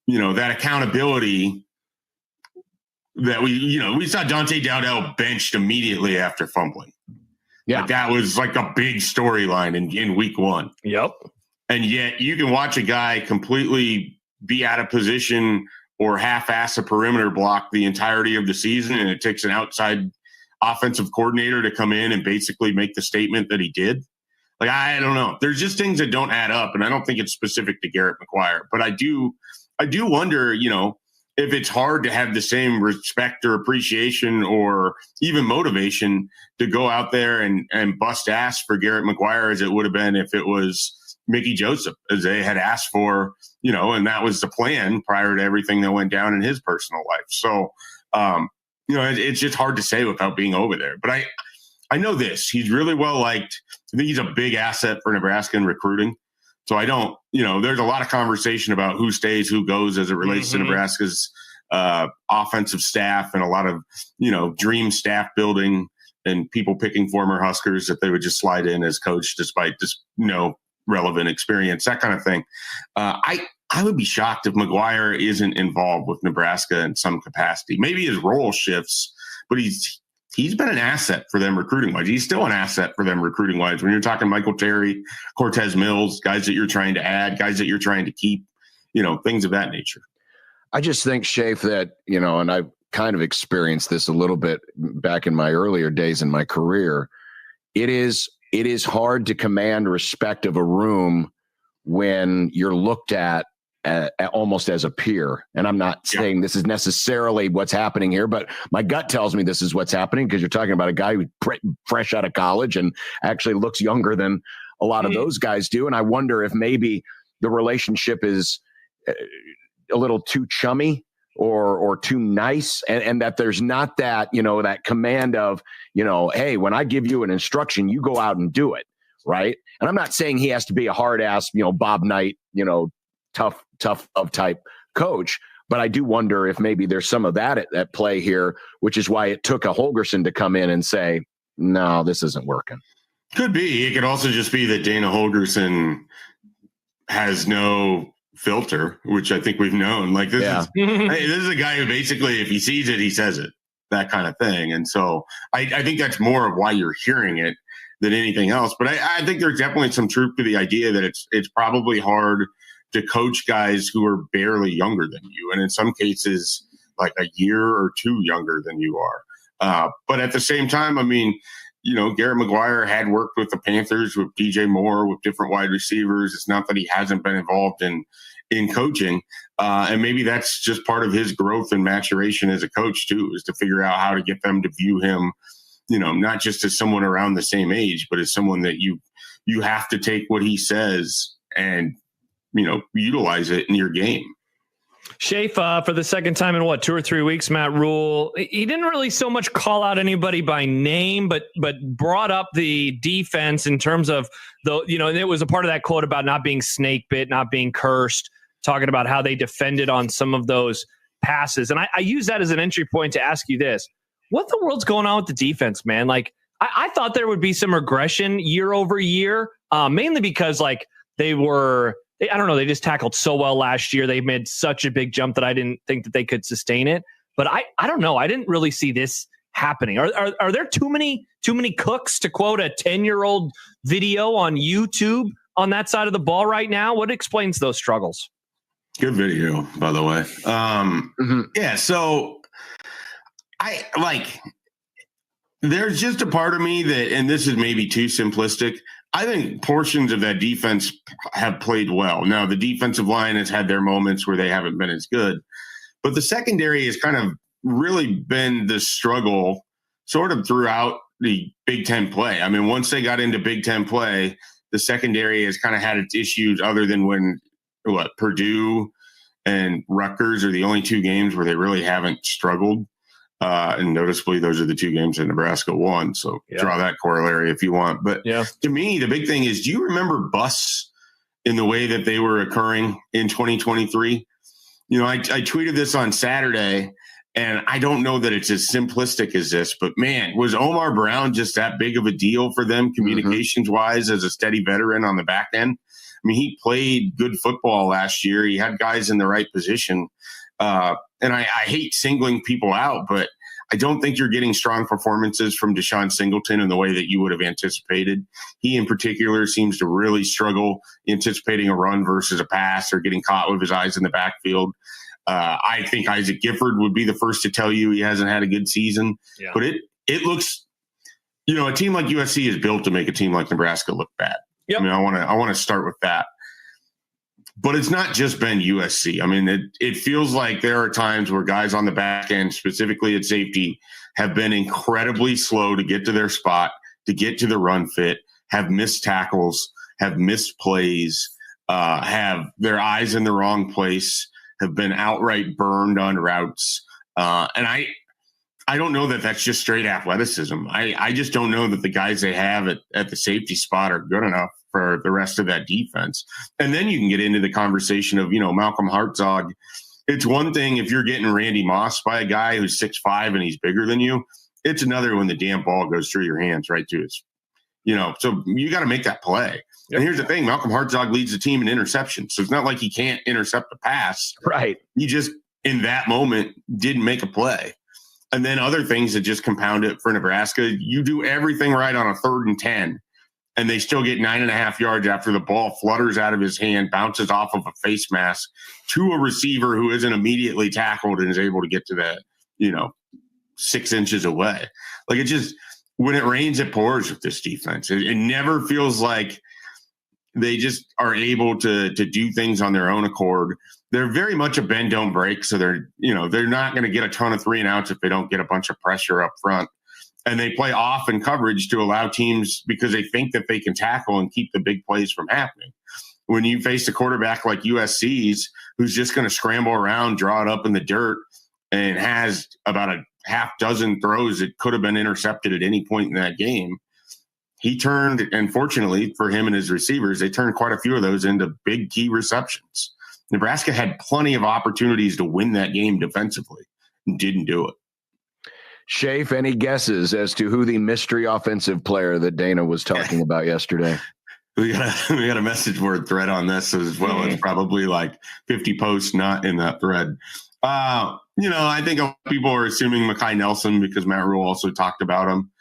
that accountability that we saw Dante Dowdell benched immediately after fumbling. Yeah. Like that was like a big storyline in week one. Yep. And yet you can watch a guy completely be out of position or half-ass a perimeter block the entirety of the season, and it takes an outside offensive coordinator to come in and basically make the statement that he did. Like, I don't know. There's just things that don't add up, and I don't think it's specific to Garrett McGuire. But I do wonder, if it's hard to have the same respect or appreciation or even motivation to go out there and bust ass for Garrett McGuire as it would have been if it was Mickey Joseph, as they had asked for, and that was the plan prior to everything that went down in his personal life. So, it's just hard to say without being over there. But I know this. He's really well liked. I think he's a big asset for Nebraska in recruiting. So I don't, there's a lot of conversation about who stays, who goes as it relates to Nebraska's offensive staff, and a lot of, dream staff building and people picking former Huskers that they would just slide in as coach despite just no relevant experience, that kind of thing. I would be shocked if McGuire isn't involved with Nebraska in some capacity. Maybe his role shifts, but he's been an asset for them recruiting-wise. He's still an asset for them recruiting-wise. When you're talking Michael Terry, Cortez Mills, guys that you're trying to add, guys that you're trying to keep, things of that nature. I just think, Shafe, that, and I've kind of experienced this a little bit back in my earlier days in my career, it is hard to command respect of a room when you're looked at almost as a peer. And I'm not saying this is necessarily what's happening here, but my gut tells me this is what's happening, because you're talking about a guy who's fresh out of college and actually looks younger than a lot of those guys do. And I wonder if maybe the relationship is a little too chummy or too nice, and that there's not that, that command of, hey, when I give you an instruction, you go out and do it. Right. And I'm not saying he has to be a hard ass, Bob Knight, tough of type coach, but I do wonder if maybe there's some of that at play here, which is why it took a Holgorsen to come in and say, no, this isn't working. Could be. It could also just be that Dana Holgorsen has no filter, which I think we've known. Like this is a guy who basically, if he sees it, he says it, that kind of thing. And so I think that's more of why you're hearing it than anything else. But I think there's definitely some truth to the idea that it's probably hard to coach guys who are barely younger than you. And in some cases, like a year or two younger than you are. But at the same time, I mean, Garrett McGuire had worked with the Panthers, with DJ Moore, with different wide receivers. It's not that he hasn't been involved in coaching. And maybe that's just part of his growth and maturation as a coach too, is to figure out how to get them to view him, not just as someone around the same age, but as someone that you have to take what he says and, utilize it in your game. Shafe, for the second time in 2 or 3 weeks, Matt Rule, he didn't really so much call out anybody by name, but brought up the defense in terms of and it was a part of that quote about not being snake bit, not being cursed, talking about how they defended on some of those passes. And I use that as an entry point to ask you this. What the world's going on with the defense, man? Like, I thought there would be some regression year over year, mainly because they just tackled so well last year. They made such a big jump that I didn't think that they could sustain it. But I don't know. I didn't really see this happening. Are there too many cooks, to quote a 10-year-old video on YouTube, on that side of the ball right now? What explains those struggles? Good video, by the way. Yeah, so there's just a part of me that, and this is maybe too simplistic, I think portions of that defense have played well. Now, the defensive line has had their moments where they haven't been as good, but the secondary has kind of really been the struggle sort of throughout the Big Ten play. I mean, once they got into Big Ten play, the secondary has kind of had its issues, other than when Purdue and Rutgers are the only two games where they really haven't struggled. And noticeably, those are the two games that Nebraska won. So draw that corollary if you want. But to me, the big thing is, do you remember busts in the way that they were occurring in 2023? I tweeted this on Saturday, and I don't know that it's as simplistic as this, but man, was Omar Brown just that big of a deal for them communications wise as a steady veteran on the back end? I mean, he played good football last year. He had guys in the right position. And I hate singling people out, but I don't think you're getting strong performances from Deshaun Singleton in the way that you would have anticipated. He in particular seems to really struggle anticipating a run versus a pass, or getting caught with his eyes in the backfield. I think Isaac Gifford would be the first to tell you he hasn't had a good season, but it looks, a team like USC is built to make a team like Nebraska look bad. I mean, I want to start with that. But it's not just been USC. I mean, it feels like there are times where guys on the back end, specifically at safety, have been incredibly slow to get to their spot, to get to the run fit, have missed tackles, have missed plays, have their eyes in the wrong place, have been outright burned on routes. And I don't know that that's just straight athleticism. I just don't know that the guys they have at the safety spot are good enough for the rest of that defense. And then you can get into the conversation of, Malcolm Hartzog. It's one thing if you're getting Randy Moss by a guy who's 6'5" and he's bigger than you. It's another when the damn ball goes through your hands right to his, so you got to make that play. And here's the thing, Malcolm Hartzog leads the team in interceptions. So it's not like he can't intercept a pass. Right. He just, in that moment, didn't make a play. And then other things that just compound it for Nebraska. You do everything right on a 3rd and 10. And they still get 9.5 yards after the ball flutters out of his hand, bounces off of a face mask to a receiver who isn't immediately tackled and is able to get to that, 6 inches away. Like, it just, when it rains, it pours with this defense. It never feels like they just are able to do things on their own accord. They're very much a bend, don't break. So they're not going to get a ton of 3 and outs if they don't get a bunch of pressure up front. And they play off in coverage to allow teams, because they think that they can tackle and keep the big plays from happening. When you face a quarterback like USC's, who's just going to scramble around, draw it up in the dirt, and has about a half dozen throws that could have been intercepted at any point in that game, he turned, and fortunately for him and his receivers, they turned quite a few of those into big key receptions. Nebraska had plenty of opportunities to win that game defensively and didn't do it. Shafe, any guesses as to who the mystery offensive player that Dana was talking about yesterday? We got a message board thread on this, as well as probably like 50 posts not in that thread. I think people are assuming Mekhi Nelson because Matt Rule also talked about him.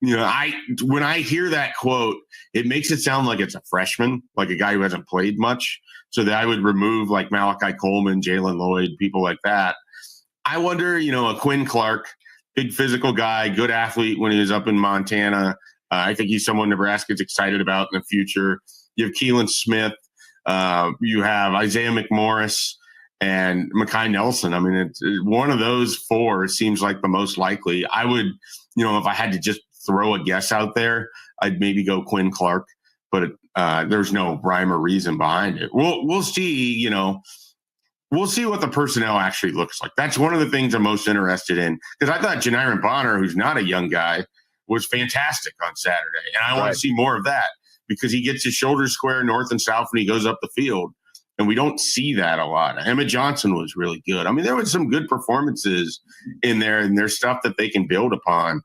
When I hear that quote, it makes it sound like it's a freshman, like a guy who hasn't played much. So that I would remove like Malachi Coleman, Jalen Lloyd, people like that. I wonder, a Quinn Clark, big physical guy, good athlete when he was up in Montana. I think he's someone Nebraska's excited about in the future. You have Keelan Smith. You have Isaiah McMorris and Mekhi Nelson. I mean, it's one of those four seems like the most likely. I would, if I had to just throw a guess out there, I'd maybe go Quinn Clark, but there's no rhyme or reason behind it. We'll see, we'll see what the personnel actually looks like. That's one of the things I'm most interested in, because I thought Janiran Bonner, who's not a young guy, was fantastic on Saturday. And I want to see more of that, because he gets his shoulders square north and south when he goes up the field. And we don't see that a lot. Emma Johnson was really good. I mean, there was some good performances in there, and there's stuff that they can build upon.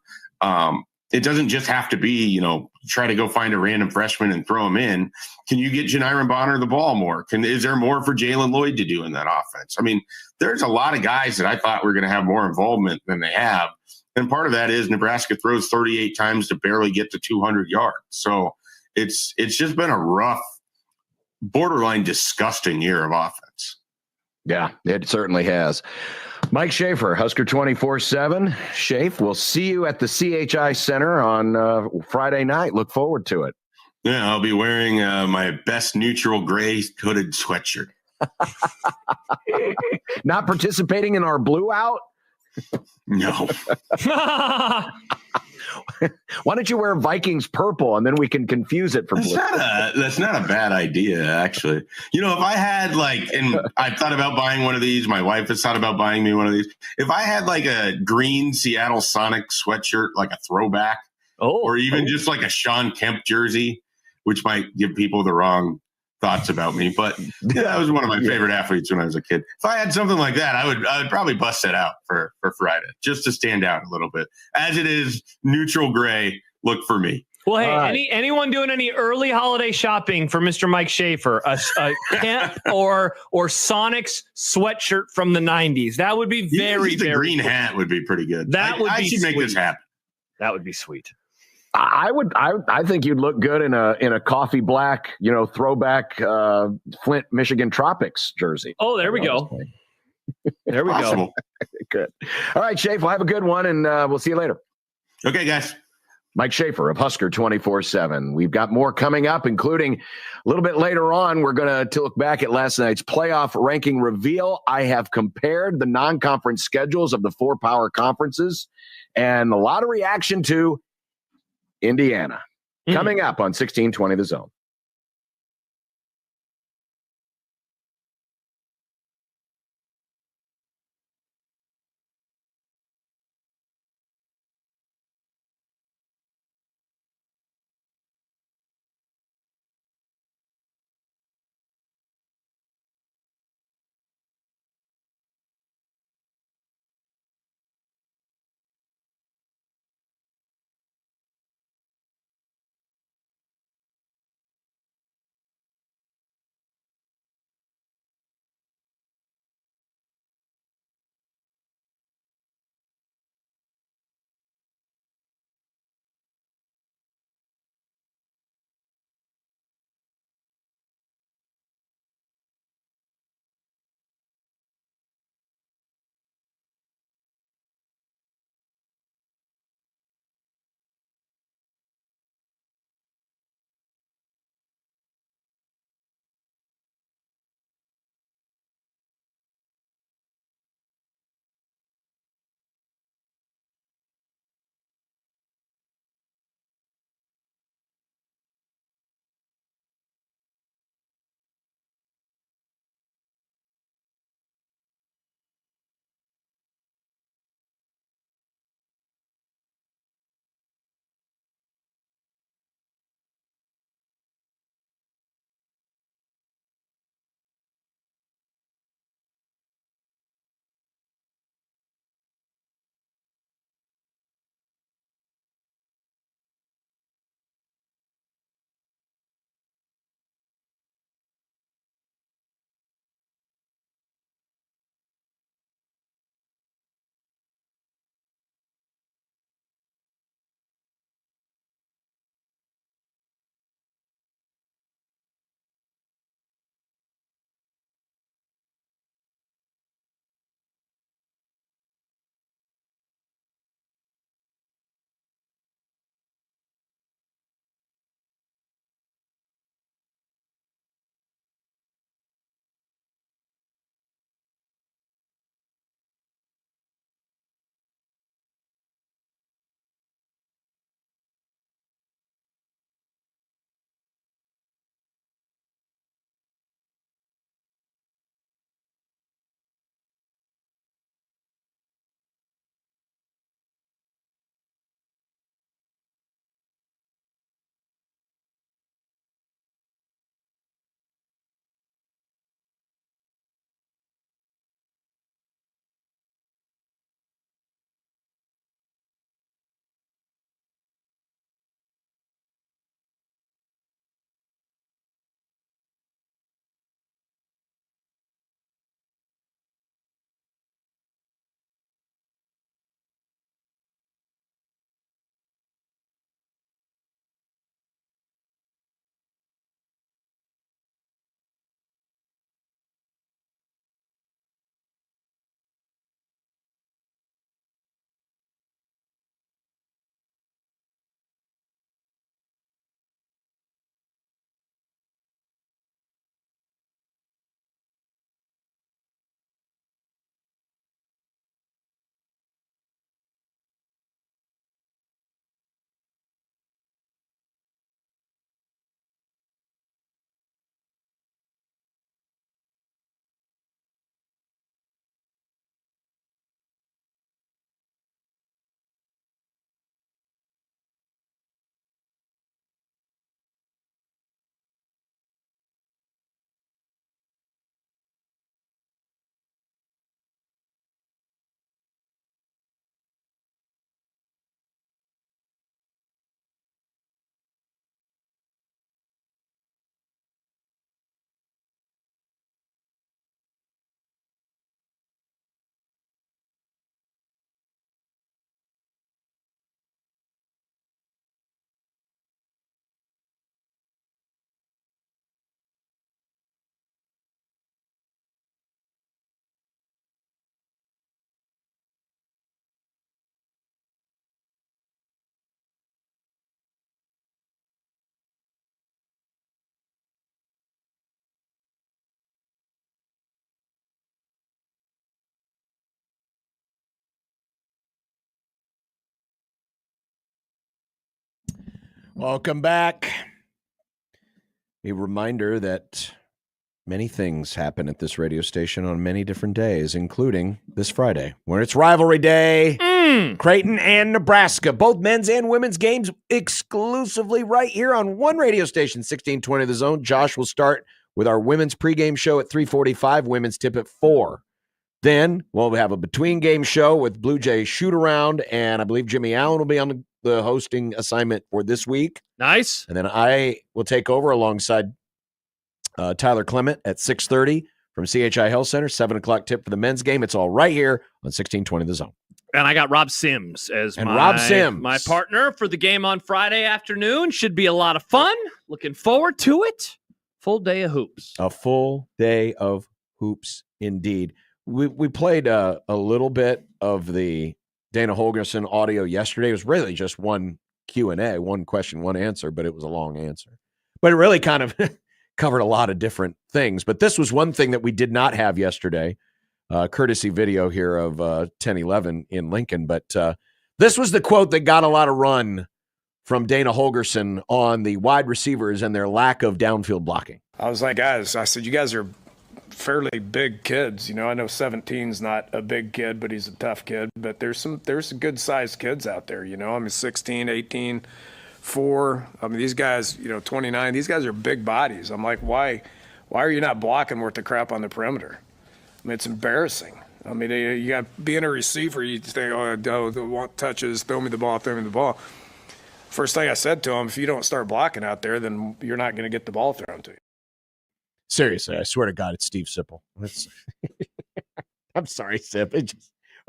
It doesn't just have to be, try to go find a random freshman and throw him in. Can you get Janiran Bonner the ball more? Is there more for Jalen Lloyd to do in that offense? I mean, there's a lot of guys that I thought were going to have more involvement than they have. And part of that is Nebraska throws 38 times to barely get to 200 yards. So it's just been a rough, borderline disgusting year of offense. Yeah, it certainly has. Mike Schaefer, Husker 24/7. Schaefer, we'll see you at the CHI Center on Friday night. Look forward to it. Yeah, I'll be wearing my best neutral gray hooded sweatshirt. Not participating in our blue out? No. Why don't you wear Vikings purple, and then we can confuse it for blue? That's not a bad idea, actually. If I had and I thought about buying one of these, my wife has thought about buying me one of these. If I had a green Seattle Sonic sweatshirt, like a throwback, or even just like a Sean Kemp jersey, which might give people the wrong thoughts about me, but that was one of my favorite athletes when I was a kid. If I had something like that, I would probably bust it out for Friday, just to stand out a little bit. As it is, neutral gray, look for me. Well, hey, anyone doing any early holiday shopping for Mr. Mike Schaefer, a Kemp or Sonic's sweatshirt from the 90s? That would be very, very very green hat would be pretty good. I should make this happen. That would be sweet. I think you'd look good in a coffee black, throwback Flint, Michigan Tropics jersey. Oh, there we go. There we go. Good. All right, Schaefer, we'll have a good one, and we'll see you later. Okay, guys. Mike Schaefer of Husker 24/7. We've got more coming up, including a little bit later on. We're going to look back at last night's playoff ranking reveal. I have compared the non-conference schedules of the 4 power conferences, and a lot of reaction to Indiana. Coming up on 1620 The Zone. Welcome back. A reminder that many things happen at this radio station on many different days, including this Friday, when it's rivalry day. Creighton and Nebraska, both men's and women's games exclusively right here on one radio station, 1620 The Zone. Josh will start with our women's pregame show at 3:45, women's tip at 4. Then we'll have a between-game show with Blue Jay shoot-around, and I believe Jimmy Allen will be on the hosting assignment for this week. Nice. And then I will take over alongside Tyler Clement at 6:30 from CHI Health Center, 7 o'clock tip for the men's game. It's all right here on 1620 The Zone. And I got Rob Sims as my partner for the game on Friday afternoon. Should be a lot of fun. Looking forward to it. Full day of hoops. A full day of hoops, indeed. We played a little bit of the Dana Holgerson audio yesterday. It was really just one Q&A, one question, one answer, but it was a long answer. But it really kind of covered a lot of different things. But this was one thing that we did not have yesterday. Courtesy video here of 10-11 in Lincoln. But this was the quote that got a lot of run from Dana Holgerson on the wide receivers and their lack of downfield blocking. I was like, guys, I said, you guys are fairly big kids. You know, I know 17's not a big kid, but he's a tough kid. But there's some good-sized kids out there, you know. I mean, 16, 18, 4. I mean, these guys, 29, these guys are big bodies. I'm like, why are you not blocking worth the crap on the perimeter? I mean, it's embarrassing. I mean, you got being a receiver, you think, I want touches, throw me the ball. First thing I said to him, if you don't start blocking out there, then you're not going to get the ball thrown to you. Seriously, I swear to God, it's Steve Sipple. I'm sorry, Sip.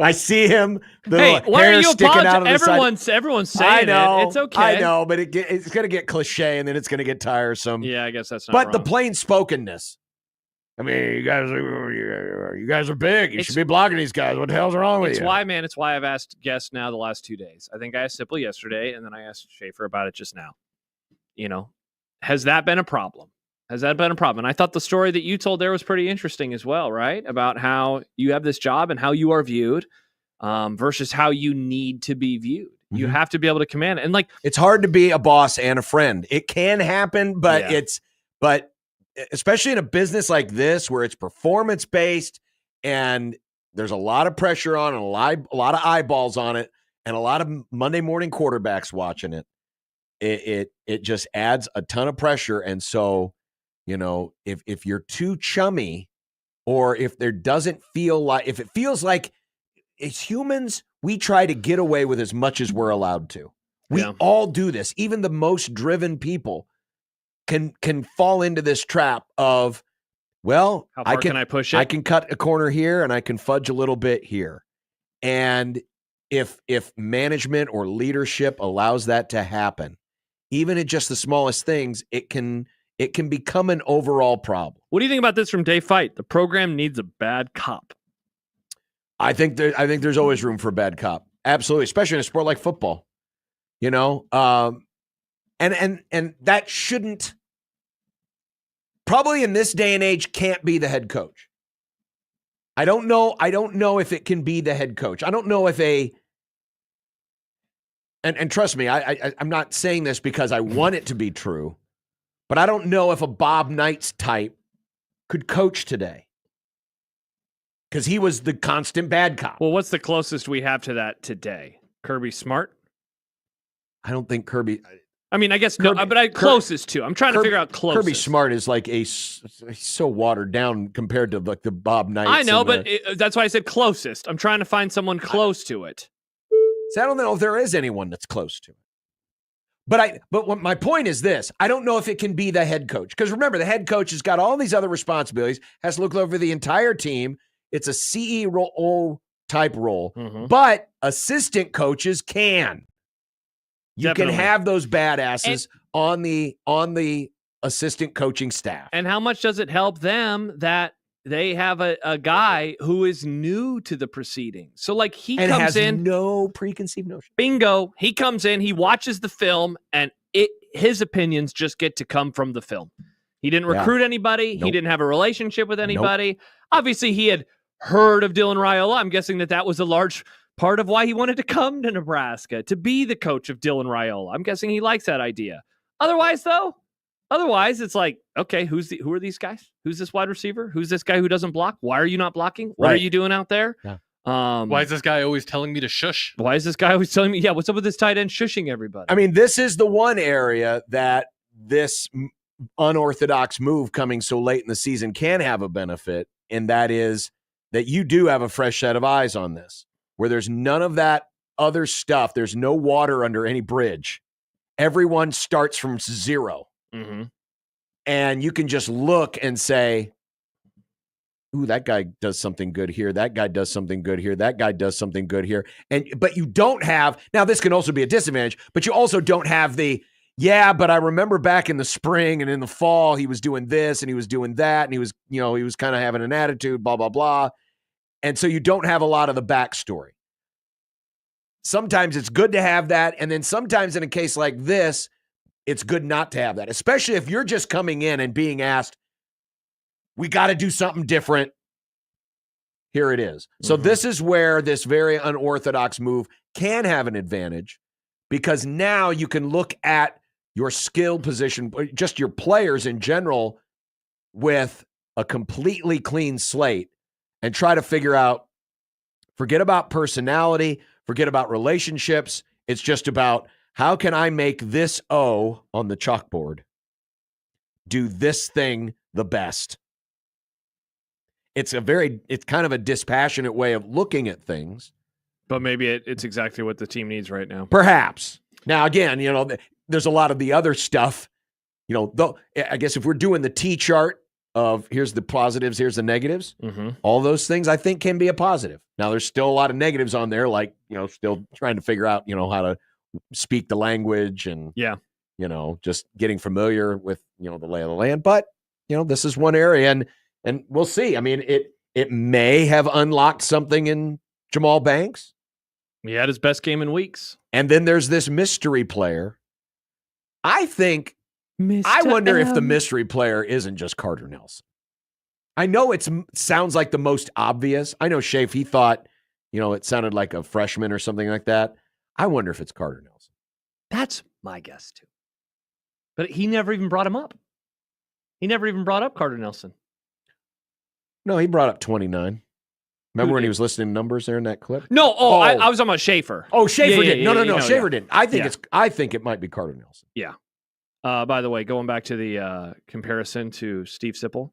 I see him. Hey, why are you apologizing? Everyone's saying it. It's okay. I know, but it's going to get cliche, and then it's going to get tiresome. Yeah, I guess that's not But wrong. the plain spokenness. I mean, you guys are big. You should be blocking these guys. What the hell's wrong with you? It's why I've asked guests now the last 2 days. I think I asked Sipple yesterday, and then I asked Schaefer about it just now. Has that been a problem? And I thought the story that you told there was pretty interesting as well, right? About how you have this job and how you are viewed versus how you need to be viewed. Mm-hmm. You have to be able to command it. And it's hard to be a boss and a friend. It can happen, but especially in a business like this where it's performance-based and there's a lot of pressure on and a lot of eyeballs on it and a lot of Monday morning quarterbacks watching it, it just adds a ton of pressure. And so, if you're too chummy or if if it feels like as humans, we try to get away with as much as we're allowed to. We all do this. Even the most driven people can fall into this trap of, well, how far can I push it? I can cut a corner here and I can fudge a little bit here. And if management or leadership allows that to happen, even in just the smallest things, it can become an overall problem. What do you think about this from Dave Feit? The program needs a bad cop. I think there's always room for a bad cop. Absolutely, especially in a sport like football. And that shouldn't, probably in this day and age, can't be the head coach. I don't know if it can be the head coach. I don't know if and trust me, I'm not saying this because I want it to be true, but I don't know if a Bob Knights type could coach today because he was the constant bad cop. Well, what's the closest we have to that today? Kirby Smart? I don't think Kirby. I mean, I guess Kirby, but closest to. I'm trying to figure out closest. Kirby Smart is like he's so watered down compared to like the Bob Knights. I know, but that's why I said closest. I'm trying to find someone close to it. So I don't know if there is anyone that's close to it. But what my point is this: I don't know if it can be the head coach because remember, the head coach has got all these other responsibilities, has to look over the entire team. It's a CEO type role, but assistant coaches can. You Definitely. Can have those badasses on the assistant coaching staff. And how much does it help them that they have a guy who is new to the proceedings? So he and comes has in, no preconceived notion. Bingo. He comes in, he watches the film, and his opinions just get to come from the film. He didn't recruit anybody. Nope. He didn't have a relationship with anybody. Nope. Obviously, he had heard of Dylan Raiola. I'm guessing that was a large part of why he wanted to come to Nebraska, to be the coach of Dylan Raiola. I'm guessing he likes that idea. Otherwise, it's like, okay, who are these guys? Who's this wide receiver? Who's this guy who doesn't block? Why are you not blocking? What are you doing out there? Yeah. Why is this guy always telling me to shush? Why is this guy always telling me, yeah, what's up with this tight end shushing everybody? I mean, this is the one area that this unorthodox move coming so late in the season can have a benefit, and that is that you do have a fresh set of eyes on this, where there's none of that other stuff. There's no water under any bridge. Everyone starts from zero. Mm-hmm. And you can just look and say, ooh, that guy does something good here. That guy does something good here. That guy does something good here. But you don't have, now this can also be a disadvantage, but you also don't have but I remember back in the spring and in the fall, he was doing this and he was doing that. And he was kind of having an attitude, blah, blah, blah. And so you don't have a lot of the backstory. Sometimes it's good to have that. And then sometimes in a case like this, it's good not to have that, especially if you're just coming in and being asked, we got to do something different. Here it is. So this is where this very unorthodox move can have an advantage, because now you can look at your skill position, just your players in general, with a completely clean slate and try to figure out, forget about personality, forget about relationships. It's just about, how can I make this O on the chalkboard do this thing the best? It's kind of a dispassionate way of looking at things. But maybe it's exactly what the team needs right now. Perhaps. Now, again, there's a lot of the other stuff. Though I guess if we're doing the T chart of here's the positives, here's the negatives, all those things I think can be a positive. Now, there's still a lot of negatives on there, like, still trying to figure out, how to speak the language and, just getting familiar with, the lay of the land. But, this is one area, and we'll see. I mean, it may have unlocked something in Jamal Banks. He had his best game in weeks. And then there's this mystery player. I think, I wonder if the mystery player isn't just Carter Nelson. I know it sounds like the most obvious. I know Shafe, he thought, it sounded like a freshman or something like that. I wonder if it's Carter Nelson. That's my guess, too. But he never even brought him up. He never even brought up Carter Nelson. No, he brought up 29. Remember when he was listening to numbers there in that clip? No, I was talking about Schaefer. Oh, Schaefer did. No, Schaefer didn't. I think it might be Carter Nelson. Yeah. By the way, going back to the comparison to Steve Sipple,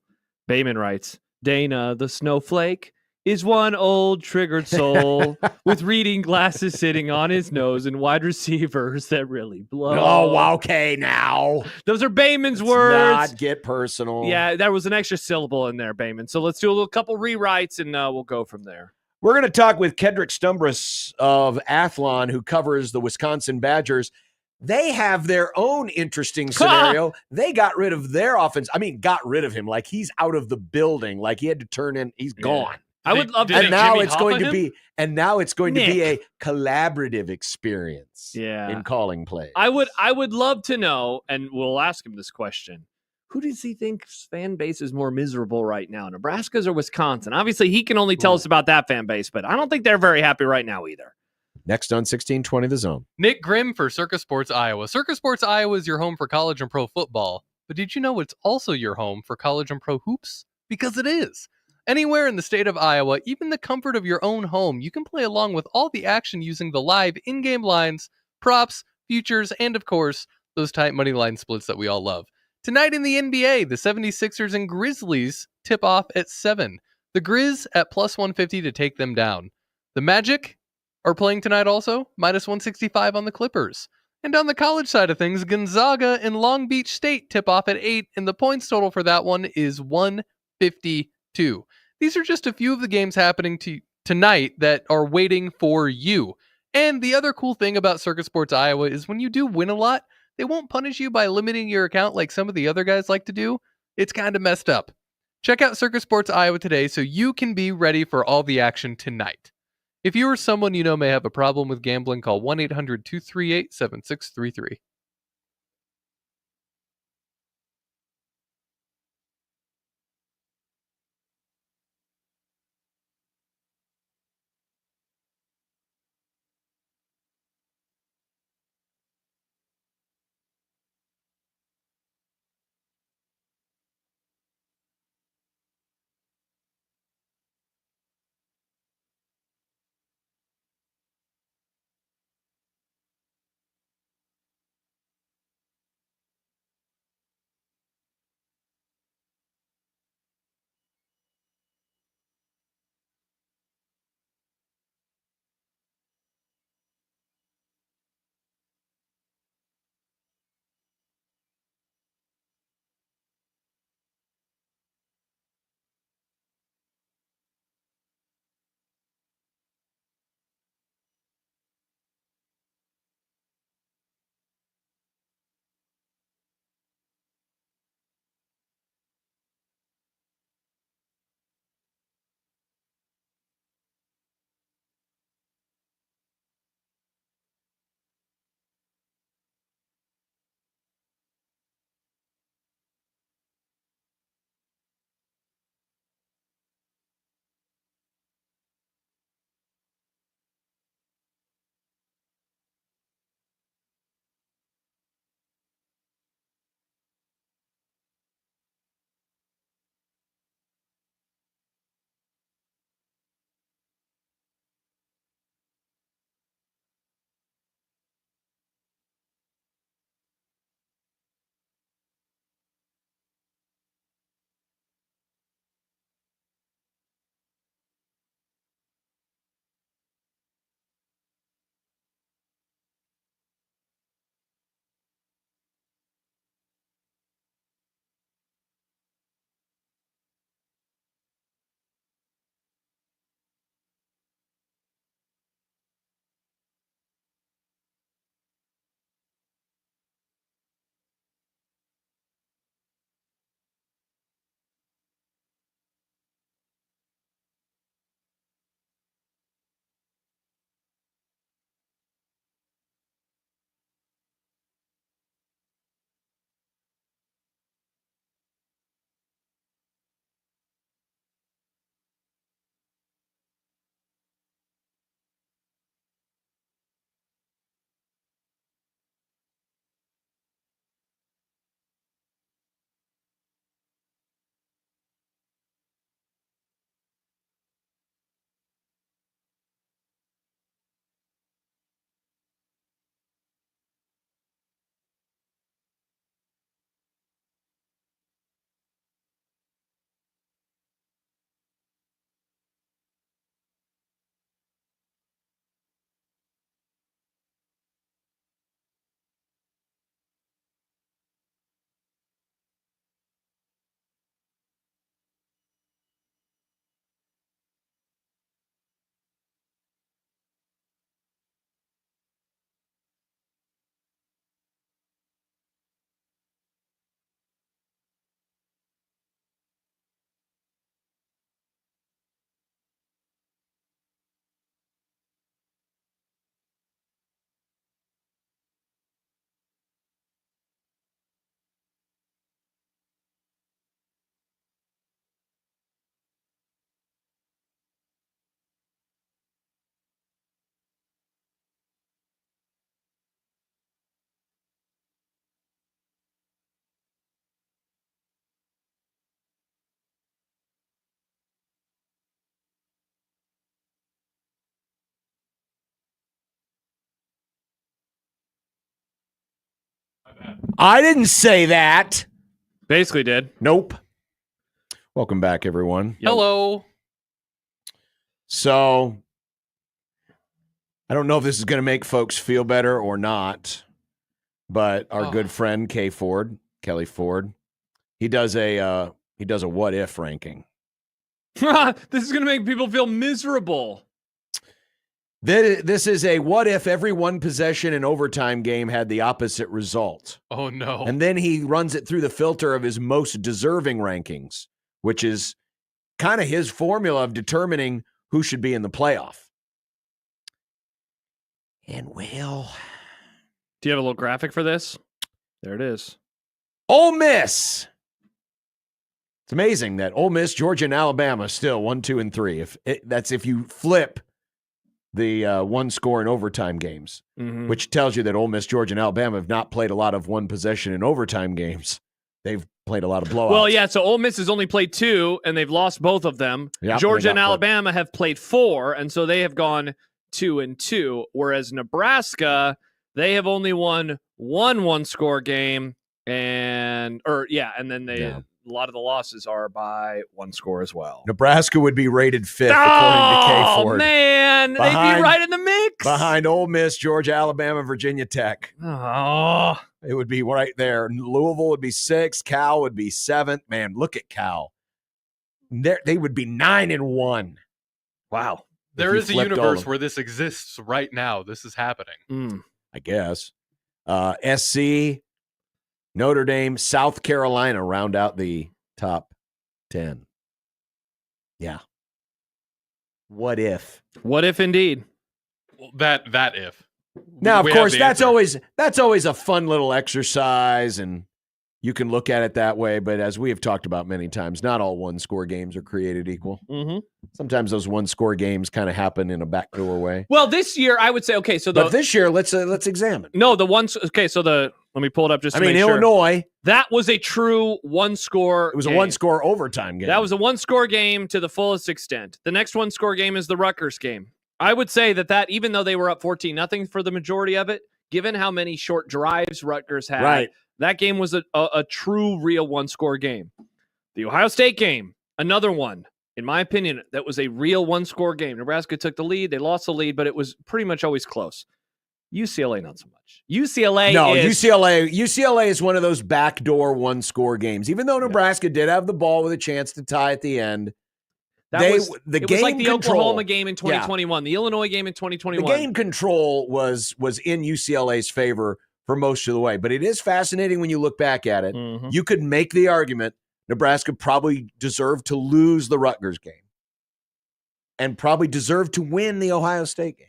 Bayman writes, Dana the Snowflake is one old triggered soul with reading glasses sitting on his nose and wide receivers that really blow. Oh, okay, now. Those are Bayman's words. Not get personal. Yeah, there was an extra syllable in there, Bayman. So let's do a little couple rewrites and we'll go from there. We're going to talk with Kendrick Stumbris of Athlon, who covers the Wisconsin Badgers. They have their own interesting scenario. They got rid of their offense. I mean, got rid of him. Like, he's out of the building. Like, he had to turn in. He's gone. I would love to. And now it's going to be, a collaborative experience. In calling plays. I would love to know, and we'll ask him this question. Who does he think's fan base is more miserable right now, Nebraska's or Wisconsin? Obviously, he can only tell us about that fan base, but I don't think they're very happy right now either. Next on 1620 The Zone. Nick Grimm for Circus Sports Iowa. Circus Sports Iowa is your home for college and pro football. But did you know it's also your home for college and pro hoops? Because it is. Anywhere in the state of Iowa, even the comfort of your own home, you can play along with all the action using the live in-game lines, props, futures, and of course, those tight money line splits that we all love. Tonight in the NBA, the 76ers and Grizzlies tip off at 7. The Grizz at plus 150 to take them down. The Magic are playing tonight also, minus 165 on the Clippers. And on the college side of things, Gonzaga and Long Beach State tip off at 8, and the points total for that one is 152. These are just a few of the games happening tonight that are waiting for you. And the other cool thing about Circus Sports Iowa is when you do win a lot, they won't punish you by limiting your account like some of the other guys like to do. It's kind of messed up. Check out Circus Sports Iowa today so you can be ready for all the action tonight. If you or someone you know may have a problem with gambling, call 1-800-238-7633. I didn't say that. Basically did. Nope. Welcome back, everyone. Hello. So, I don't know if this is going to make folks feel better or not, but our good friend Kelly Ford, he does a what if ranking. This is going to make people feel miserable. This is a what if every one possession and overtime game had the opposite result. Oh, no. And then he runs it through the filter of his most deserving rankings, which is kind of his formula of determining who should be in the playoff. And well, do you have a little graphic for this? There it is. Ole Miss. It's amazing that Ole Miss, Georgia, and Alabama still 1, 2, and 3. If you flip the one score in overtime games, which tells you that Ole Miss, Georgia, and Alabama have not played a lot of one possession in overtime games. They've played a lot of blowouts. Well, yeah, so Ole Miss has only played 2, and they've lost both of them. Yep, Georgia and Alabama have played 4, and so they have gone 2-2, whereas Nebraska, they have only won one one-score game, and then a lot of the losses are by one score as well. Nebraska would be rated 5th, according to K Ford. Oh, man. They'd be right in the mix. Behind Ole Miss, Georgia, Alabama, Virginia Tech. Oh. It would be right there. Louisville would be 6th. Cal would be 7th. Man, look at Cal. They would be 9-1. Wow. There is a universe where this exists right now. This is happening. I guess. SC, Notre Dame, South Carolina round out the top 10. Yeah. What if? What if indeed? Well, that if. Now, of course, that's always a fun little exercise, and you can look at it that way. But as we have talked about many times, not all one-score games are created equal. Mm-hmm. Sometimes those one-score games kind of happen in a backdoor way. Well, this year I would say but this year let's examine. No, the ones. Okay, so let me pull it up just. To make Illinois. Sure. That was a true one-score. It was game. a one-score overtime game. That was a one-score game to the fullest extent. The next one-score game is the Rutgers game. I would say that even though they were up 14-0 for the majority of it, given how many short drives Rutgers had, right. That game was a true, real one-score game. The Ohio State game, another one. In my opinion, that was a real one-score game. Nebraska took the lead. They lost the lead, but it was pretty much always close. UCLA, not so much. UCLA is one of those backdoor one-score games. Even though Nebraska did have the ball with a chance to tie at the end, it was like the Oklahoma game in 2021, the Illinois game in 2021. The game control was in UCLA's favor for most of the way. But it is fascinating when you look back at it. Mm-hmm. You could make the argument Nebraska probably deserved to lose the Rutgers game and probably deserved to win the Ohio State game.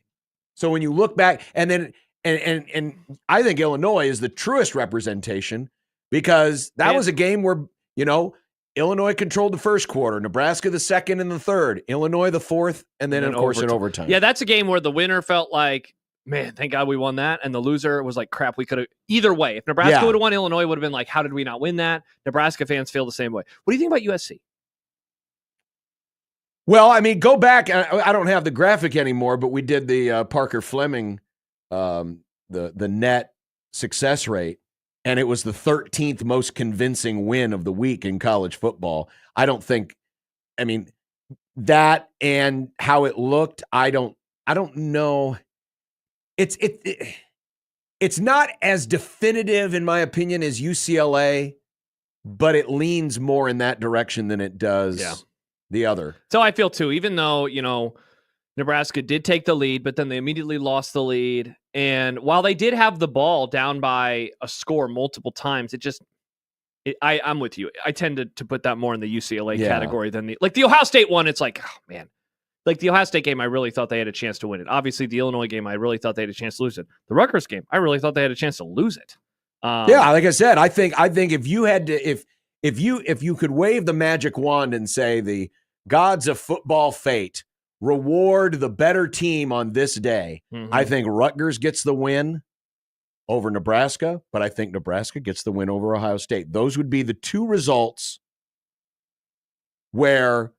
So when you look back, and then and I think Illinois is the truest representation because that was a game where, Illinois controlled the first quarter, Nebraska the second and the third, Illinois the fourth, and then of course in overtime. Yeah, that's a game where the winner felt like, man, thank God we won that. And the loser was like, crap, we could have. Either way, if Nebraska would have won, Illinois would have been like, how did we not win that? Nebraska fans feel the same way. What do you think about USC? Well, go back. I don't have the graphic anymore, but we did the Parker Fleming, the net success rate. And it was the 13th most convincing win of the week in college football. I don't think, that and how it looked, I don't know. It's not as definitive, in my opinion, as UCLA, but it leans more in that direction than it does the other. So I feel too, even though, Nebraska did take the lead, but then they immediately lost the lead. And while they did have the ball down by a score multiple times, I'm with you. I tend to put that more in the UCLA category than the Ohio State one. It's like, oh man, like the Ohio State game, I really thought they had a chance to win it. Obviously the Illinois game, I really thought they had a chance to lose it. The Rutgers game, I really thought they had a chance to lose it. Like I said, I think if you had to, if you could wave the magic wand and say the gods of football fate reward the better team on this day, I think Rutgers gets the win over Nebraska, but I think Nebraska gets the win over Ohio State. Those would be the two results where,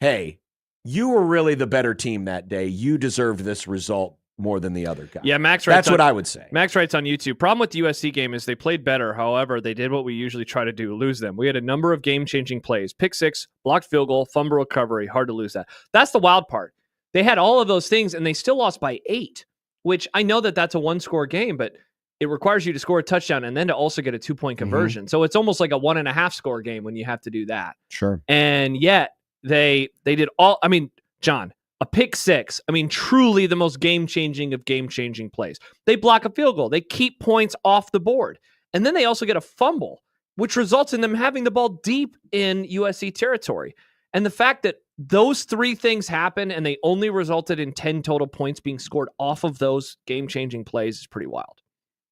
hey, you were really the better team that day. You deserved this result more than the other guy. Yeah, Max writes That's what I would say. Max writes on YouTube, problem with the USC game is they played better. However, they did what we usually try to do, lose them. We had a number of game-changing plays. Pick six, blocked field goal, fumble recovery. Hard to lose that. That's the wild part. They had all of those things, and they still lost by 8, which I know that that's a one-score game, but it requires you to score a touchdown and then to also get a 2-point conversion. So it's almost like a 1.5 score game when you have to do that. Sure. And yet they did all. I mean, John, a pick six. I mean, truly the most game-changing of game-changing plays. They block a field goal. They keep points off the board. And then they also get a fumble, which results in them having the ball deep in USC territory. And the fact that those 3 things happen and they only resulted in 10 total points being scored off of those game-changing plays is pretty wild.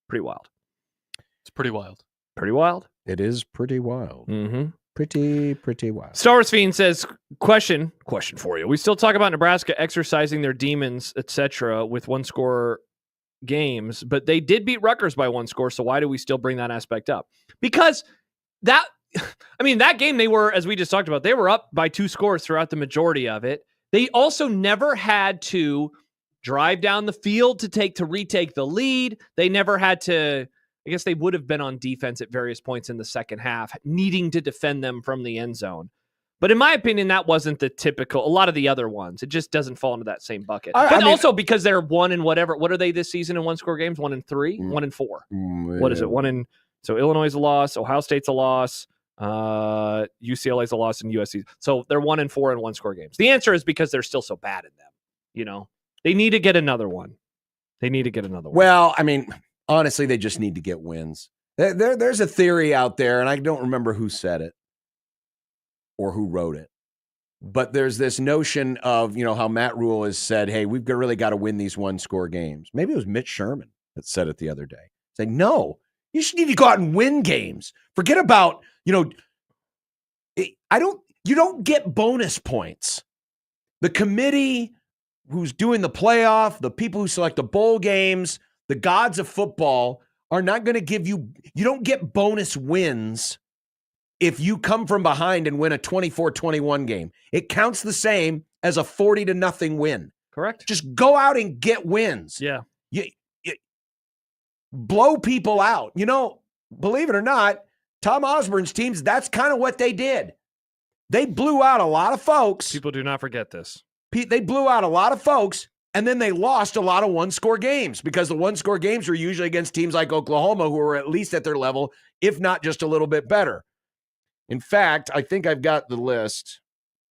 Pretty wild. It's pretty wild. Pretty wild. It is pretty wild. Mm-hmm. Pretty wild. Star Wars Fiend says, question for you. We still talk about Nebraska exercising their demons, etc., with one-score games, but they did beat Rutgers by 1 score, so why do we still bring that aspect up? Because that game they were, as we just talked about, they were up by 2 scores throughout the majority of it. They also never had to drive down the field to retake the lead. They never had to, I guess they would have been on defense at various points in the second half, needing to defend them from the end zone. But in my opinion, that wasn't the typical, a lot of the other ones. It just doesn't fall into that same bucket. But also because they're 1 and whatever. What are they this season in 1-score games? 1 and 3? 1 and 4. What is it? So Illinois is a loss, Ohio State's a loss, UCLA's a loss, and USC. So they're 1 and 4 in 1-score games. The answer is because they're still so bad in them. You know, they need to get another one. Well, I mean, honestly, they just need to get wins. There's a theory out there, and I don't remember who said it or who wrote it, but there's this notion of, how Matt Rule has said, hey, we've really got to win these 1-score games. Maybe it was Mitch Sherman that said it the other day. Saying, no, you should need to go out and win games. Forget about, you don't get bonus points. The committee who's doing the playoff, the people who select the bowl games, the gods of football are not going to give you don't get bonus wins if you come from behind and win a 24-21 game. It counts the same as a 40-0 win. Correct. Just go out and get wins. Yeah. You blow people out. Believe it or not, Tom Osborne's teams, that's kind of what they did. They blew out a lot of folks. People do not forget this. They blew out a lot of folks, and then they lost a lot of 1-score games because the 1-score games were usually against teams like Oklahoma, who were at least at their level, if not just a little bit better. In fact, I think I've got the list.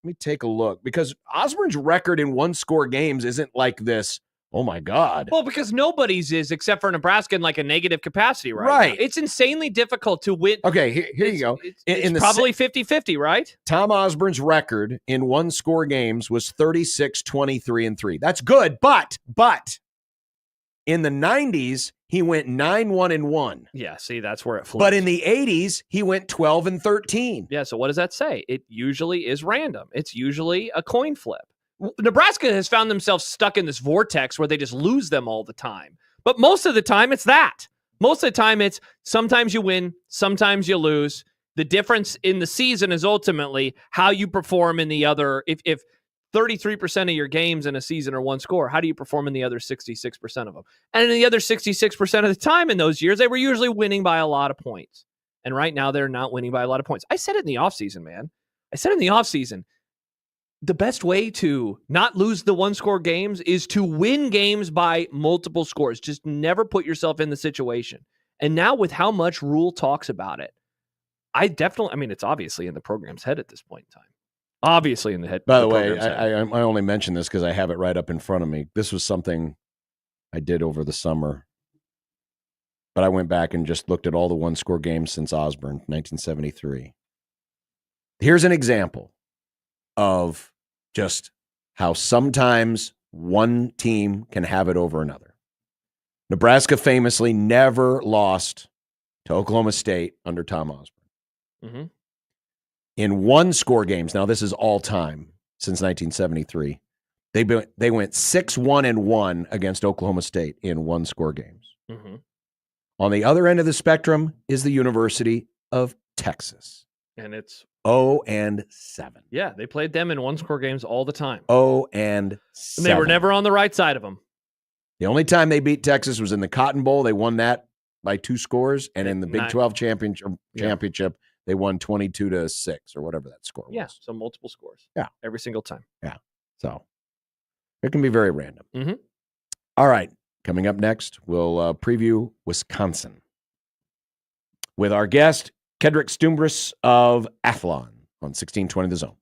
Let me take a look, because Osborne's record in 1-score games isn't like this. Oh my God. Well, because nobody's is except for Nebraska in like a negative capacity, right? Right. Now. It's insanely difficult to win. Okay, here you go. It's probably 50-50, right? Tom Osborne's record in 1-score games was 36-23-3. That's good, but in the 90s, he went 9-1-1. Yeah, see, that's where it flips. But in the 80s, he went 12-13. Yeah, so what does that say? It usually is random. It's usually a coin flip. Nebraska has found themselves stuck in this vortex where they just lose them all the time. But most of the time, it's that. Most of the time, it's sometimes you win, sometimes you lose. The difference in the season is ultimately how you perform in the other. If 33% of your games in a season are 1 score, how do you perform in the other 66% of them? And in the other 66% of the time in those years, they were usually winning by a lot of points. And right now, they're not winning by a lot of points. I said it in the offseason, man. The best way to not lose the 1-score games is to win games by multiple scores. Just never put yourself in the situation. And now with how much Rule talks about it, it's obviously in the program's head at this point in time. Obviously in the head. By the way, I only mention this because I have it right up in front of me. This was something I did over the summer. But I went back and just looked at all the 1-score games since Osborne, 1973. Here's an example of just how sometimes one team can have it over another. Nebraska famously never lost to Oklahoma State under Tom Osborne. Mm-hmm. In 1-score games, now this is all time since 1973, they went 6-1-1 against Oklahoma State in 1-score games. Mm-hmm. On the other end of the spectrum is the University of Texas. And it's 0-7. Yeah, they played them in 1-score games all the time. 0-7. And they were never on the right side of them. The only time they beat Texas was in the Cotton Bowl. They won that by 2 scores, and in the Big 12 championship, they won 22-6 or whatever that score was. Yeah, so multiple scores. Yeah. Every single time. Yeah. So it can be very random. Mm-hmm. All right. Coming up next, we'll preview Wisconsin with our guest, Kedrick Stumbris of Athlon on 1620 The Zone.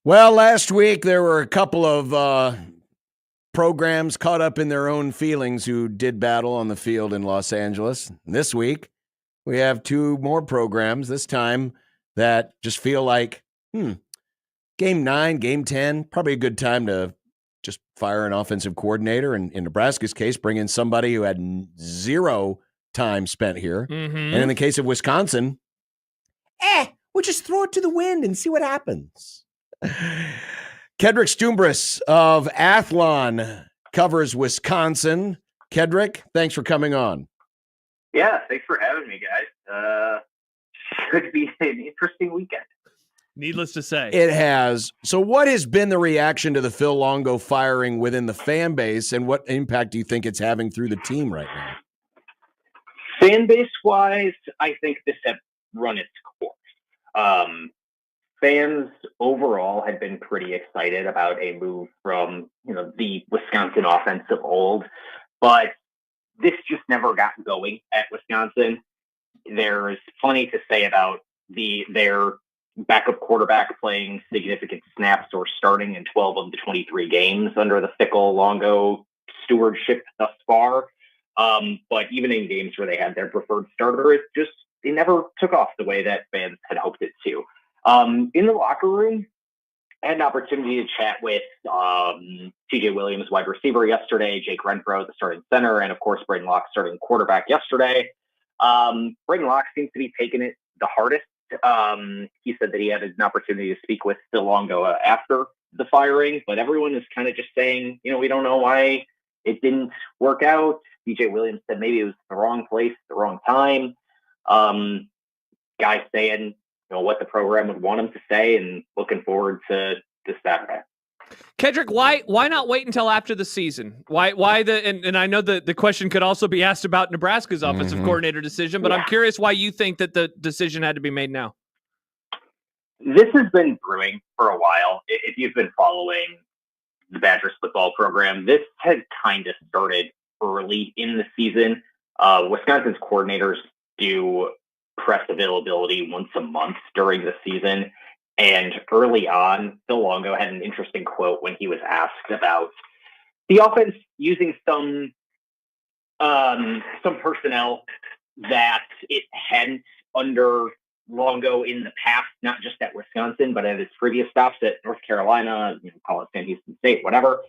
Well, last week there were a couple of programs caught up in their own feelings who did battle on the field in Los Angeles. This week, we have two more programs, this time that just feel like, game 9, game 10, probably a good time to just fire an offensive coordinator. And in Nebraska's case, bring in somebody who had zero time spent here. Mm-hmm. And in the case of Wisconsin, we'll just throw it to the wind and see what happens. Kedrick Stumbris of Athlon covers Wisconsin. Kedrick, thanks for coming on. Yeah, thanks for having me, guys. Should be an interesting weekend. Needless to say. It has. So what has been the reaction to the Phil Longo firing within the fan base, and what impact do you think it's having through the team right now? Fan base-wise, I think this had run its course. Fans overall had been pretty excited about a move from, the Wisconsin offense of old, but this just never got going at Wisconsin. There's plenty to say about their backup quarterback playing significant snaps or starting in 12 of the 23 games under the Fickell-Longo stewardship thus far. But even in games where they had their preferred starter, it never took off the way that fans had hoped it to. In the locker room, I had an opportunity to chat with TJ Williams, wide receiver, yesterday, Jake Renfro, the starting center, and of course, Braden Locke, starting quarterback, yesterday. Braden Locke seems to be taking it the hardest. He said that he had an opportunity to speak with Phil Longo after the firing, but everyone is kind of just saying, we don't know why it didn't work out. TJ Williams said maybe it was the wrong place, the wrong time. Guys saying, what the program would want him to say, and looking forward to this Saturday. Kedrick, why not wait until after the season? Why and I know the question could also be asked about Nebraska's offensive coordinator decision, but I'm curious why you think that the decision had to be made now. This has been brewing for a while. If you've been following the Badgers football program, this had kind of started early in the season. Wisconsin's coordinators do press availability once a month during the season. And early on, Phil Longo had an interesting quote when he was asked about the offense using some personnel that it hadn't under Longo in the past, not just at Wisconsin, but at his previous stops at North Carolina, call it San Houston State, whatever.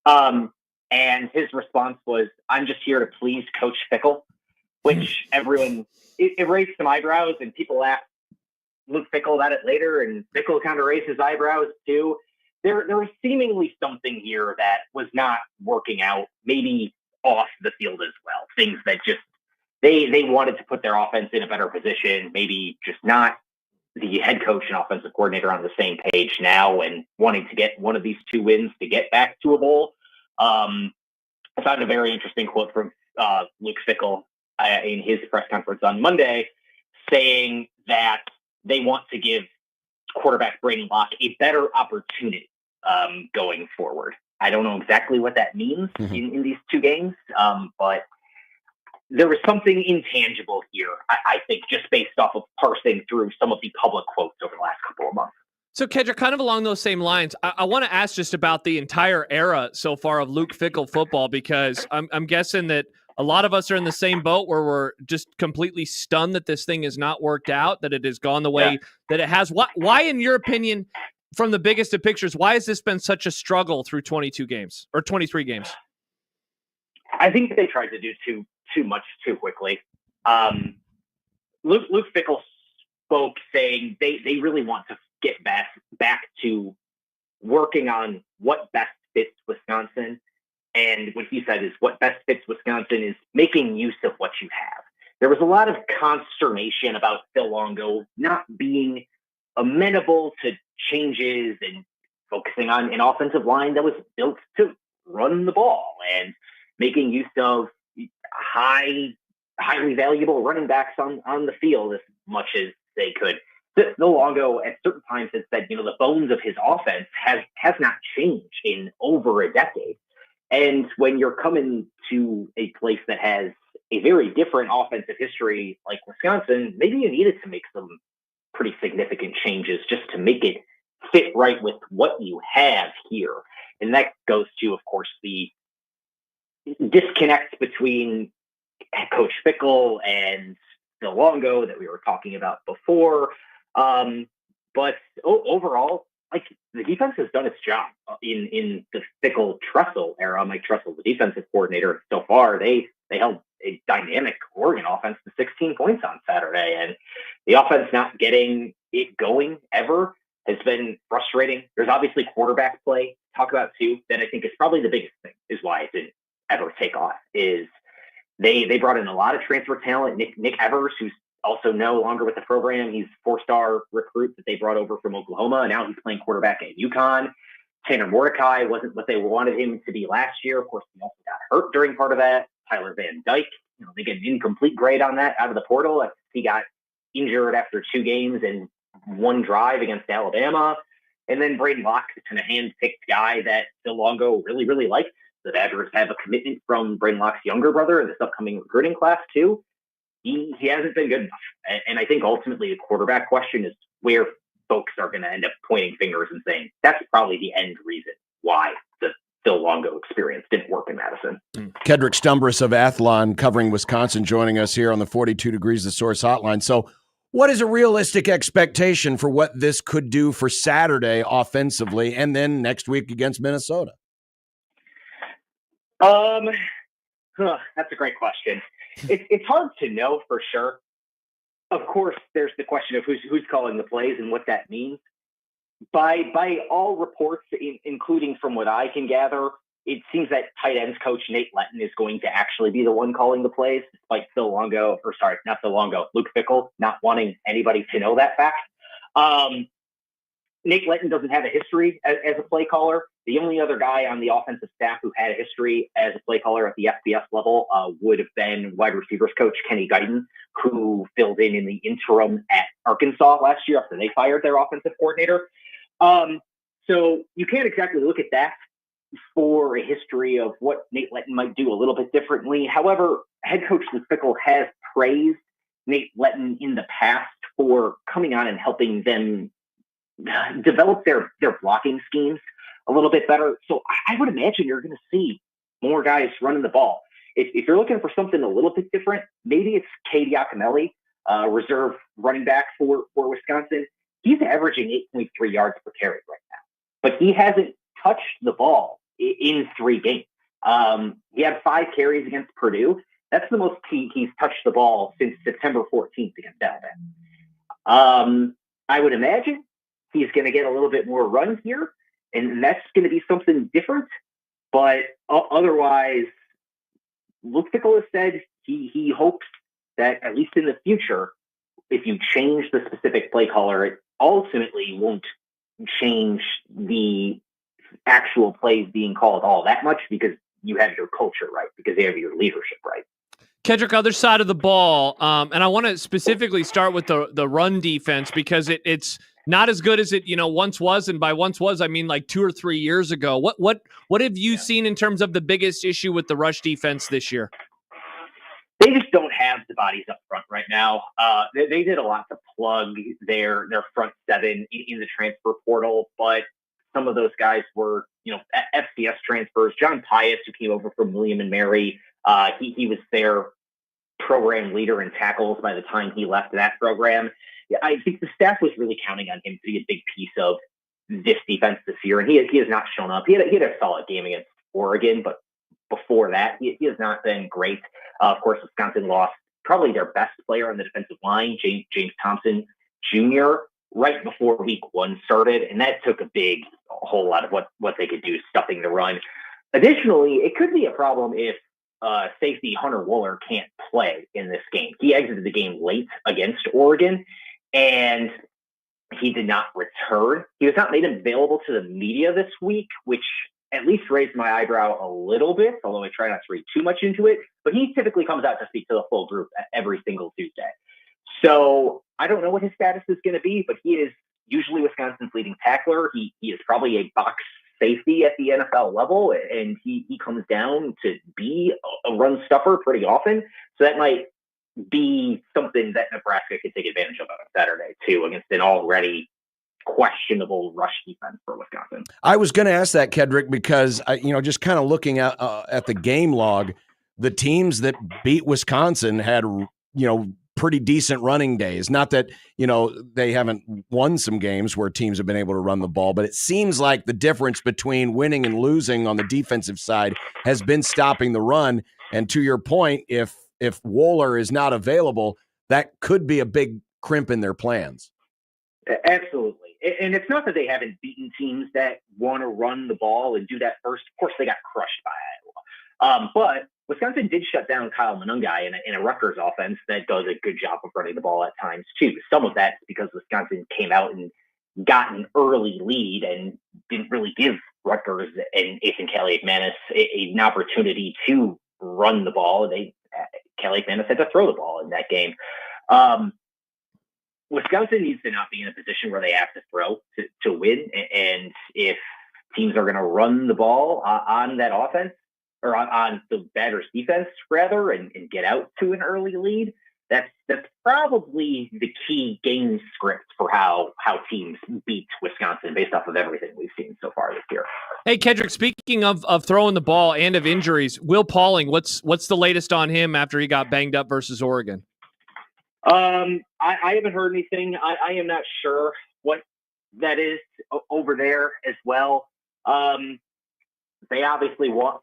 And his response was, "I'm just here to please Coach Fickell," which everyone, it raised some eyebrows, and people asked Luke Fickell about it later, and Fickell kind of raised his eyebrows too. There was seemingly something here that was not working out, maybe off the field as well. Things that just, they wanted to put their offense in a better position, maybe just not the head coach and offensive coordinator on the same page now, and wanting to get one of these two wins to get back to a bowl. I found a very interesting quote from Luke Fickell in his press conference on Monday, saying that they want to give quarterback Braden Locke a better opportunity going forward. I don't know exactly what that means in these two games, but there was something intangible here, I think, just based off of parsing through some of the public quotes over the last couple of months. So, Kedrick, kind of along those same lines, I want to ask just about the entire era so far of Luke Fickell football, because I'm guessing that a lot of us are in the same boat where we're just completely stunned that this thing has not worked out, that it has gone the way that it has. Why, in your opinion, from the biggest of pictures, why has this been such a struggle through 22 games or 23 games? I think they tried to do too much too quickly. Luke Fickell spoke saying they really want to get back to working on what best fits Wisconsin. And what he said is what best fits Wisconsin is making use of what you have. There was a lot of consternation about Phil Longo not being amenable to changes and focusing on an offensive line that was built to run the ball and making use of highly valuable running backs on the field as much as they could. Phil Longo at certain times has said, the bones of his offense has not changed in over a decade. And when you're coming to a place that has a very different offensive history like Wisconsin, maybe you needed to make some pretty significant changes just to make it fit right with what you have here. And that goes to, of course, the disconnect between Coach Fickell and Phil Longo that we were talking about before. But overall, like, the defense has done its job in the Fickell-Tressel era. Mike Tressel, the defensive coordinator, so far they held a dynamic Oregon offense to 16 points on Saturday, and the offense not getting it going ever has been frustrating. There's obviously quarterback play to talk about too, that I think is probably the biggest thing, is why it didn't ever take off. Is they brought in a lot of transfer talent. Nick Evers, who's also no longer with the program. He's a 4-star recruit that they brought over from Oklahoma. Now he's playing quarterback at UConn. Tanner Mordecai wasn't what they wanted him to be last year. Of course, he also got hurt during part of that. Tyler Van Dyke, they get an incomplete grade on that out of the portal. He got injured after 2 games and 1 drive against Alabama. And then Braden Locke, the kind of hand-picked guy that Phil Longo really, really liked. The Badgers have a commitment from Braden Locke's younger brother in this upcoming recruiting class, too. He hasn't been good enough. And I think ultimately the quarterback question is where folks are going to end up pointing fingers and saying that's probably the end reason why the Phil Longo experience didn't work in Madison. Kedrick Stumbris of Athlon covering Wisconsin joining us here on the 42 Degrees The Source hotline. So what is a realistic expectation for what this could do for Saturday offensively and then next week against Minnesota? That's a great question. It's hard to know for sure. Of course, there's the question of who's calling the plays and what that means. By all reports, including from what I can gather, it seems that tight ends coach Nate Letton is going to actually be the one calling the plays, despite Luke Fickell not wanting anybody to know that fact. Nate Letton doesn't have a history as a play caller. The only other guy on the offensive staff who had a history as a play caller at the FBS level would have been wide receivers coach Kenny Guyton, who filled in the interim at Arkansas last year after they fired their offensive coordinator. So you can't exactly look at that for a history of what Nate Letton might do a little bit differently. However, head coach Luke Fickell has praised Nate Letton in the past for coming on and helping them develop their blocking schemes a little bit better. So I would imagine you're going to see more guys running the ball. If you're looking for something a little bit different, maybe it's Cade Yaconelli, reserve running back for Wisconsin. He's averaging 8.3 yards per carry right now, but he hasn't touched the ball in 3 games. He had 5 carries against Purdue. That's the most he's touched the ball since September 14th against Alabama. I would imagine he's going to get a little bit more run here, and that's going to be something different. But otherwise, Luke Fickell has said he hopes that at least in the future, if you change the specific play caller, it ultimately won't change the actual plays being called all that much because you have your culture right, because you have your leadership right. Kedrick, other side of the ball, and I want to specifically start with the run defense because it's not as good as it once was, and by once was I mean like 2 or 3 years ago. What have you seen in terms of the biggest issue with the rush defense this year? They just don't have the bodies up front right now. They did a lot to plug their front 7 in the transfer portal, but some of those guys were FCS transfers. John Pius, who came over from William and Mary, he was their program leader in tackles by the time he left that program. I think the staff was really counting on him to be a big piece of this defense this year, and he has not shown up. He had a solid game against Oregon, but before that, he has not been great. Of course, Wisconsin lost probably their best player on the defensive line, James Thompson Jr., right before week 1 started, and that took a whole lot of what they could do stuffing the run. Additionally, it could be a problem if safety Hunter Wooler can't play in this game. He exited the game late against Oregon, and he did not return. He was not made available to the media this week, which at least raised my eyebrow a little bit, although I try not to read too much into it. But he typically comes out to speak to the full group every single Tuesday. So I don't know what his status is going to be, but he is usually Wisconsin's leading tackler. He is probably a box safety at the NFL level, and he comes down to be a run stuffer pretty often. So that might be something that Nebraska could take advantage of on Saturday, too, against an already questionable rush defense for Wisconsin. I was going to ask that, Kedrick, because just kind of looking at the game log, the teams that beat Wisconsin had pretty decent running days. Not that they haven't won some games where teams have been able to run the ball, but it seems like the difference between winning and losing on the defensive side has been stopping the run. And to your point, if Wohler is not available, that could be a big crimp in their plans. Absolutely. And it's not that they haven't beaten teams that want to run the ball and do that first. Of course, they got crushed by Iowa. But Wisconsin did shut down Kyle Monungai in a Rutgers offense that does a good job of running the ball at times, too. Some of that is because Wisconsin came out and got an early lead and didn't really give Rutgers and Ethan Kaliakmanis an opportunity to run the ball. Kaliakmanis had to throw the ball in that game. Wisconsin needs to not be in a position where they have to throw to win. And if teams are going to run the ball on that offense or on the batter's defense, rather, and get out to an early lead, that's probably the key game script for how teams beat Wisconsin based off of everything we've seen so far this year. Hey, Kedrick, speaking of throwing the ball and of injuries, Will Pauling, what's the latest on him after he got banged up versus Oregon? I haven't heard anything. I am not sure what that is over there as well. They obviously want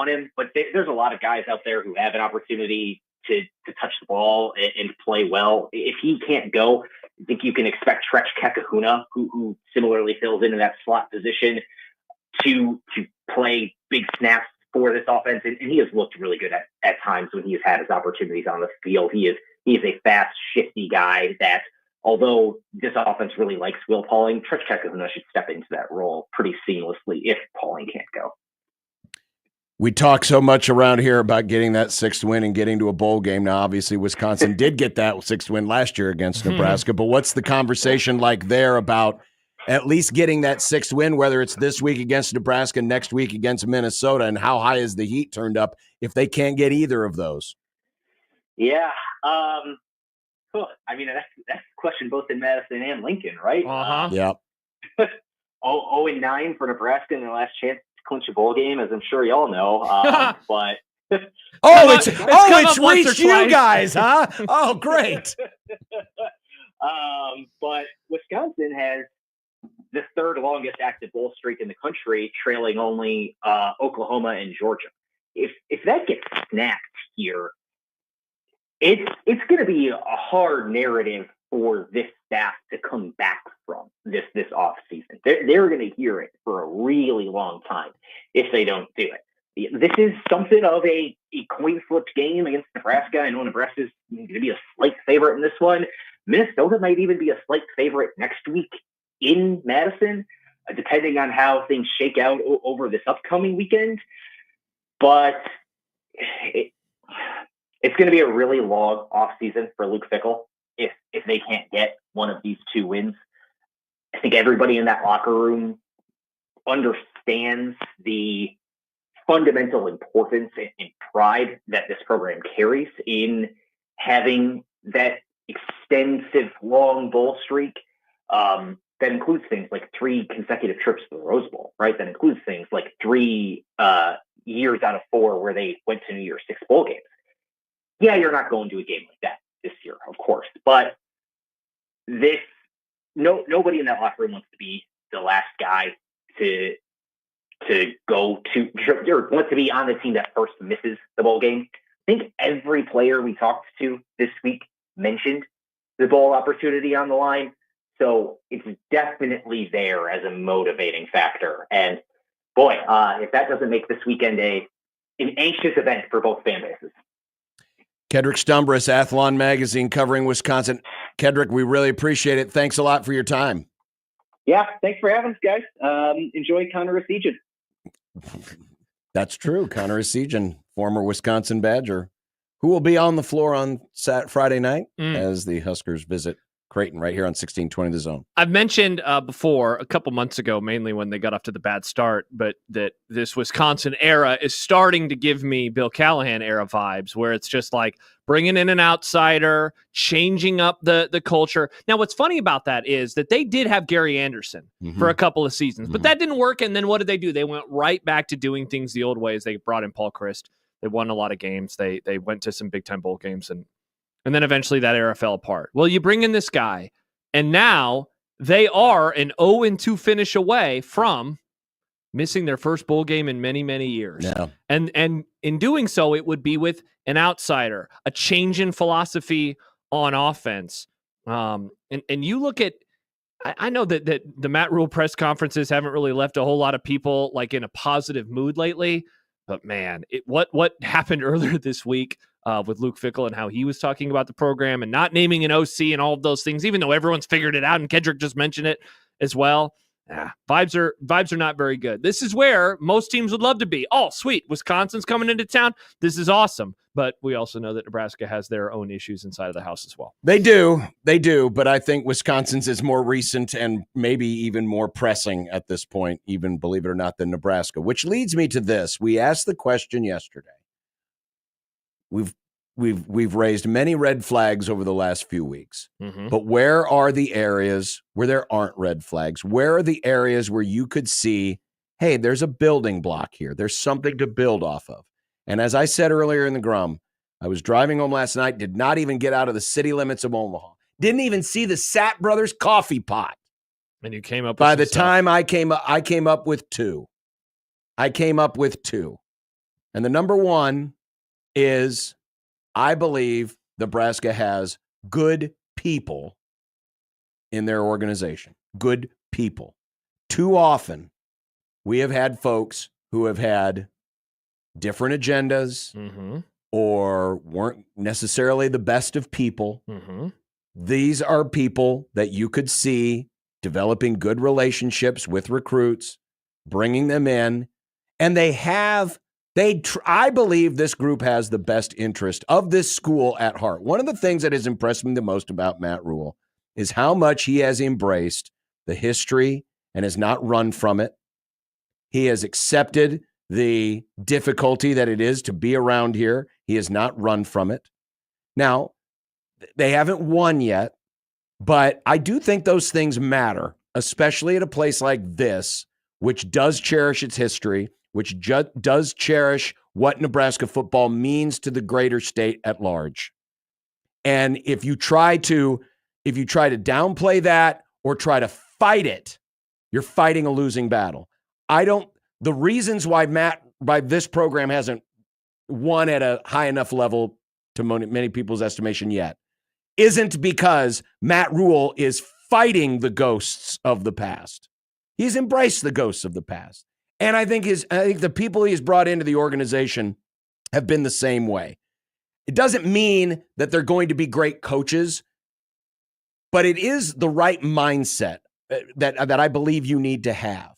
him, but there's a lot of guys out there who have an opportunity to touch the ball and play well. If he can't go, I think you can expect Tretch Kekahuna, who similarly fills into that slot position, to play big snaps for this offense. And he has looked really good at times when he has had his opportunities on the field. He is a fast, shifty guy that, although this offense really likes Will Pauling, Tretch Kekahuna should step into that role pretty seamlessly if Pauling can't go. We talk so much around here about getting that sixth win and getting to a bowl game. Now, obviously, Wisconsin did get that sixth win last year against Nebraska, but what's the conversation like there about at least getting that sixth win, whether it's this week against Nebraska, next week against Minnesota, and how high is the heat turned up if they can't get either of those? Yeah. Cool. I mean, that's a question both in Madison and Lincoln, right? Yeah. 0-9 for Nebraska in their last chance to clinch a bowl game, as I'm sure y'all know. But it's reached you guys, huh? Oh, great. But Wisconsin has the third longest active bowl streak in the country, trailing only Oklahoma and Georgia. If that gets snapped here, it's going to be a hard narrative for this staff to come back from this off season. They're going to hear it for a really long time if they don't do it. This is something of a coin flip game against Nebraska. I know Nebraska's going to be a slight favorite in this one. Minnesota might even be a slight favorite next week in Madison, depending on how things shake out over this upcoming weekend. But it's going to be a really long offseason for Luke Fickell if they can't get one of these two wins. I think everybody in that locker room understands the fundamental importance and pride that this program carries in having that extensive long bowl streak. That includes things like 3 consecutive trips to the Rose Bowl, right? That includes things like 3 years out of 4 where they went to New Year's Six bowl games. Yeah, you're not going to a game like that this year, of course, but nobody in that locker room wants to be the last guy to go to, or wants to be on the team that first misses the bowl game. I think every player we talked to this week mentioned the bowl opportunity on the line. So it's definitely there as a motivating factor. And boy, if that doesn't make this weekend an anxious event for both fan bases. Kedrick Stumbris, Athlon Magazine, covering Wisconsin. Kedrick, we really appreciate it. Thanks a lot for your time. Yeah, thanks for having us, guys. Enjoy Connor Essegian. That's true. Connor Essegian, former Wisconsin Badger, who will be on the floor on Friday night as the Huskers visit Creighton, right here on 1620 The Zone. I've mentioned before, a couple months ago, mainly when they got off to the bad start, but that this Wisconsin era is starting to give me Bill Callahan era vibes, where it's just like bringing in an outsider, changing up the culture. Now, what's funny about that is that they did have Gary Anderson for a couple of seasons, but that didn't work. And then what did they do? They went right back to doing things the old ways. They brought in Paul Christ. They won a lot of games. They went to some big time bowl games, and then eventually that era fell apart. Well, you bring in this guy, and now they are an 0-2 finish away from missing their first bowl game in many, many years. Yeah. And in doing so, it would be with an outsider, a change in philosophy on offense. And you look at, I know that the Matt Rule press conferences haven't really left a whole lot of people like in a positive mood lately. But man, what happened earlier this week with Luke Fickell and how he was talking about the program and not naming an OC and all of those things, even though everyone's figured it out and Kedrick just mentioned it as well. Vibes are not very good. This is where most teams would love to be. Oh, sweet, Wisconsin's coming into town. This is awesome. But we also know that Nebraska has their own issues inside of the house as well. They do. But I think Wisconsin's is more recent and maybe even more pressing at this point, even believe it or not, than Nebraska, which leads me to this. We asked the question yesterday. We've raised many red flags over the last few weeks, but where are the areas where there aren't red flags? Where are the areas where you could see, hey, there's a building block here. There's something to build off of. And as I said earlier in the Grum, I was driving home last night, did not even get out of the city limits of Omaha. Didn't even see the Sapp Brothers coffee pot. And you came up with By the time I came up with two. And the number one is, I believe Nebraska has good people in their organization. Good people. Too often, we have had folks who have had different agendas or weren't necessarily the best of people. These are people that you could see developing good relationships with recruits, bringing them in, and I believe this group has the best interest of this school at heart. One of the things that has impressed me the most about Matt Rule is how much he has embraced the history and has not run from it. He has accepted the difficulty that it is to be around here. He has not run from it. Now, they haven't won yet, but I do think those things matter, especially at a place like this, which does cherish its history, which does cherish what Nebraska football means to the greater state at large. And if you try to downplay that or try to fight it, you're fighting a losing battle. The reasons why this program hasn't won at a high enough level to many people's estimation yet isn't because Matt Rule is fighting the ghosts of the past. He's embraced the ghosts of the past. And I think the people he's brought into the organization have been the same way. It doesn't mean that they're going to be great coaches, but it is the right mindset that I believe you need to have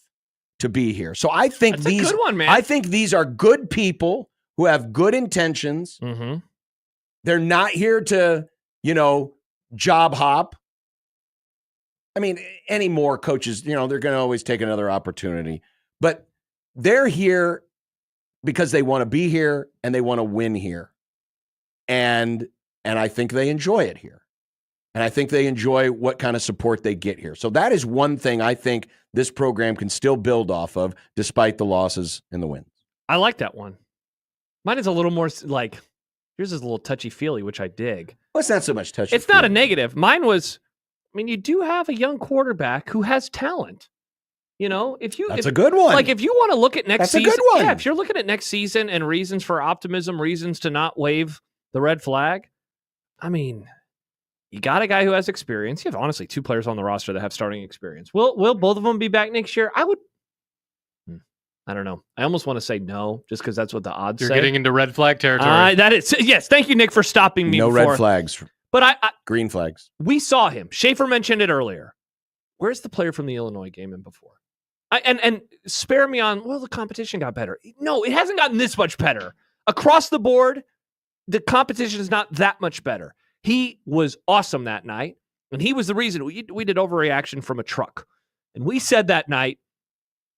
to be here. So I think That's a good one, man. I think these are good people who have good intentions. They're not here to, job hop. I mean, any more coaches, they're going to always take another opportunity. But they're here because they want to be here and they want to win here. And I think they enjoy it here. And I think they enjoy what kind of support they get here. So that is one thing I think this program can still build off of despite the losses and the wins. I like that one. Mine is a little more like, yours is a little touchy-feely, which I dig. Well, it's not so much touchy-feely. It's not a negative. Mine was, you do have a young quarterback who has talent. That's a good one. Like if you want to look at next season, that's a good one. Yeah, if you're looking at next season and reasons for optimism, reasons to not wave the red flag, you got a guy who has experience. You have honestly two players on the roster that have starting experience. Will both of them be back next year? I don't know. I almost want to say no, just because that's what the odds say. You're getting into red flag territory. That is, yes. Thank you, Nick, for stopping me. No before. red flags. But green flags. We saw him. Schaefer mentioned it earlier. Where's the player from the Illinois game in before? And spare me on, the competition got better. No, it hasn't gotten this much better. Across the board, the competition is not that much better. He was awesome that night. And he was the reason we did overreaction from a truck. And we said that night,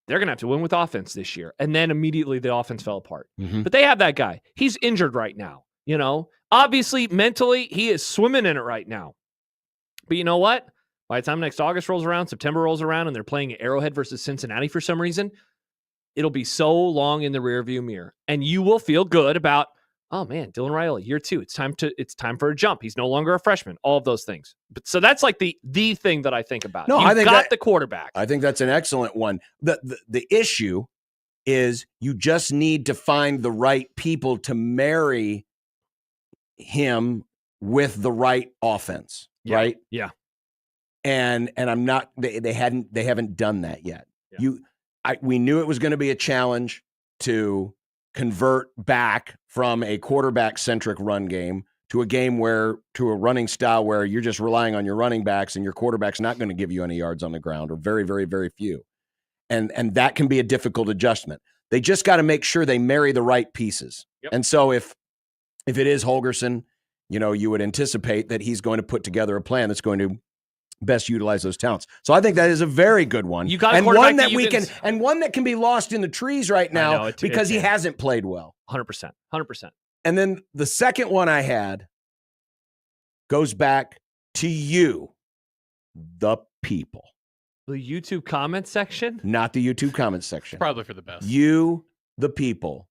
they're going to have to win with offense this year. And then immediately the offense fell apart. Mm-hmm. But they have that guy. He's injured right now. Obviously, mentally, he is swimming in it right now. But you know what? By the time next August rolls around, September rolls around, and they're playing Arrowhead versus Cincinnati for some reason, it'll be so long in the rearview mirror. And you will feel good about, oh man, Dylan Riley, year 2. It's time for a jump. He's no longer a freshman. All of those things. But so that's like the thing that I think about. No, You've I think got the quarterback. I think that's an excellent one. The issue is you just need to find the right people to marry him with the right offense, right? Yeah. And I'm not. They haven't done that yet. Yeah. We knew it was going to be a challenge to convert back from a quarterback-centric run game to a running style where you're just relying on your running backs and your quarterback's not going to give you any yards on the ground, or very, very, very few. And that can be a difficult adjustment. They just got to make sure they marry the right pieces. Yep. And so if it is Holgerson, you would anticipate that he's going to put together a plan that's going to best utilize those talents. So I think that is a very good one. You got a and quarterback one that that we you can, and one that can be lost in the trees right now because he hasn't played well. 100%. And then the second one I had goes back to you, the people. The YouTube comment section? Not the YouTube comment section. Probably for the best. You, the people.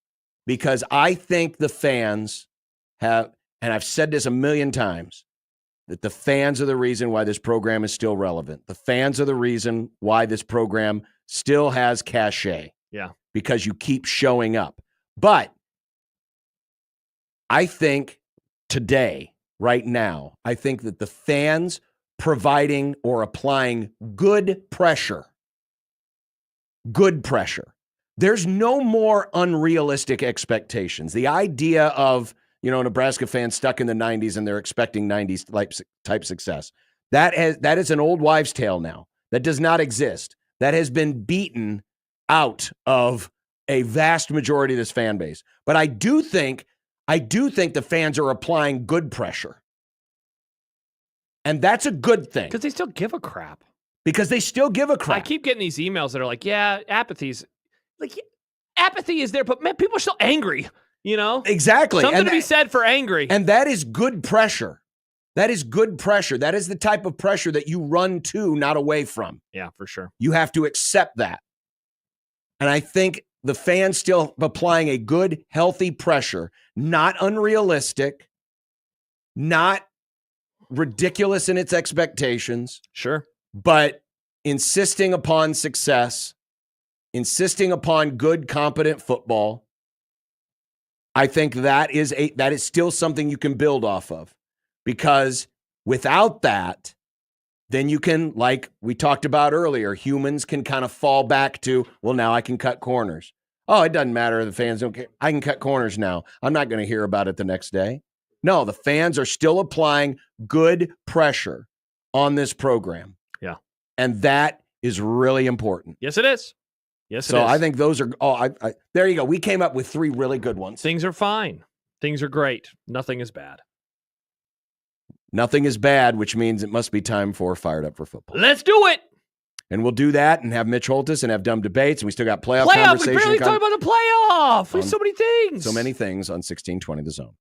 Because I think the fans have, and I've said this a million times, that the fans are the reason why this program is still relevant. The fans are the reason why this program still has cachet. Yeah. Because you keep showing up. But I think today, right now, I think that the fans providing or applying good pressure. There's no more unrealistic expectations. The idea of, Nebraska fans stuck in the 90s and they're expecting 90s type success. That is an old wives' tale now. That does not exist. That has been beaten out of a vast majority of this fan base. But I do think the fans are applying good pressure. And that's a good thing. Because they still give a crap. I keep getting these emails that are like, yeah, apathy is there, but man, people are still angry, Exactly. Something to be said for angry. And that is good pressure. That is good pressure. That is the type of pressure that you run to, not away from. Yeah, for sure. You have to accept that. And I think the fans still applying a good, healthy pressure, not unrealistic, not ridiculous in its expectations. Sure. But insisting upon success, insisting upon good, competent football. I think that is still something you can build off of, because without that, then you can, like we talked about earlier, humans can kind of fall back to, well, now I can cut corners. Oh, it doesn't matter. The fans don't care. I can cut corners now. I'm not going to hear about it the next day. No, the fans are still applying good pressure on this program. Yeah. And that is really important. Yes, it is. So I think those are there you go. We came up with 3 really good ones. Things are fine. Things are great. Nothing is bad. Nothing is bad, which means it must be time for Fired Up for Football. Let's do it. And we'll do that and have Mitch Holtis and have dumb debates. And we still got playoff We conversation. barely talked about the playoff. There's so many things. So many things on 1620 The Zone.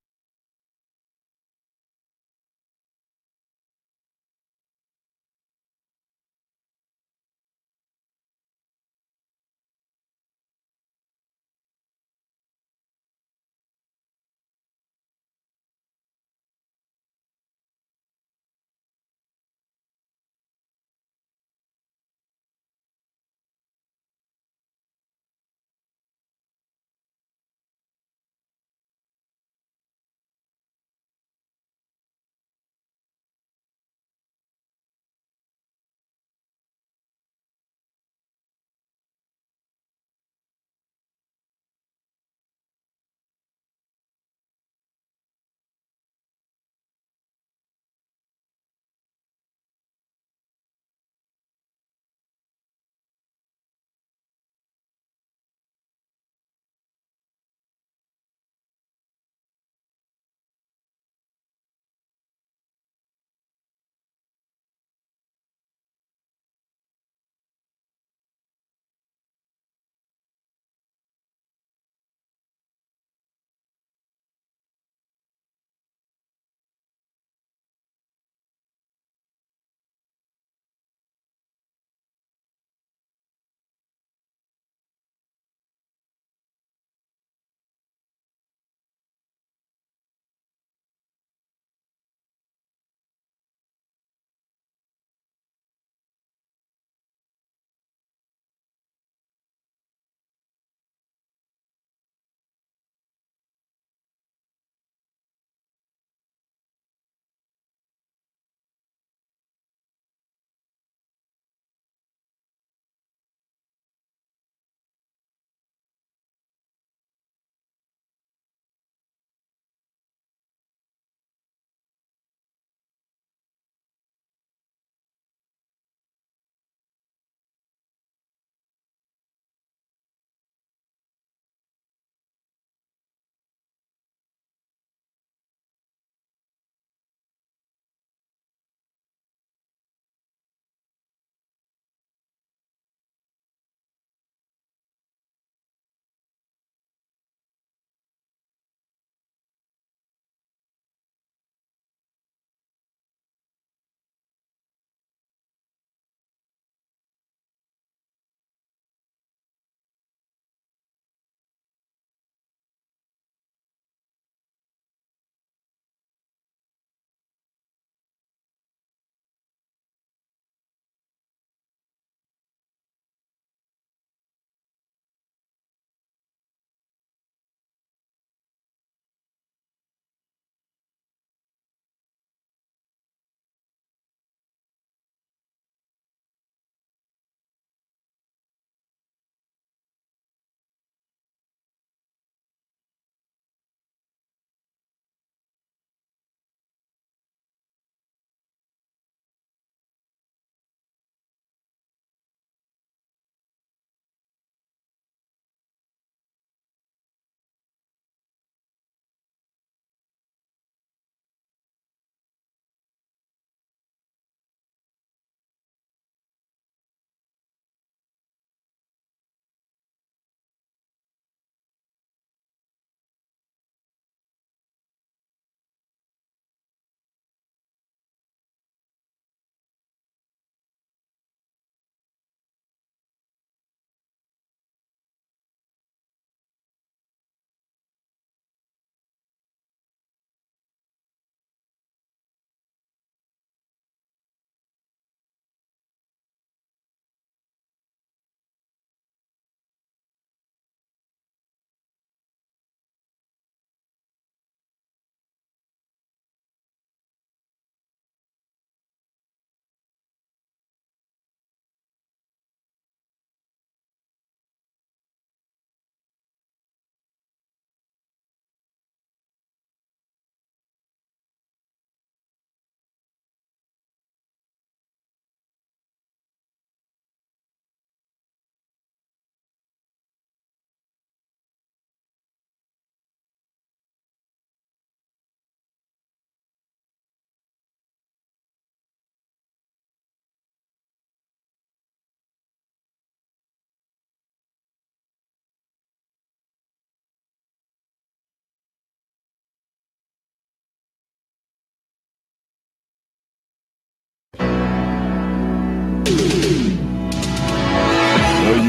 The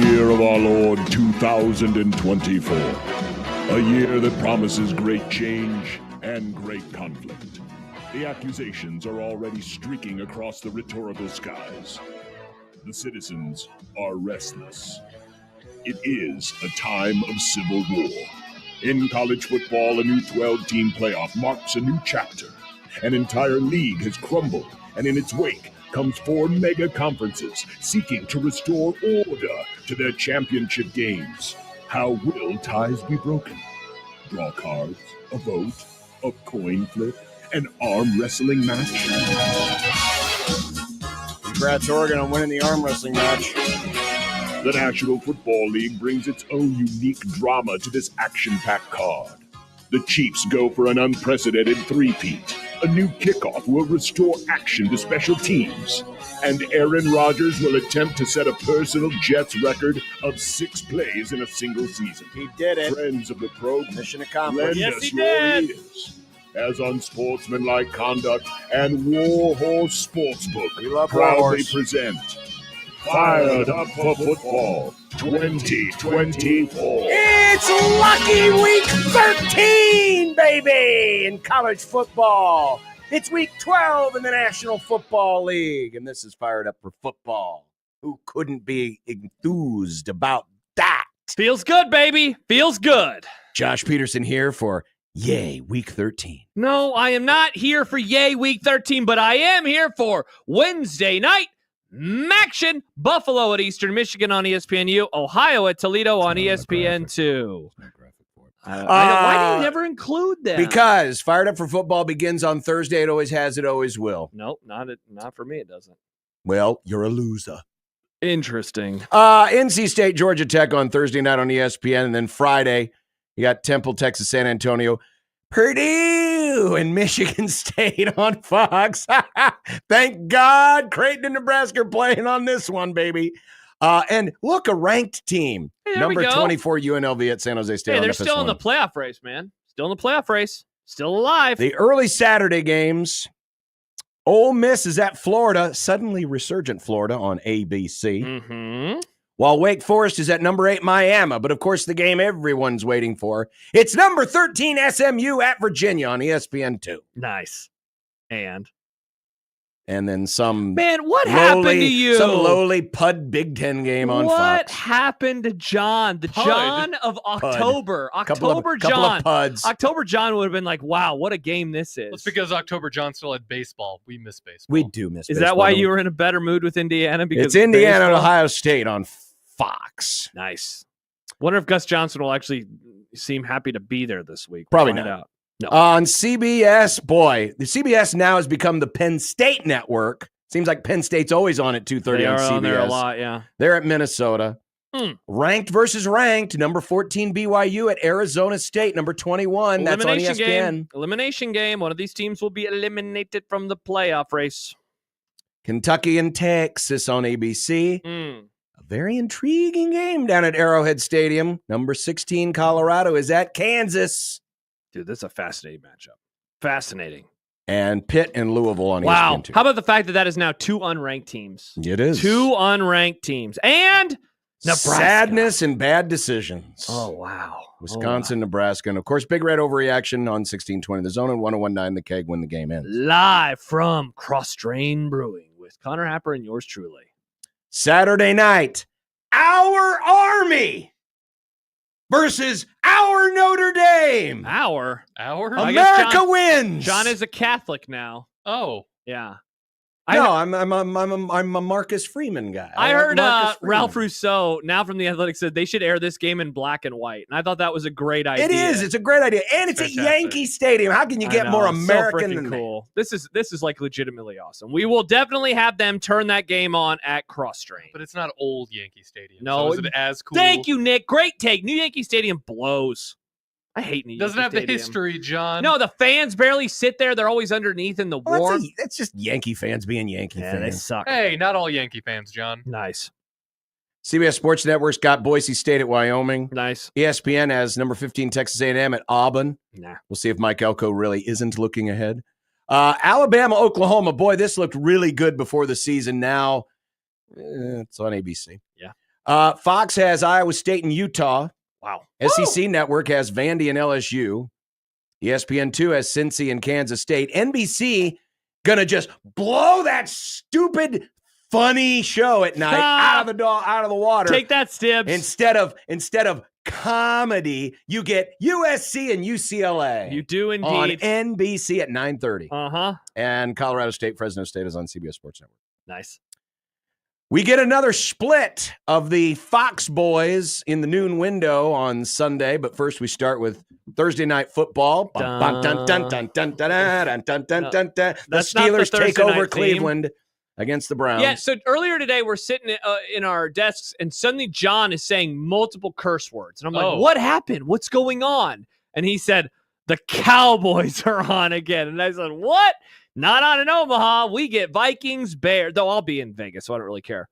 year of our Lord 2024. A year that promises great change and great conflict. The accusations are already streaking across the rhetorical skies. The citizens are restless. It is a time of civil war. In college football, a new 12-team playoff marks a new chapter. An entire league has crumbled, and in its wake comes 4 mega conferences seeking to restore order to their championship games. How will ties be broken? Draw cards, a vote, a coin flip, an arm wrestling match? Congrats, Oregon, on winning the arm wrestling match. The National Football League brings its own unique drama to this action-packed card. The Chiefs go for an unprecedented three-peat. A new kickoff will restore action to special teams. And Aaron Rodgers will attempt to set a personal Jets record of 6 plays in a single season. He did it. Friends of the program, Mission accomplished. lend Yes, us he your did. ears. As Unsportsmanlike Conduct and Warhorse Sportsbook We love proudly Warhorse. present Fired Up for Football 2024. It's Lucky Week 13, baby, in college football. It's week 12 in the National Football League, and this is Fired Up for Football. Who couldn't be enthused about that? Feels good, baby. Feels good. Josh Peterson here for Yay Week 13. No, I am not here for Yay Week 13, but I am here for Wednesday night Maction. Buffalo at Eastern Michigan on ESPNU, Ohio at Toledo on ESPN2. Why do you never include that? Because Fired Up for Football begins on Thursday. It always has. It always will. Nope, not for me. It doesn't. Well, you're a loser. Interesting. NC State, Georgia Tech on Thursday night on ESPN, and then Friday you got Temple, Texas, San Antonio, Purdue, and Michigan State on Fox. Thank God Creighton and Nebraska are playing on this one, baby. And look, a ranked team. Hey, there Number we go. 24 UNLV at San Jose State. Hey, on they're FS1. still in the playoff race, man. Still in the playoff race. Still alive. The early Saturday games. Ole Miss is at Florida, suddenly resurgent Florida on ABC. Mm-hmm. While Wake Forest is at number 8 Miami. But of course, the game everyone's waiting for. It's number 13 SMU at Virginia on ESPN2. Nice. And then some Man, what happened to you? Some lowly Pud Big Ten game on What Fox. happened to John? The Pud. John of October. October couple John. of Puds. October John would have been like, wow, what a game this is. That's because October John still had baseball. We miss baseball. We do miss Is baseball, that why don't you we? were in a better mood with Indiana? Because It's Indiana and baseball? Ohio State on Fox. Nice. Wonder if Gus Johnson will actually seem happy to be there this week. Probably Find not. out. No. On CBS, boy, the CBS now has become the Penn State network. Seems like Penn State's always on at 2:30 They on are CBS. on there a lot, yeah. They're at Minnesota. Hmm. Ranked versus ranked. Number 14 BYU at Arizona State. Number 21. That's on ESPN. game. Elimination game. One of these teams will be eliminated from the playoff race. Kentucky and Texas on ABC. Hmm. A very intriguing game down at Arrowhead Stadium. Number 16 Colorado is at Kansas. Dude, this is a fascinating matchup. Fascinating. And Pitt and Louisville on Wow. ESPN2. How about the fact that that is now 2 unranked teams? It is. 2 unranked teams. And Nebraska. Sadness and bad decisions. Oh, wow. Wisconsin, Nebraska. And, of course, Big Red overreaction on 1620 The Zone and 1019 The Keg when the game ends. Live from Cross Drain Brewing with Connor Happer and yours truly. Saturday night, our Army versus our Notre Dame. Our? I guess America wins. John is a Catholic now. Oh. Yeah. No, I'm a Marcus Freeman guy. I like heard Marcus Freeman. Ralph Rousseau, now from The Athletic, said they should air this game in black and white. And I thought that was a great idea. It is. It's a great idea. And it's Fantastic. at Yankee Stadium. How can you get I know, more so American freaking than cool. This is like legitimately awesome. We will definitely have them turn that game on at Cross Drain. But it's not old Yankee Stadium. No, So is it as cool? Thank you, Nick. Great take. New Yankee Stadium blows. I hate New Doesn't Yankee have the Stadium. history, John. No, the fans barely sit there. They're always underneath in the warm. That's just Yankee fans being Yankee Yeah, they fans. suck. Hey, not all Yankee fans, John. Nice. CBS Sports Network's got Boise State at Wyoming. Nice. ESPN has number 15 Texas A&M at Auburn. Nah. We'll see if Mike Elko really isn't looking ahead. Alabama, Oklahoma. Boy, this looked really good before the season. Now It's on ABC. Yeah. Fox has Iowa State and Utah. Wow. SEC Network has Vandy and LSU. ESPN2 has Cincy and Kansas State. NBC gonna just blow that stupid funny show at night out of the water. Take that, Stibbs. Instead of comedy, you get USC and UCLA. You do indeed. On NBC at 9:30. Uh-huh. And Colorado State, Fresno State is on CBS Sports Network. Nice. We get another split of the Fox boys in the noon window on Sunday, but first we start with Thursday night football. The Steelers take over Cleveland against the Browns. Yeah, so earlier today we're sitting in our desks and suddenly John is saying multiple curse words. And I'm like, what happened? What's going on? And he said, the Cowboys are on again. And I said, what? Not on in Omaha. We get Vikings, Bears. Though I'll be in Vegas, so I don't really care.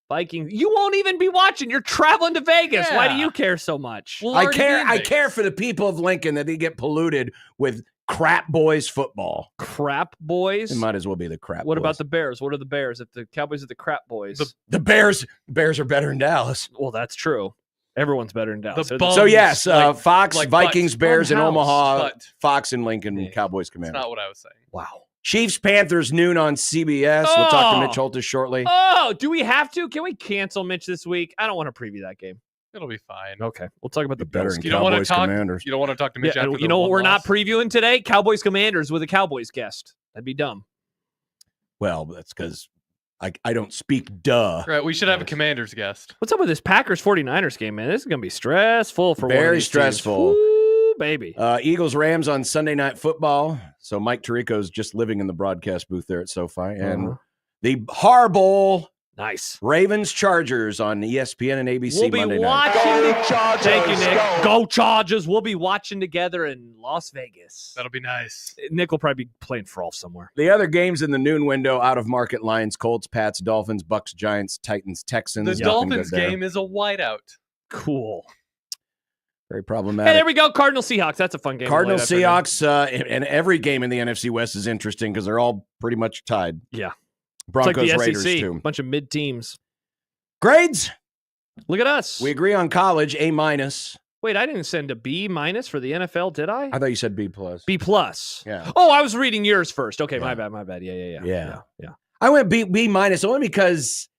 Vikings. You won't even be watching. You're traveling to Vegas. Yeah. Why do you care so much? We'll I already be in care Vegas. for the people of Lincoln that they get polluted with crap boys football. Crap boys? It might as well be the crap What boys. about the Bears? What are the Bears? If the Cowboys are the crap boys. The Bears are better in Dallas. Well, that's true. Everyone's better in Dallas. So yes, Fox, like Vikings, butt. Bears in Funhouse. Omaha, Butt. Fox in Lincoln, Cowboys, That's Commanders. not what I was saying. Wow. Chiefs, Panthers, noon on CBS. We'll talk to Oh. Mitch Holtis shortly. Oh, do we have to? Can we cancel Mitch this week? I don't want to preview that game. It'll be fine. Okay. We'll talk about the Better Bills. in You don't want to Cowboys, talk. Commanders. You don't want to talk to Mitch Yeah, after and the you know what one we're not loss? previewing today? Cowboys Commanders with a Cowboys guest. That'd be dumb. Well, that's because I don't speak duh. Right, we should have a Commanders guest. What's up with this Packers 49ers game, man? This is going to be stressful for one of Very these teams. stressful. Woo, baby. Eagles, Rams on Sunday Night Football. So Mike Tirico's just living in the broadcast booth there at SoFi. And the Harbowl Nice. Ravens, Chargers on ESPN and ABC We'll be Monday night. watching. Thank you, Nick. Go Chargers. We'll be watching together in Las Vegas. That'll be nice. Nick will probably be playing for all somewhere. The other games in the noon window, out of market lines, Colts, Pats, Dolphins, Bucks, Giants, Titans, Texans. The Nothing Dolphins good there. game is a whiteout. Cool. Very Hey, problematic. there we go. Cardinals Seahawks. That's a fun game. Cardinals, late afternoon. Seahawks, and every game in the NFC West is interesting because they're all pretty much tied. Yeah. Broncos, it's like the Raiders, SEC. too. Bunch of mid teams. Grades. Look at us. We agree on college, A-. Wait, I didn't send a B- for the NFL, did I? I thought you said B+. B+. Yeah. Oh, I was reading yours first. Okay, Yeah. my bad. Yeah. Yeah. I went B- only because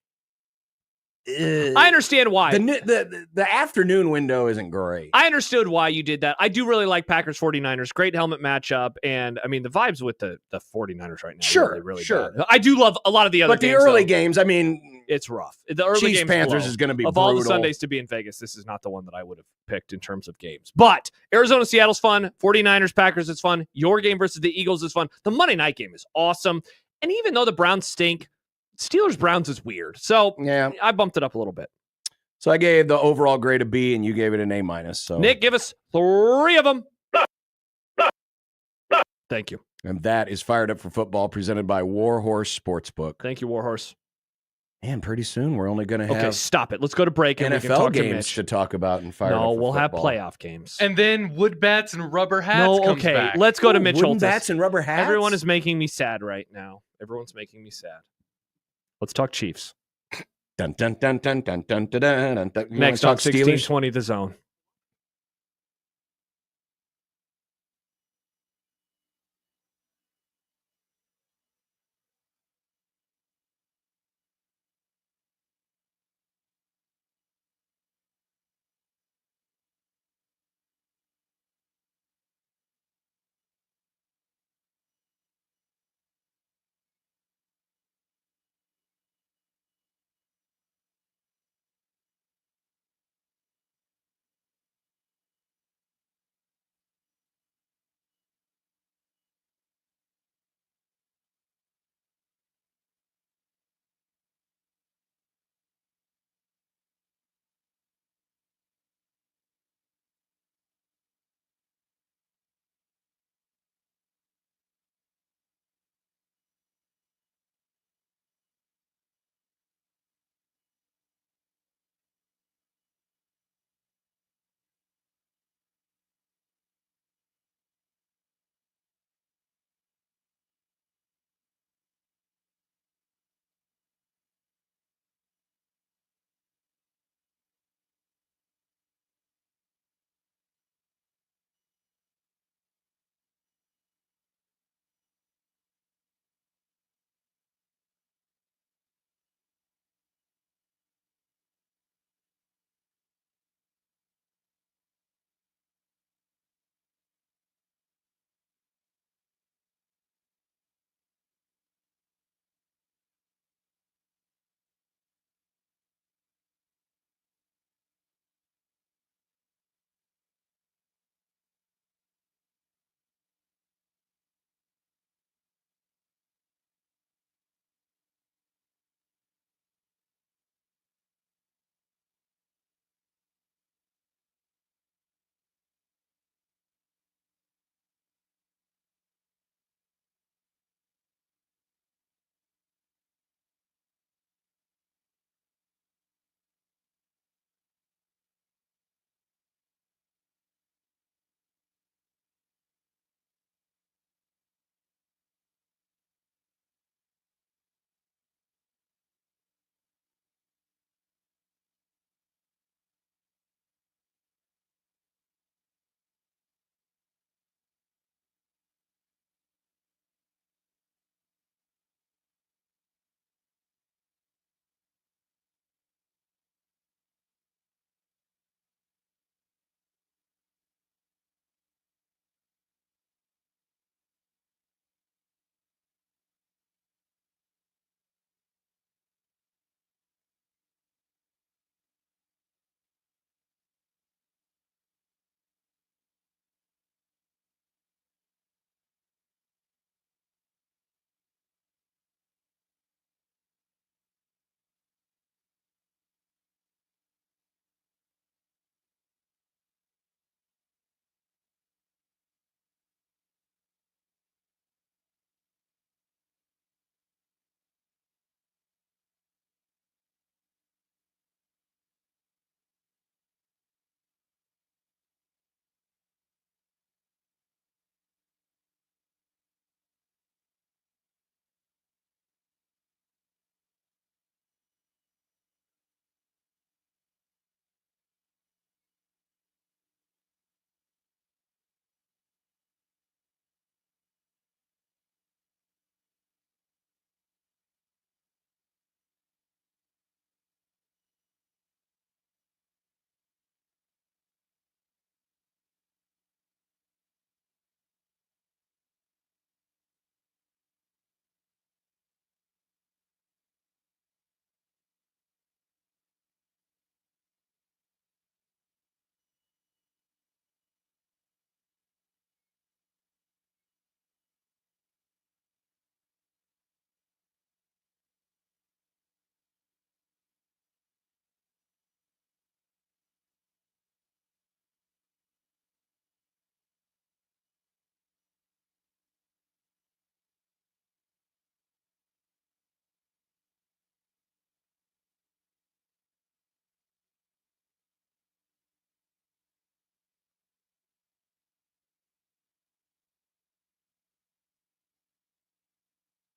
I understand why. the afternoon window isn't great. I understood why you did that. I do really like Packers 49ers. Great helmet matchup. And I mean, the vibes with the 49ers right now. Sure, really sure. bad. I do love a lot of the other But the games. early though. games, I mean, It's rough. The early Chiefs games Panthers blow. is going to be Of brutal. all the Sundays to be in Vegas, this is not the one that I would have picked in terms of games. But Arizona Seattle's fun. 49ers Packers is fun. Your game versus the Eagles is fun. The Monday night game is awesome. And even though the Browns stink, Steelers Browns is weird. So Yeah. I bumped it up a little bit. So I gave the overall grade a B, and you gave it an A-. So Nick, give us 3 of them. Thank you. And that is Fired Up for Football, presented by Warhorse Sportsbook. Thank you, Warhorse. And pretty soon we're only going to Okay, have stop it. Let's go to break and we can NFL talk to games Mitch. to talk about and Fired Up No, for we'll have Football. playoff games. And then wood bats and rubber hats No, comes okay. back. Let's go to Mitch wooden Holtis. bats and rubber hats? Everyone is making me sad right now. Everyone's making me sad. Let's talk Chiefs. Dun, dun, dun, dun, dun, dun, dun, dun, dun, dun. You Next wanna on talk Steelers? 1620 The Zone.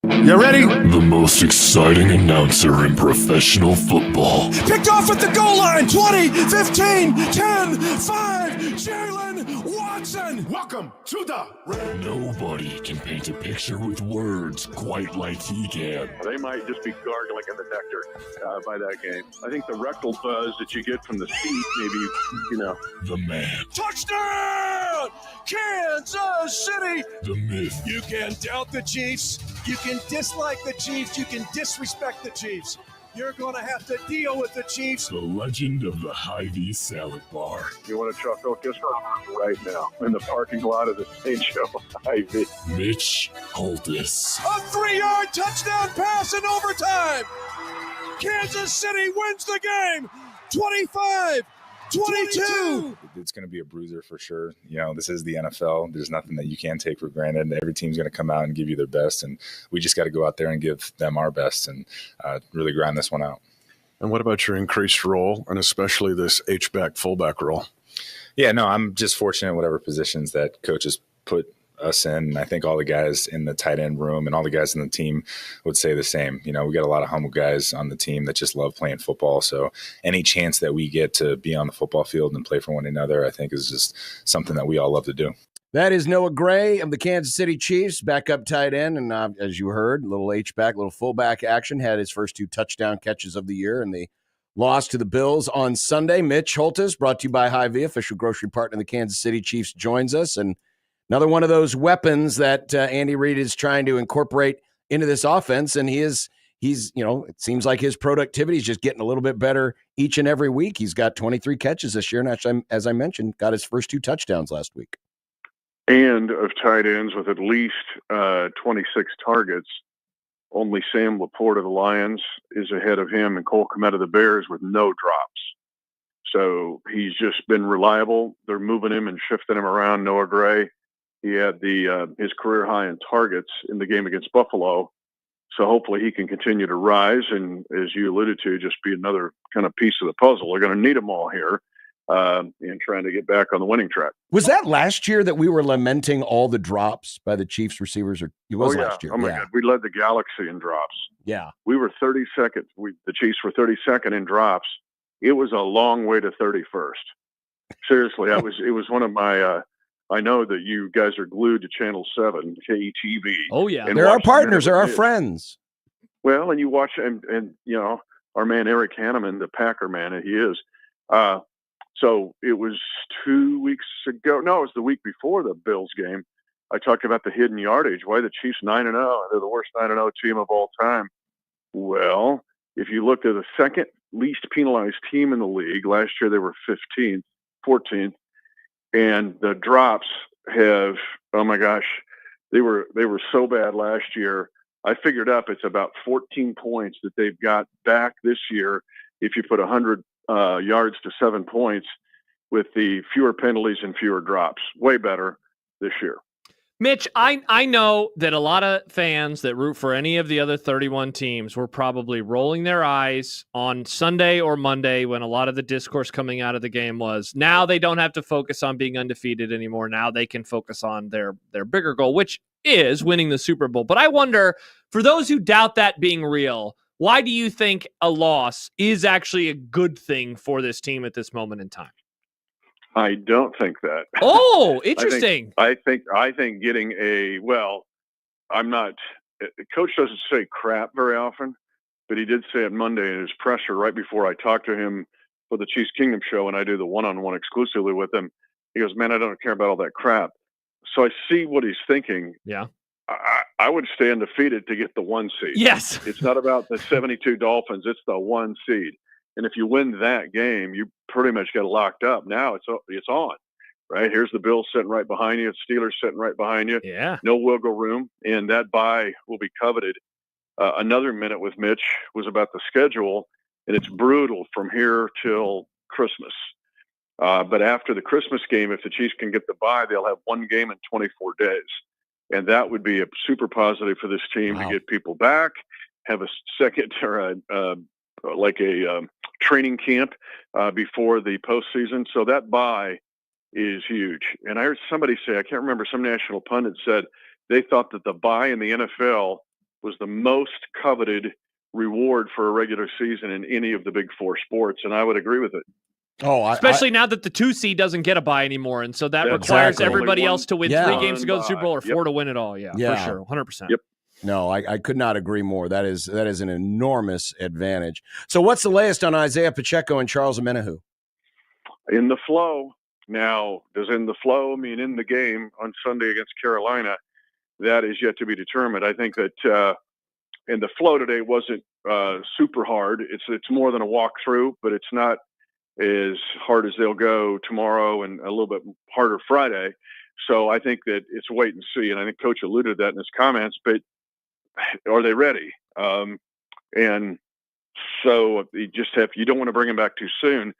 You ready? The most exciting announcer in professional football. Picked off at the goal line. 20, 15, 10, 5. Jalen Watson. Welcome to the Nobody can paint a picture with words quite like he can. They might just be gargling in the nectar by that game. I think the rectal buzz that you get from the seat, maybe, The man. touchdown! Kansas City! The myth. You can doubt the Chiefs. You can dislike the Chiefs. You can disrespect the Chiefs. You're going to have to deal with the Chiefs. The legend of the Hy-Vee salad bar. You want to try focus right now in the parking lot of the St. Joe Hy-Vee. Mitch Holtis. A 3-yard touchdown pass in overtime. Kansas City wins the game. 25-22. It's going to be a bruiser for sure. This is the NFL. There's nothing that you can take for granted. Every team's going to come out and give you their best, and we just got to go out there and give them our best and really grind this one out. And what about your increased role, and especially this H-back, fullback role? Yeah, no, I'm just fortunate in whatever positions that coaches put us in. And I think all the guys in the tight end room and all the guys in the team would say the same. We got a lot of humble guys on the team that just love playing football. So any chance that we get to be on the football field and play for one another, I think is just something that we all love to do. That is Noah Gray of the Kansas City Chiefs, backup tight end. And as you heard, little H-back, little fullback action, had his first 2 touchdown catches of the year in the loss to the Bills on Sunday. Mitch Holtis, brought to you by Hy-Vee, official grocery partner of the Kansas City Chiefs, joins us. And another one of those weapons that Andy Reid is trying to incorporate into this offense. And he's it seems like his productivity is just getting a little bit better each and every week. He's got 23 catches this year. And actually, as I mentioned, got his first 2 touchdowns last week. And of tight ends with at least 26 targets, only Sam Laporte of the Lions is ahead of him, and Cole Kmet of the Bears with no drops. So he's just been reliable. They're moving him and shifting him around. Noah Gray, he had his career high in targets in the game against Buffalo. So hopefully he can continue to rise and, as you alluded to, just be another kind of piece of the puzzle. They're going to need them all here in trying to get back on the winning track. Was that last year that we were lamenting all the drops by the Chiefs receivers? Or it was last year? Oh, my God. We led the Galaxy in drops. Yeah. We were 32nd. The Chiefs were 32nd in drops. It was a long way to 31st. Seriously, it was one of my I know that you guys are glued to Channel 7, KTV. Oh, yeah. They're our partners. They're our friends. Well, and you watch, and our man Eric Hanneman, the Packer man, he is. So it was 2 weeks ago. No, it was the week before the Bills game. I talked about the hidden yardage. Why the Chiefs 9-0? They're the worst 9-0 team of all time. Well, if you looked at the second least penalized team in the league, last year they were 14th. And the drops have, oh my gosh, they were so bad last year. I figured up it's about 14 points that they've got back this year if you put 100 yards to 7 points with the fewer penalties and fewer drops. Way better this year. Mitch, I know that a lot of fans that root for any of the other 31 teams were probably rolling their eyes on Sunday or Monday when a lot of the discourse coming out of the game was, now they don't have to focus on being undefeated anymore. Now they can focus on their bigger goal, which is winning the Super Bowl. But I wonder, for those who doubt that being real, why do you think a loss is actually a good thing for this team at this moment in time? I don't think that. Oh, interesting. I think getting I'm not. Coach doesn't say crap very often, but he did say it Monday in his presser right before I talked to him for the Chiefs Kingdom show, and I do the one-on-one exclusively with him. He goes, "Man, I don't care about all that crap." So I see what he's thinking. Yeah. I would stay undefeated to get the 1 seed. Yes. It's not about the 72 Dolphins. It's the 1 seed. And if you win that game, you pretty much get locked up. Now it's on, right? Here's the Bills sitting right behind you. Steelers sitting right behind you. Yeah. No wiggle room. And that bye will be coveted. Another minute with Mitch was about the schedule, and it's brutal from here till Christmas. But after the Christmas game, if the Chiefs can get the bye, they'll have 1 game in 24 days. And that would be a super positive for this team to get people back, have a second or a training camp before the postseason. So that bye is huge. And I heard somebody say, I can't remember, some national pundit said they thought that the bye in the NFL was the most coveted reward for a regular season in any of the big four sports, and I would agree with it. Especially now that the 2 seed doesn't get a bye anymore, and so that requires everybody else to win 3 games to go to the Super Bowl or 4 to win it all. Yeah, for sure, 100%. Yep. No, I could not agree more. That is an enormous advantage. So what's the latest on Isaiah Pacheco and Charles Omenihu? In the flow. Now, does in the flow mean in the game on Sunday against Carolina? That is yet to be determined. I think that in the flow today wasn't super hard. It's more than a walkthrough, but it's not as hard as they'll go tomorrow and a little bit harder Friday. So I think that it's wait and see. And I think Coach alluded to that in his comments, but are they ready? And so you don't want to bring him back too soon.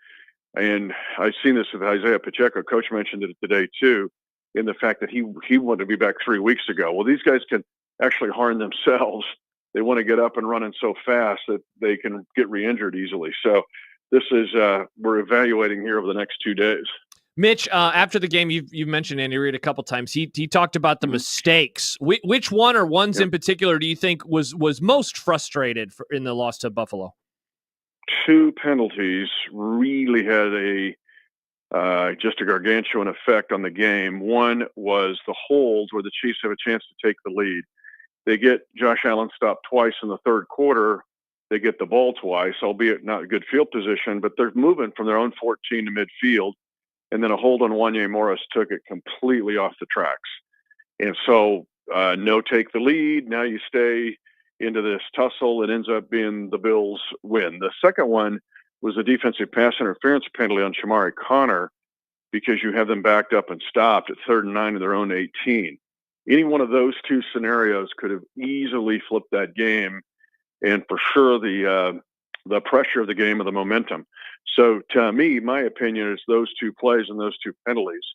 And I've seen this with Isaiah Pacheco. Coach mentioned it today too, in the fact that he wanted to be back 3 weeks ago. Well, these guys can actually harm themselves. They want to get up and running so fast that they can get re-injured easily. So this is we're evaluating here over the next 2 days. Mitch, after the game, you've mentioned Andy Reid a couple times. He talked about the mistakes. Which one or ones in particular do you think was most frustrated in the loss to Buffalo? 2 penalties really had just a gargantuan effect on the game. One was the hold where the Chiefs have a chance to take the lead. They get Josh Allen stopped twice in the third quarter. They get the ball twice, albeit not a good field position, but they're moving from their own 14 to midfield. And then a hold on Wanye Morris took it completely off the tracks. And so no take the lead. Now you stay into this tussle. It ends up being the Bills win. The second one was a defensive pass interference penalty on Shamari Connor because you have them backed up and stopped at 3rd and 9 in their own 18. Any one of those 2 scenarios could have easily flipped that game, and for sure the pressure of the game of the momentum. So to me, my opinion is those 2 plays and those 2 penalties.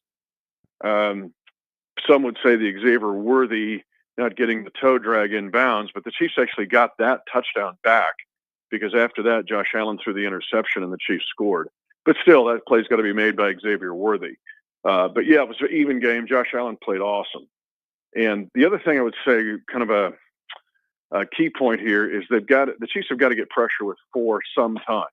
Some would say the Xavier Worthy not getting the toe drag in bounds, but the Chiefs actually got that touchdown back because after that, Josh Allen threw the interception and the Chiefs scored. But still, that play's got to be made by Xavier Worthy. But yeah, it was an even game. Josh Allen played awesome. And the other thing I would say, kind of a key point here, is the Chiefs have got to get pressure with 4 sometime.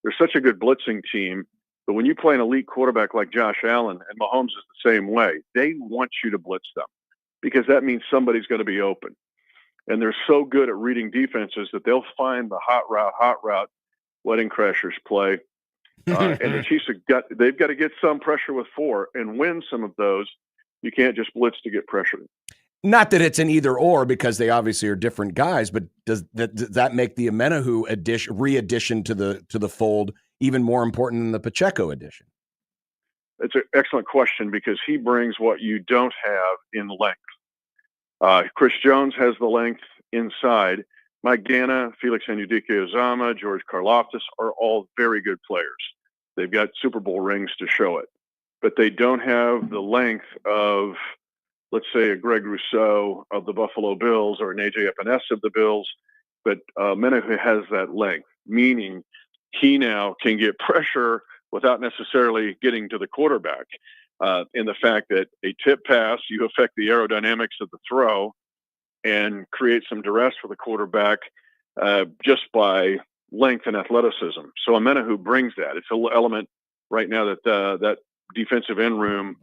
They're such a good blitzing team, but when you play an elite quarterback like Josh Allen, and Mahomes is the same way, they want you to blitz them because that means somebody's going to be open. And they're so good at reading defenses that they'll find the hot route, letting crashers play. And the Chiefs they've got to get some pressure with 4 and win some of those. You can't just blitz to get pressure. Not that it's an either or, because they obviously are different guys, but does that make the Omenihu re-addition to the fold even more important than the Pacheco addition? It's an excellent question because he brings what you don't have in length. Chris Jones has the length inside. Mike Ganna, Felix Anudike-Uzomah, George Karlaftis are all very good players. They've got Super Bowl rings to show it, but they don't have the length of, let's say, a Greg Rousseau of the Buffalo Bills or an A.J. Epinesa of the Bills, but Omenihu has that length, meaning he now can get pressure without necessarily getting to the quarterback. In the fact that a tip pass, you affect the aerodynamics of the throw and create some duress for the quarterback just by length and athleticism. So Omenihu brings that. It's an element right now that that defensive end room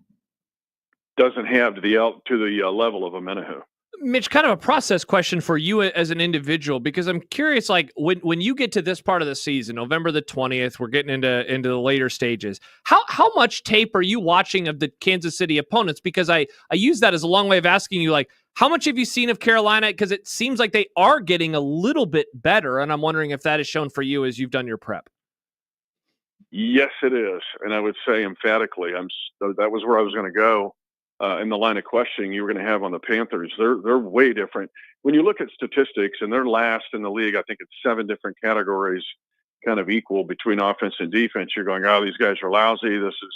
doesn't have to the level of Omenihu. Mitch, kind of a process question for you as an individual, because I'm curious, like when you get to this part of the season, November the 20th, we're getting into the later stages. How much tape are you watching of the Kansas City opponents? Because I use that as a long way of asking you, like, how much have you seen of Carolina? Because it seems like they are getting a little bit better, and I'm wondering if that is shown for you as you've done your prep. Yes, it is, and I would say emphatically, that was where I was going to go. In the line of questioning you were going to have on the Panthers. They're way different. When you look at statistics, and they're last in the league, I think it's 7 different categories, kind of equal between offense and defense. You're going, oh, these guys are lousy. This is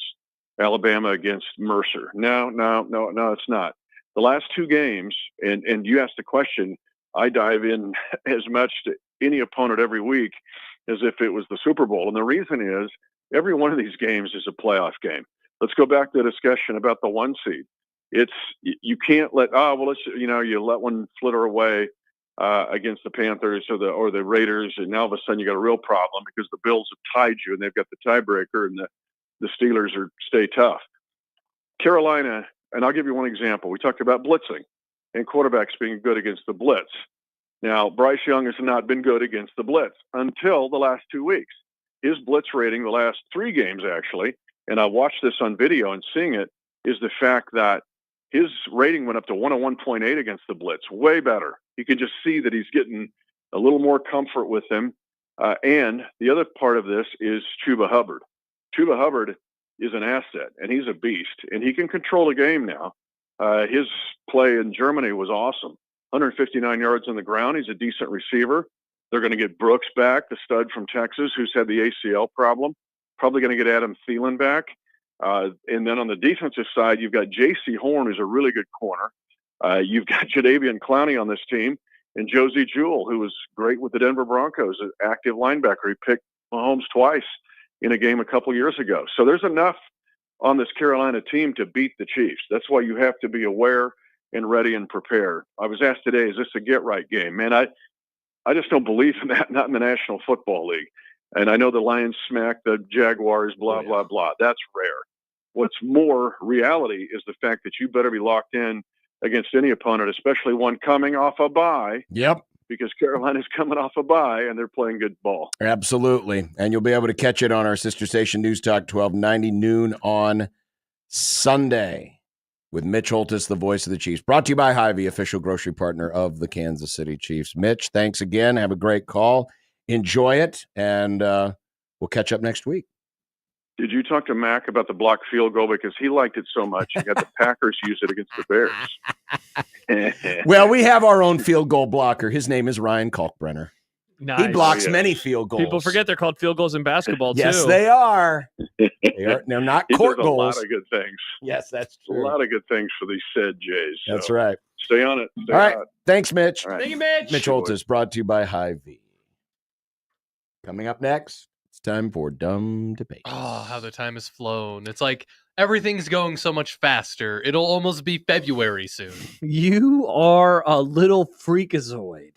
Alabama against Mercer. No, it's not. The last 2 games, and you asked the question, I dive in as much to any opponent every week as if it was the Super Bowl. And the reason is every one of these games is a playoff game. Let's go back to the discussion about the 1 seed. You can't let, you let one flitter away against the Panthers or the Raiders, and now all of a sudden you got a real problem because the Bills have tied you and they've got the tiebreaker, and the Steelers stay tough. Carolina, and I'll give you one example. We talked about blitzing and quarterbacks being good against the blitz. Now, Bryce Young has not been good against the blitz until the last 2 weeks. His blitz rating the last 3 games, actually, and I watched this on video and seeing it, is the fact that his rating went up to 101.8 against the blitz, way better. You can just see that he's getting a little more comfort with him. And the other part of this is Chuba Hubbard. Chuba Hubbard is an asset, and he's a beast, and he can control a game now. His play in Germany was awesome. 159 yards on the ground. He's a decent receiver. They're going to get Brooks back, the stud from Texas, who's had the ACL problem. Probably going to get Adam Thielen back. And then on the defensive side, you've got J.C. Horn, who's a really good corner. You've got Jadeveon Clowney on this team, and Josie Jewell, who was great with the Denver Broncos, an active linebacker. He picked Mahomes twice in a game a couple years ago. So there's enough on this Carolina team to beat the Chiefs. That's why you have to be aware and ready and prepared. I was asked today, is this a get-right game? Man, I just don't believe in that, not in the National Football League. And I know the Lions smack the Jaguars, blah, blah, blah. That's rare. What's more reality is the fact that you better be locked in against any opponent, especially one coming off a bye. Yep. Because Carolina's coming off a bye, and they're playing good ball. Absolutely. And you'll be able to catch it on our sister station, News Talk 1290, noon on Sunday, with Mitch Holtis, the voice of the Chiefs. Brought to you by Hy-Vee, official grocery partner of the Kansas City Chiefs. Mitch, thanks again. Have a great call. Enjoy it, and we'll catch up next week. Did you talk to Mac about the blocked field goal? Because he liked it so much. He got the Packers use it against the Bears. Well, we have our own field goal blocker. His name is Ryan Kalkbrenner. Nice. He blocks many field goals. People forget they're called field goals in basketball, too. Yes, they are. They're not He court does goals. A lot of good things. Yes, that's true. A lot of good things for these said Jays. So That's right. Stay on it. Stay All right. hot. Thanks, Mitch. All right. Thank you, Mitch. Mitch Holtis, brought to you by Hy-Vee. Coming up next, it's time for Dumb Debate. Oh, how the time has flown. It's like everything's going so much faster. It'll almost be February soon. You are a little freakazoid.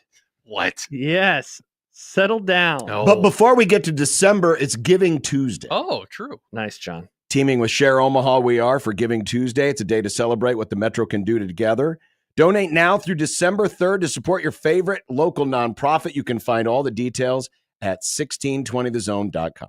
What? Yes. Settle down. No. But before we get to December, it's Giving Tuesday. Oh, true. Nice, John. Teaming with Share Omaha, we are for Giving Tuesday. It's a day to celebrate what the Metro can do together. Donate now through December 3rd to support your favorite local nonprofit. You can find all the details at 1620thezone.com.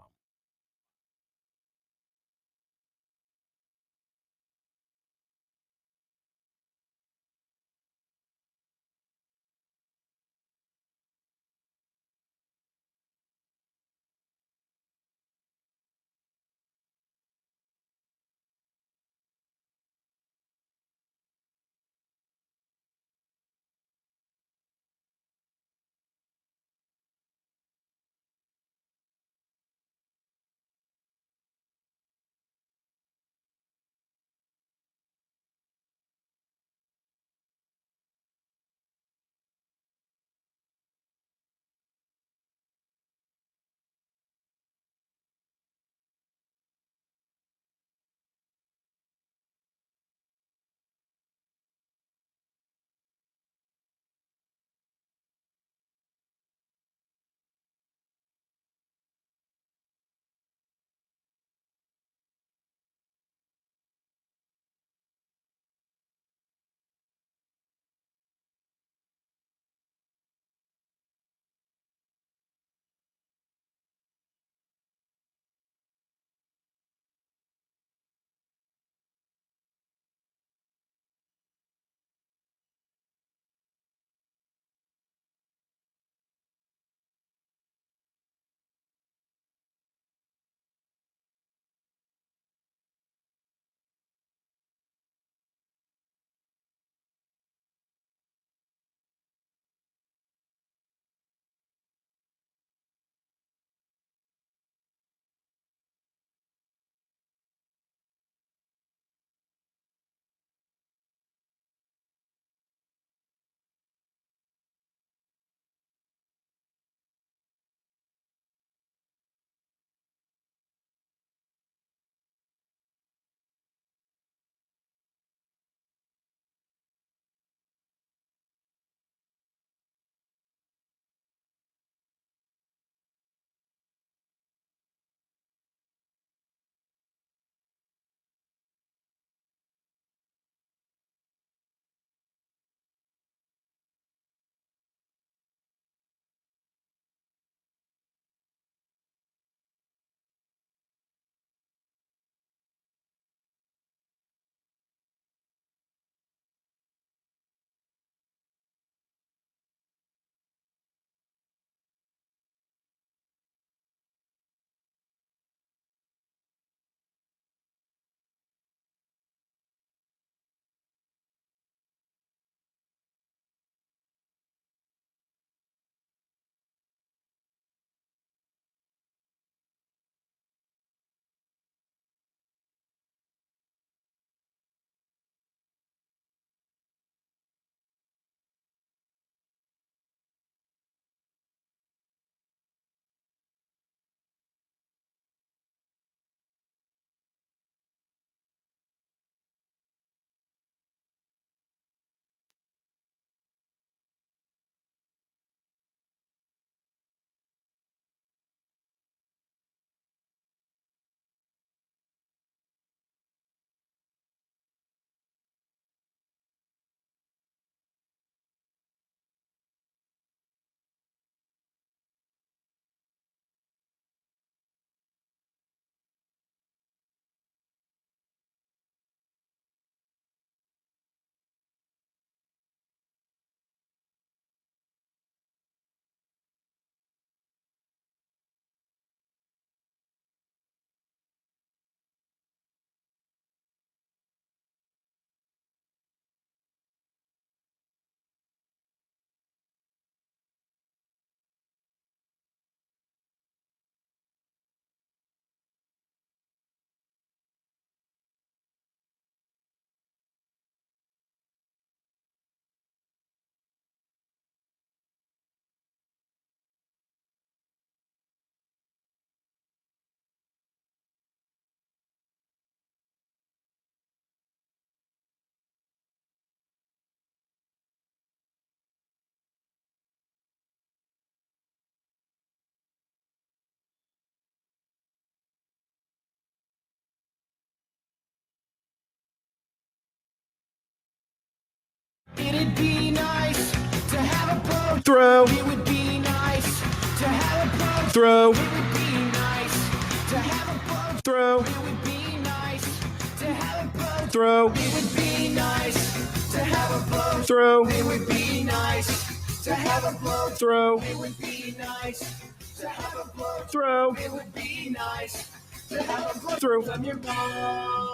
would be nice to have a boat. Throw. It would be nice to have a boat. Throw. It would be nice to have a boat. Throw. It would be nice to have a boat. Throw. It would be nice to have a boat. Throw. It would be nice to have a boat. Throw. It would be nice to have a boat. Throw. It would be nice to have a boat. Throw. From your mom.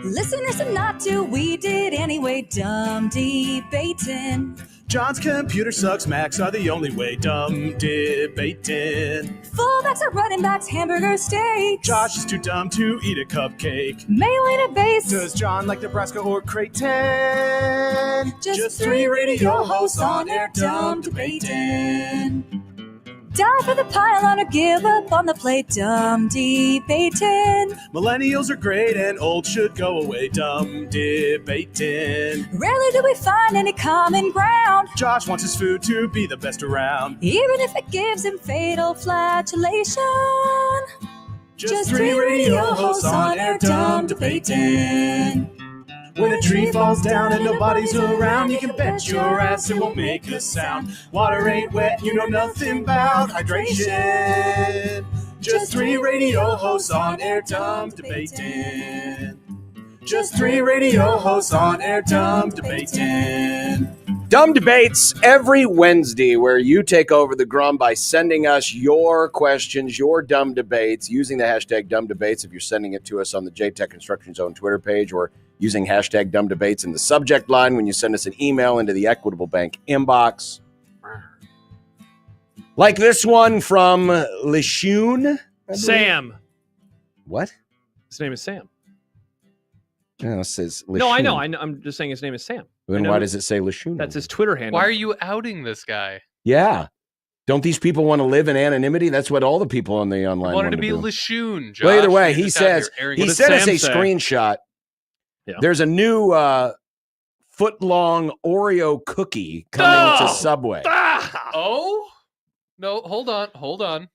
Listeners and not to, we did anyway. Dumb debating. John's computer sucks, Macs are the only way. Dumb debating. Fullbacks are running backs, hamburger steaks. Josh is too dumb to eat a cupcake. Mailing a base. Does John like Nebraska or Creighton? Just three radio hosts on air, dumb debating. Die for the pylon or give up on the plate, dumb debating. Millennials are great and old should go away. Dumb debating. Rarely do we find any common ground. Josh wants his food to be the best around. Even if it gives him fatal flatulation. Just three radio hosts on air, dumb debating. When a tree falls down and nobody's around, you can bet your ass it won't make a sound. Water ain't wet, you know nothing about hydration. Just three radio hosts on air, dumb debating. Just three radio hosts on air, dumb debating. Dumb Debates every Wednesday, where you take over the Grum by sending us your questions, your dumb debates, using the hashtag dumb debates if you're sending it to us on the JTech Construction Zone Twitter page, or using hashtag dumb debates in the subject line when you send us an email into the Equitable Bank inbox. Like this one from Lishun. Sam. What? His name is Sam. No, it says Lishun. No, I know. I'm just saying his name is Sam. Then why does it say Lishun? That's his Twitter handle. Why are you outing this guy? Yeah. Don't these people want to live in anonymity? That's what all the people on the online I wanted want to be do. Lishun, Josh. Well, either way, You're he just out here says airing he it. sent us a Sam say? screenshot. Yeah. There's a new foot-long Oreo cookie coming to Subway. Oh? No, hold on.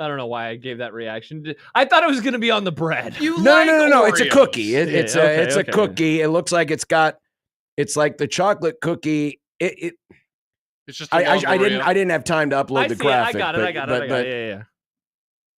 I don't know why I gave that reaction. I thought it was going to be on the bread. No. It's a Oreos. cookie. It's a okay. cookie. It looks like it's like the chocolate cookie. It's just a long I Oreo. didn't have time to upload I the see graphic. it. I got it. Yeah.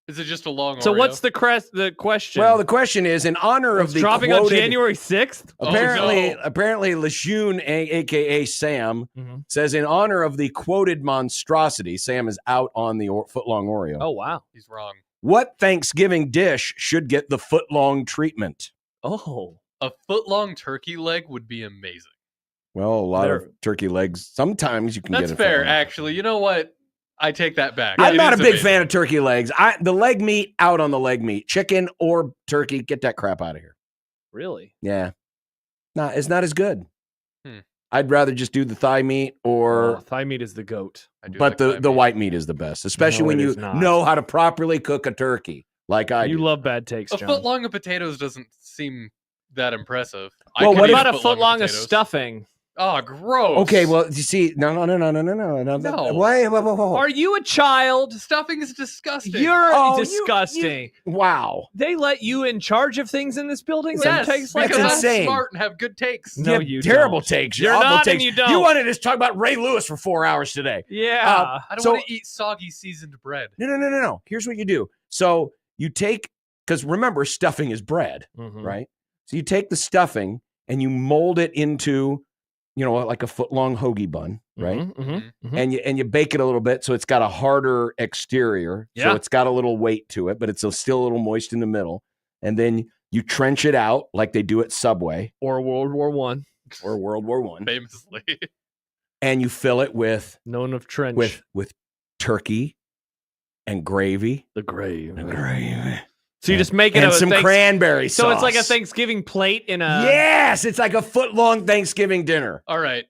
Is it just a long Oreo? So what's the question? Well, the question is, in honor of the dropping quoted, on January 6th? Apparently, Lishun, aka Sam, says in honor of the quoted monstrosity, Sam is out on the footlong Oreo. Oh, wow. He's wrong. What Thanksgiving dish should get the footlong treatment? Oh. A foot-long turkey leg would be amazing. Well, a lot of turkey legs. Sometimes you can That's get it. fair, actually. You know what? I take that back. I'm It not a is big amazing. fan of turkey legs. The leg meat, out on the leg meat. Chicken or turkey, get that crap out of here. Really? Yeah. It's not as good. Hmm. I'd rather just do the thigh meat or... thigh meat is the goat. But the white meat is the best, especially No, when it you is not. know how to properly cook a turkey like I You do. love bad takes, A John. foot long of potatoes doesn't seem that impressive. Well, What what about eat a foot long of potatoes. stuffing? Oh, gross. Okay, well, you see, no. Why? Are you a child? Stuffing is disgusting. You're disgusting. Wow. They let you in charge of things in this building? Yes, Takes like because that? I'm insane. smart and have good takes. No, have you terrible don't. takes. You're awful not, takes. and you don't. You wanted us to talk about Ray Lewis for 4 hours today. Yeah. I don't so- want to eat soggy seasoned bread. No. Here's what you do. So you take, because remember, stuffing is bread, Mhm. right? So you take the stuffing and you mold it into, like a foot-long hoagie bun, right? Mhm. And you bake it a little bit so it's got a harder exterior. Yeah. So it's got a little weight to it, but it's still a little moist in the middle. And then you trench it out like they do at Subway Or World War One. or World War One, Famously. and you fill it with Known of trench. with turkey and gravy. The grave. Gravy. So you just make it And a some cranberry sauce. So it's like a Thanksgiving plate in a. Yes, it's like a foot-long Thanksgiving dinner. All right.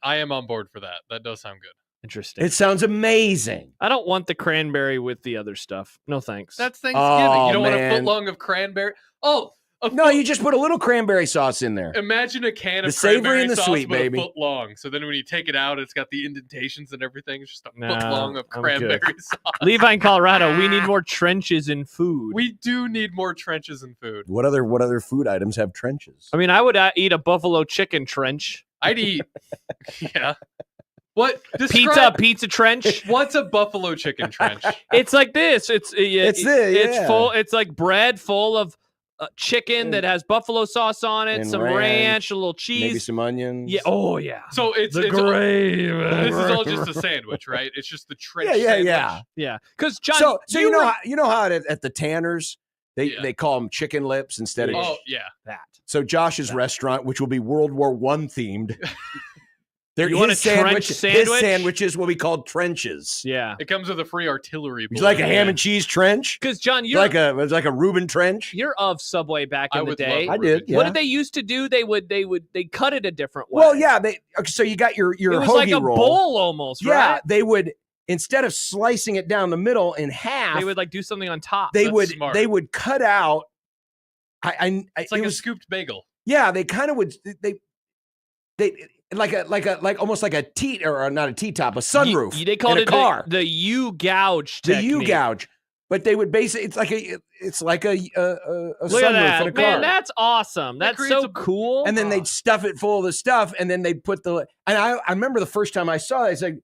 I am on board for that. That does sound good. Interesting. It sounds amazing. I don't want the cranberry with the other stuff. No thanks. That's Thanksgiving. Oh, You don't want a man. foot long of cranberry. Oh, No, you just put a little cranberry sauce in there. Imagine a can The of savory cranberry and the sauce sweet, but baby. a foot long. So then when you take it out, it's got the indentations and everything. It's just a Nah, foot long of I'm cranberry good. sauce. Levi in Colorado, we need more trenches in food. We do need more trenches in food. What other food items have trenches? I mean, I would eat a buffalo chicken trench. I'd eat. Yeah. What? Pizza trench. What's a buffalo chicken trench? It's like this. It's yeah. full. It's like bread full of chicken that has buffalo sauce on it, And some ranch, a little cheese, maybe some onions. Yeah. Oh yeah. So it's the it's gravy. This is all just a sandwich, right? It's just the trench. Yeah. Yeah. Because John, So you know how at the Tanners they call them chicken lips instead of. Oh yeah. That. So Josh's restaurant, which will be World War I themed. You want a trench His sandwich? sandwiches will be called trenches. Yeah. It comes with a free artillery. Would you like a ham and cheese trench? Because John, It's like a Reuben trench. You're of Subway back in the day. I did. Yeah. What did they used to do? They cut it a different way. Well, yeah. So you got your it was hoagie like a roll. bowl almost, Yeah, right? they would instead of slicing it down the middle in half, They would like do something on top. they That's would smart. they would cut out. It's like a scooped bagel. Yeah, they kind of would they like almost like a T or not a T top, a sunroof. They called in it a car. the U gouge. The U technique. gouge. But they would base it. It's like a Look at sunroof that, in a car. man! That's awesome. That That's so cool. And then they'd stuff it full of the stuff, and then they'd put the. And I remember the first time I saw it, I was like,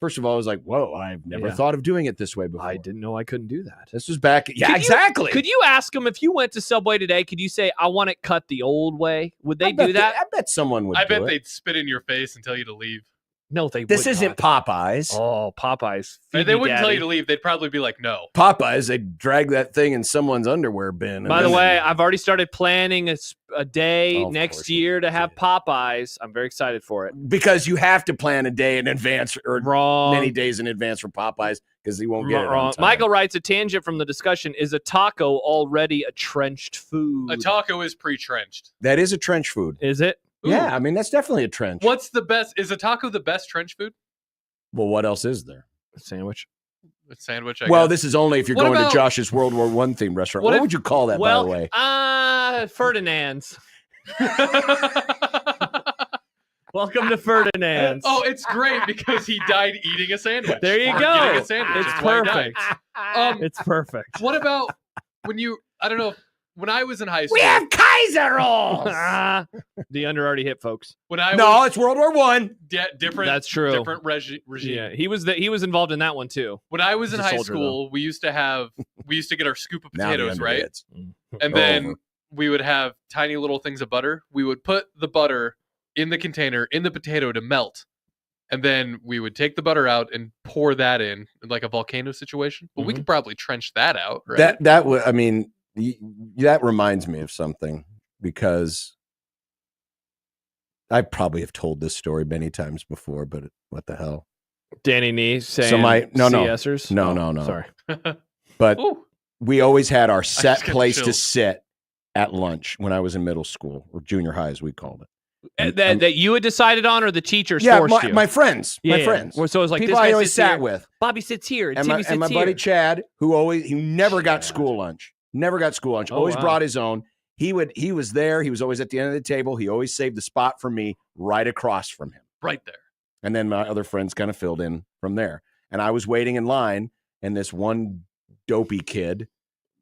first of all, I was like, whoa, I've never thought of doing it this way before. I didn't know I couldn't do that. This was back. Yeah, exactly. Could you ask them if you went to Subway today? Could you say, "I want it cut the old way"? Would they do that? I bet someone would. I do bet it. they'd spit in your face and tell you to leave. No, they. This would isn't not. Popeyes. Oh, Popeyes. They wouldn't tell you to leave. They'd probably be like, "No." Popeyes, they drag that thing in someone's underwear bin. By the way, I've already started planning a day Oh, of next course year to have Popeyes. I'm very excited for it. because you have to plan a day in advance or Wrong. many days in advance for Popeyes because they won't get it on Wrong. time. Michael writes a tangent from the discussion. Is a taco already a trenched food? A taco is pre-trenched. That is a trench food. Is it? Yeah, I mean that's definitely a trench. What's the best? Is a taco the best trench food? Well, what else is there? A sandwich. A sandwich. I Well, guess. this is only if you're What going about- to Josh's World War I themed restaurant. What What if- would you call that, Well, by the way? Ferdinand's. Welcome to Ferdinand's. Oh, it's great because he died eating a sandwich. There you Or go. getting a sandwich. It's That's why he died. perfect. It's perfect. What about when you? I don't know. When I was in high school, We have Kaiser rolls. The under already hit, folks. when I No, was it's World War One. different. That's true. Different regime. Yeah, he was involved in that one too. When I was in He's a high soldier, school, we used to get our scoop of Now the potatoes, right? underhits. And Go then over. we would have tiny little things of butter. We would put the butter in the container in the potato to melt. And then we would take the butter out and pour that in like a volcano situation. But we could probably trench that out, right? That would. I mean, that reminds me of something because I probably have told this story many times before, but what the hell? Danny Nee saying So no. CSers? No. Sorry. But Ooh. we always had our just set got the place to chills. sit at lunch when I was in middle school or junior high, as we called it. That you had decided on, or the teachers Yeah, forced you? my friends. Yeah, My yeah. friends. Well, so it was like people this guy I always sits sat here, with. Bobby sits here. And Timmy my, sits and my here. buddy Chad, who never got school lunch. Never got school lunch. Oh, Always wow. brought his own. He was there. He was always at the end of the table. He always saved the spot for me right across from him. Right there. And then my other friends kind of filled in from there. And I was waiting in line, and this one dopey kid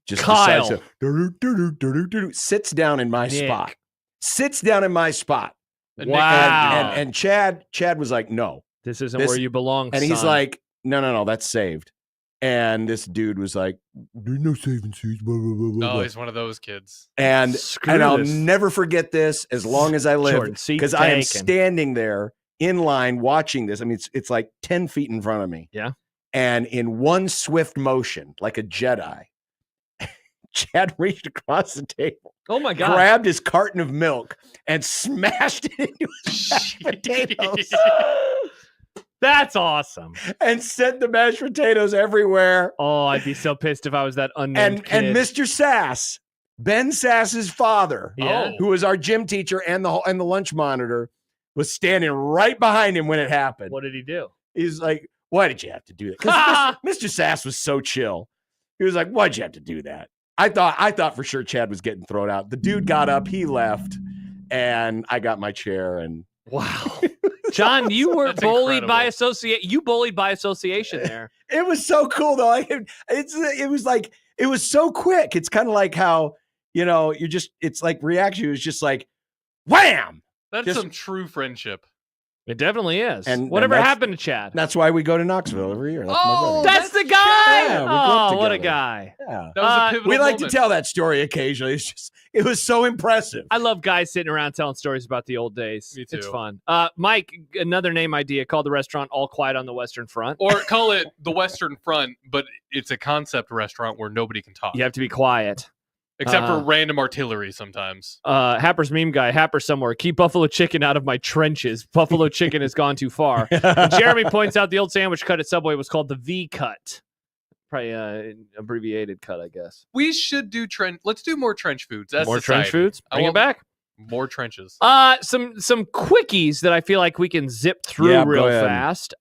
just Kyle. decides to sits down in my Nick. spot. Sits down in my spot. Wow. And Chad was like, no. This isn't where you belong, And he's son. like, no, that's saved. And this dude was like, there's no saving seats. Blah, blah, blah, blah, Oh, blah. he's one of those kids. And Screw I'll this. never forget this as long as I live Jordan, seat because I am taken. standing there in line watching this. I mean, it's like 10 feet in front of me. Yeah. And in one swift motion, like a Jedi, Chad reached across the table, Oh my god. grabbed his carton of milk, and smashed it into his mashed potatoes That's awesome. and sent the mashed potatoes everywhere. Oh, I'd be so pissed if I was that unnamed And kid. Mr. Sass, Ben Sass's father, Yeah. who was our gym teacher and the lunch monitor, was standing right behind him when it happened. What did he do? He's like, "Why did you have to do that?" Because Mr. Sass was so chill. He was like, "Why'd you have to do that?" I thought for sure Chad was getting thrown out. The dude got up, he left, and I got my chair. And wow, John, you were That's bullied incredible. by association. You bullied by association there. It was so cool though. It was like it was so quick. It's kind of like how it's like reaction. It was just like wham. That's Just- some true friendship. It definitely is. And Whatever that's- happened to Chad? That's why we go to Knoxville every year. That's my Oh, brother. That's the guy. Yeah, we grew up Oh, what a together. guy. Yeah. That was a pivotal We like moment. to tell that story occasionally. It was so impressive. I love guys sitting around telling stories about the old days. Me too. It's fun. Mike, another name idea. Call the restaurant All Quiet on the Western Front. Or call it the Western Front, but it's a concept restaurant where nobody can talk. You have to be quiet. Except for random artillery sometimes. Happer's meme guy, Happer somewhere. Keep buffalo chicken out of my trenches. Buffalo chicken has gone too far. And Jeremy points out the old sandwich cut at Subway was called the V cut. Probably an abbreviated cut, I guess. We should do Let's do more trench foods. As More society. trench foods? I Bring it want back. More trenches. Some quickies that I feel like we can zip through Yeah, real go ahead. fast.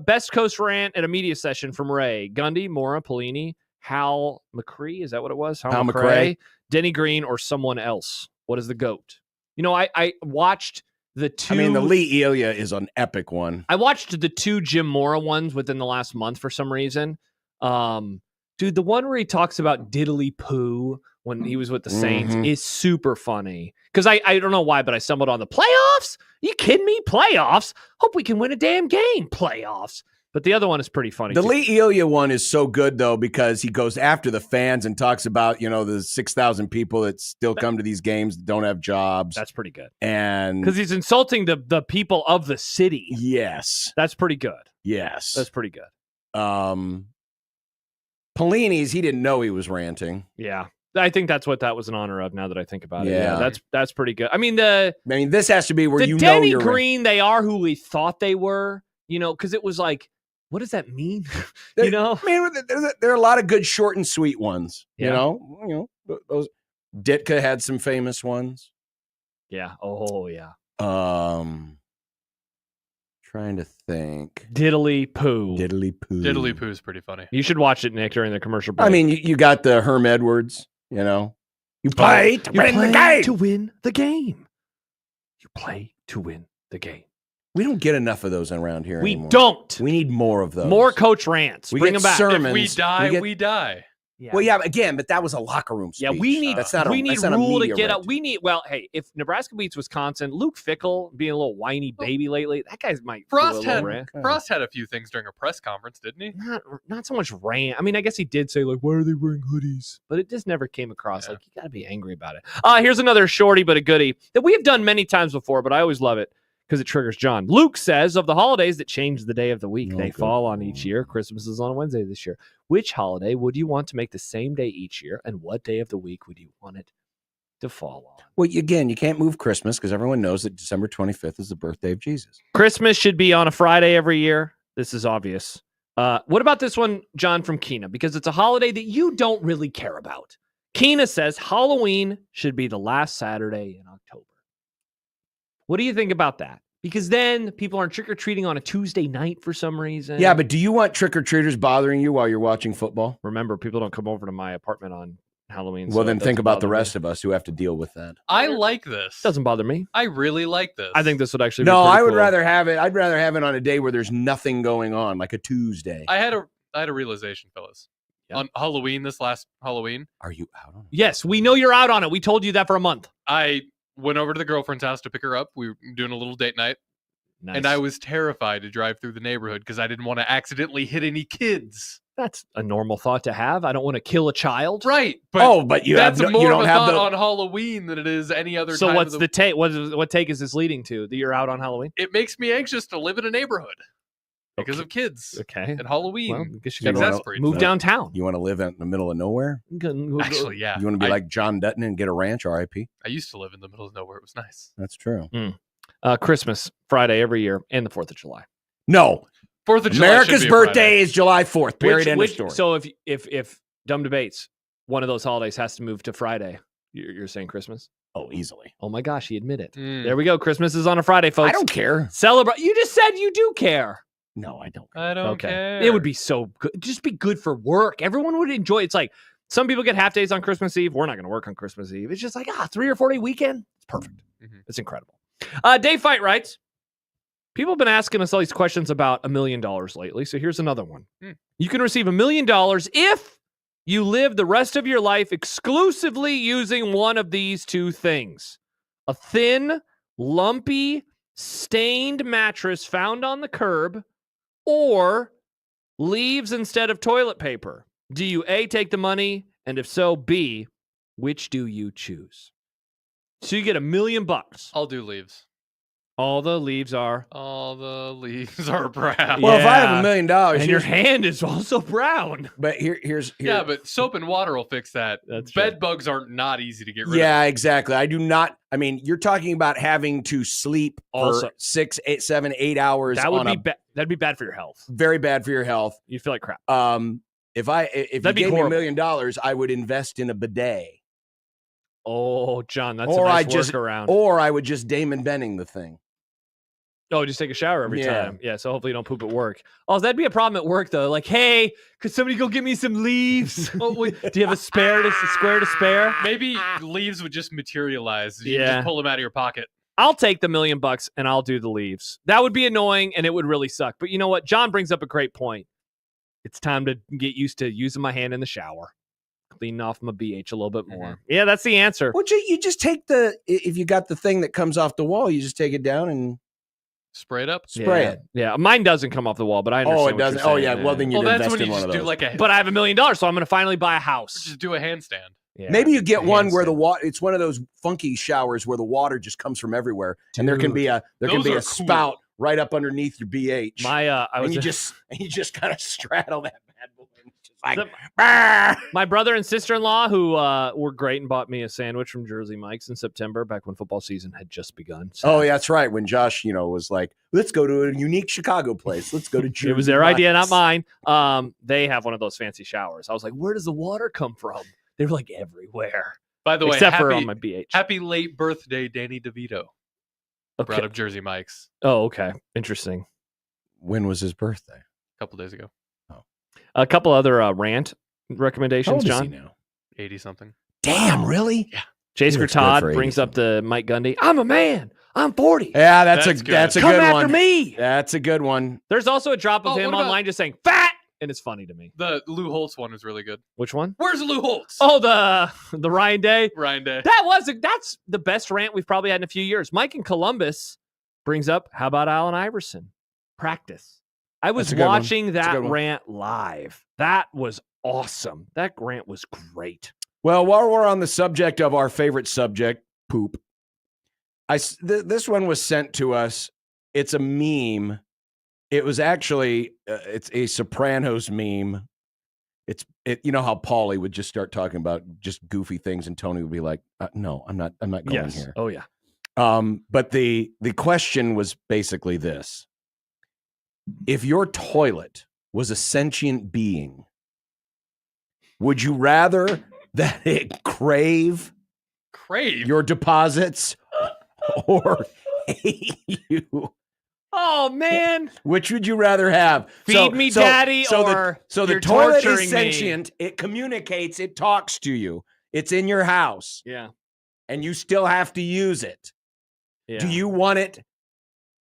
Best Coast rant at a media session from Ray. Gundy, Mora, Pelini, Hal McCree. Is that what it was? Hal McRae. Denny Green, or someone else. What is the GOAT? I watched the two. I mean, the Lee Elia is an epic one. I watched the two Jim Mora ones within the last month for some reason. Dude, the one where he talks about diddly poo when he was with the Saints is super funny. Because I don't know why, but I stumbled on the playoffs. You kidding me? Playoffs? Hope we can win a damn game. Playoffs. But the other one is pretty funny. The too. Lee Elia one is so good, though, because he goes after the fans and talks about, the 6,000 people that still come to these games that don't have jobs. That's pretty good. And Because he's insulting the people of the city. yes. That's pretty good. Yes. That's pretty good. Pelini's, he didn't know he was ranting. Yeah. I think that's what that was in honor of now that I think about it. Yeah. Yeah, that's pretty good. I mean, this has to be where the Denny Green, they are who we thought they were, because it was like, what does that mean? I mean, there are a lot of good short and sweet ones. Yeah. Those Ditka had some famous ones. Yeah. Oh, yeah. Trying to think. Diddly poo. Diddly poo. Diddly poo is pretty funny. You should watch it, Nick, during the commercial break. I mean, you got the Herm Edwards, You play to win the game. To win the game. You play to win the game. We don't get enough of those around here We anymore. don't. We need more of those. More coach rants. We Bring get them back. sermons. If we die, get- we die. Yeah. Well, yeah, again, but that was a locker room speech. Yeah, we need that's not a, we need that's not a Rule to media get rant. up. We need hey, if Nebraska beats Wisconsin, Luke Fickell being a little whiny baby lately, that guy's might do a Frost little had rant. Frost had a few things during a press conference, didn't he? Not so much rant. I mean, I guess he did say like, why are they wearing hoodies? But it just never came across like you got to be angry about it. Here's another shorty but a goodie that we have done many times before, but I always love it because it triggers John. Luke says of the holidays that change the day of the week, they fall on each year. Christmas is on a Wednesday this year. Which holiday would you want to make the same day each year, and what day of the week would you want it to fall on? Well, again, you can't move Christmas because everyone knows that December 25th is the birthday of Jesus. Christmas should be on a Friday every year. This is obvious. What about this one, John, from Keena? Because it's a holiday that you don't really care about. Keena says Halloween should be the last Saturday in October. What do you think about that? Because then people aren't trick-or-treating on a Tuesday night for some reason. Yeah, but do you want trick-or-treaters bothering you while you're watching football? Remember, people don't come over to my apartment on Halloween. Well, then think about the rest of us who have to deal with that. I like this. Doesn't bother me. I really like this. I think this would actually No, be pretty I would cool. rather have it. I'd rather have it on a day where there's nothing going on, like a Tuesday. I had a realization, fellas. Yeah. On Halloween, this last Halloween, Are you out on it? Yes, we know you're out on it. We told you that for a month. I went over to the girlfriend's house to pick her up. We were doing a little date night. Nice. And I was terrified to drive through the neighborhood because I didn't want to accidentally hit any kids. That's a normal thought to have. I don't want to kill a child. Right. But But you that's have more you of don't a have thought the. on Halloween than it is any other So time. what's of the take? What take is this leading to? That you're out on Halloween? It makes me anxious to live in a neighborhood because of kids. Okay. And Halloween. Well, I guess you You gotta wanna- exasperates move me. downtown. You want to live in the middle of nowhere? Actually, yeah. You want to be like John Dutton and get a ranch? R.I.P. I used to live in the middle of nowhere. It was nice. That's true. Christmas, Friday every year, and the 4th of July. No, 4th of July. America's should be a birthday Friday. is July 4th. Period. End of story. So if dumb debates, one of those holidays has to move to Friday. You're saying Christmas? Oh, easily. Oh my gosh, he admitted. Mm. There we go. Christmas is on a Friday, folks. I don't care. Celebrate. You just said you do care. No, I don't. I don't care. It would be so good. Just be good for work. Everyone would enjoy. It's like Some people get half days on Christmas Eve. We're not going to work on Christmas Eve. It's just like, 3 or 4 day weekend. It's perfect. It's incredible. Dave Fight writes, people have been asking us all these questions about $1 million lately. So here's another one. You can receive $1 million if you live the rest of your life exclusively using one of these two things. A thin, lumpy, stained mattress found on the curb, or leaves instead of toilet paper. Do you A, take the money? And if so, B, which do you choose? So you get $1 million. I'll do leaves. All the leaves are brown. Well, if I have $1 million, and your hand is also brown. But here's Yeah, but soap and water will fix that. Bed bugs are not easy to get rid of. Yeah, exactly. I do not. I mean, you're talking about having to sleep Also, for 6, 8, 7, 8 hours. That would be that'd be bad for your health. Very bad for your health. You feel like crap. If you gave me $1 million, I would invest in a bidet. Oh, John, that's a nice workaround. Or I would just Damon Benning the thing. Oh, just take a shower every time. Yeah, so hopefully you don't poop at work. Oh, that'd be a problem at work, though. Like, hey, could somebody go get me some leaves? Do you have a square to spare? Maybe leaves would just materialize. You can just pull them out of your pocket. I'll take the $1 million and I'll do the leaves. That would be annoying and it would really suck. But you know what? John brings up a great point. It's time to get used to using my hand in the shower. Cleaning off my BH a little bit more. Yeah, that's the answer. Well, you just take if you got the thing that comes off the wall, you just take it down and spray it up. Spray it. Yeah, mine doesn't come off the wall, but I understand. Oh, it doesn't. Oh, yeah. Well, then you'd invest in one of those. But I have $1 million, so I'm going to finally buy a house. Just do a handstand. Yeah. Maybe you get one where the water. It's one of those funky showers where the water just comes from everywhere, and there can be a spout right up underneath your BH. You just kind of straddle that bad boy. My brother and sister-in-law, who were great and bought me a sandwich from Jersey Mike's in September, back when football season had just begun. So. Oh, yeah, that's right. When Josh, was like, "Let's go to a unique Chicago place. Let's go to Jersey." It was their idea, not mine. They have one of those fancy showers. I was like, "Where does the water come from?" They were like everywhere. By the way, except for on my BH. Happy late birthday, Danny DeVito. Okay. Brought up Jersey Mike's. Oh, okay. Interesting. When was his birthday? A couple days ago. A couple other rant recommendations, How old John. is he now? 80-something. Damn, really? Yeah. Jasker Todd brings up the Mike Gundy. I'm a man. I'm 40. Yeah, that's a good Come one. after me. That's a good one. There's also a drop of him online just saying fat, and it's funny to me. The Lou Holtz one is really good. Which one? Where's Lou Holtz? Oh, the Ryan Day. Ryan Day. That's the best rant we've probably had in a few years. Mike in Columbus brings up, how about Allen Iverson? Practice. I was watching that rant live. That was awesome. That rant was great. Well, while we're on the subject of our favorite subject, poop, this one was sent to us. It's a meme. It was actually it's a Sopranos meme. You know how Paulie would just start talking about just goofy things, and Tony would be like, "No, I'm not going here." Oh yeah. But the question was basically this. If your toilet was a sentient being, would you rather that it crave your deposits or hate you? Oh, man. Which would you rather have? Feed me, daddy, or the you're toilet torturing is sentient. me. It communicates. It talks to you. It's in your house. Yeah. And you still have to use it. Yeah. Do you want it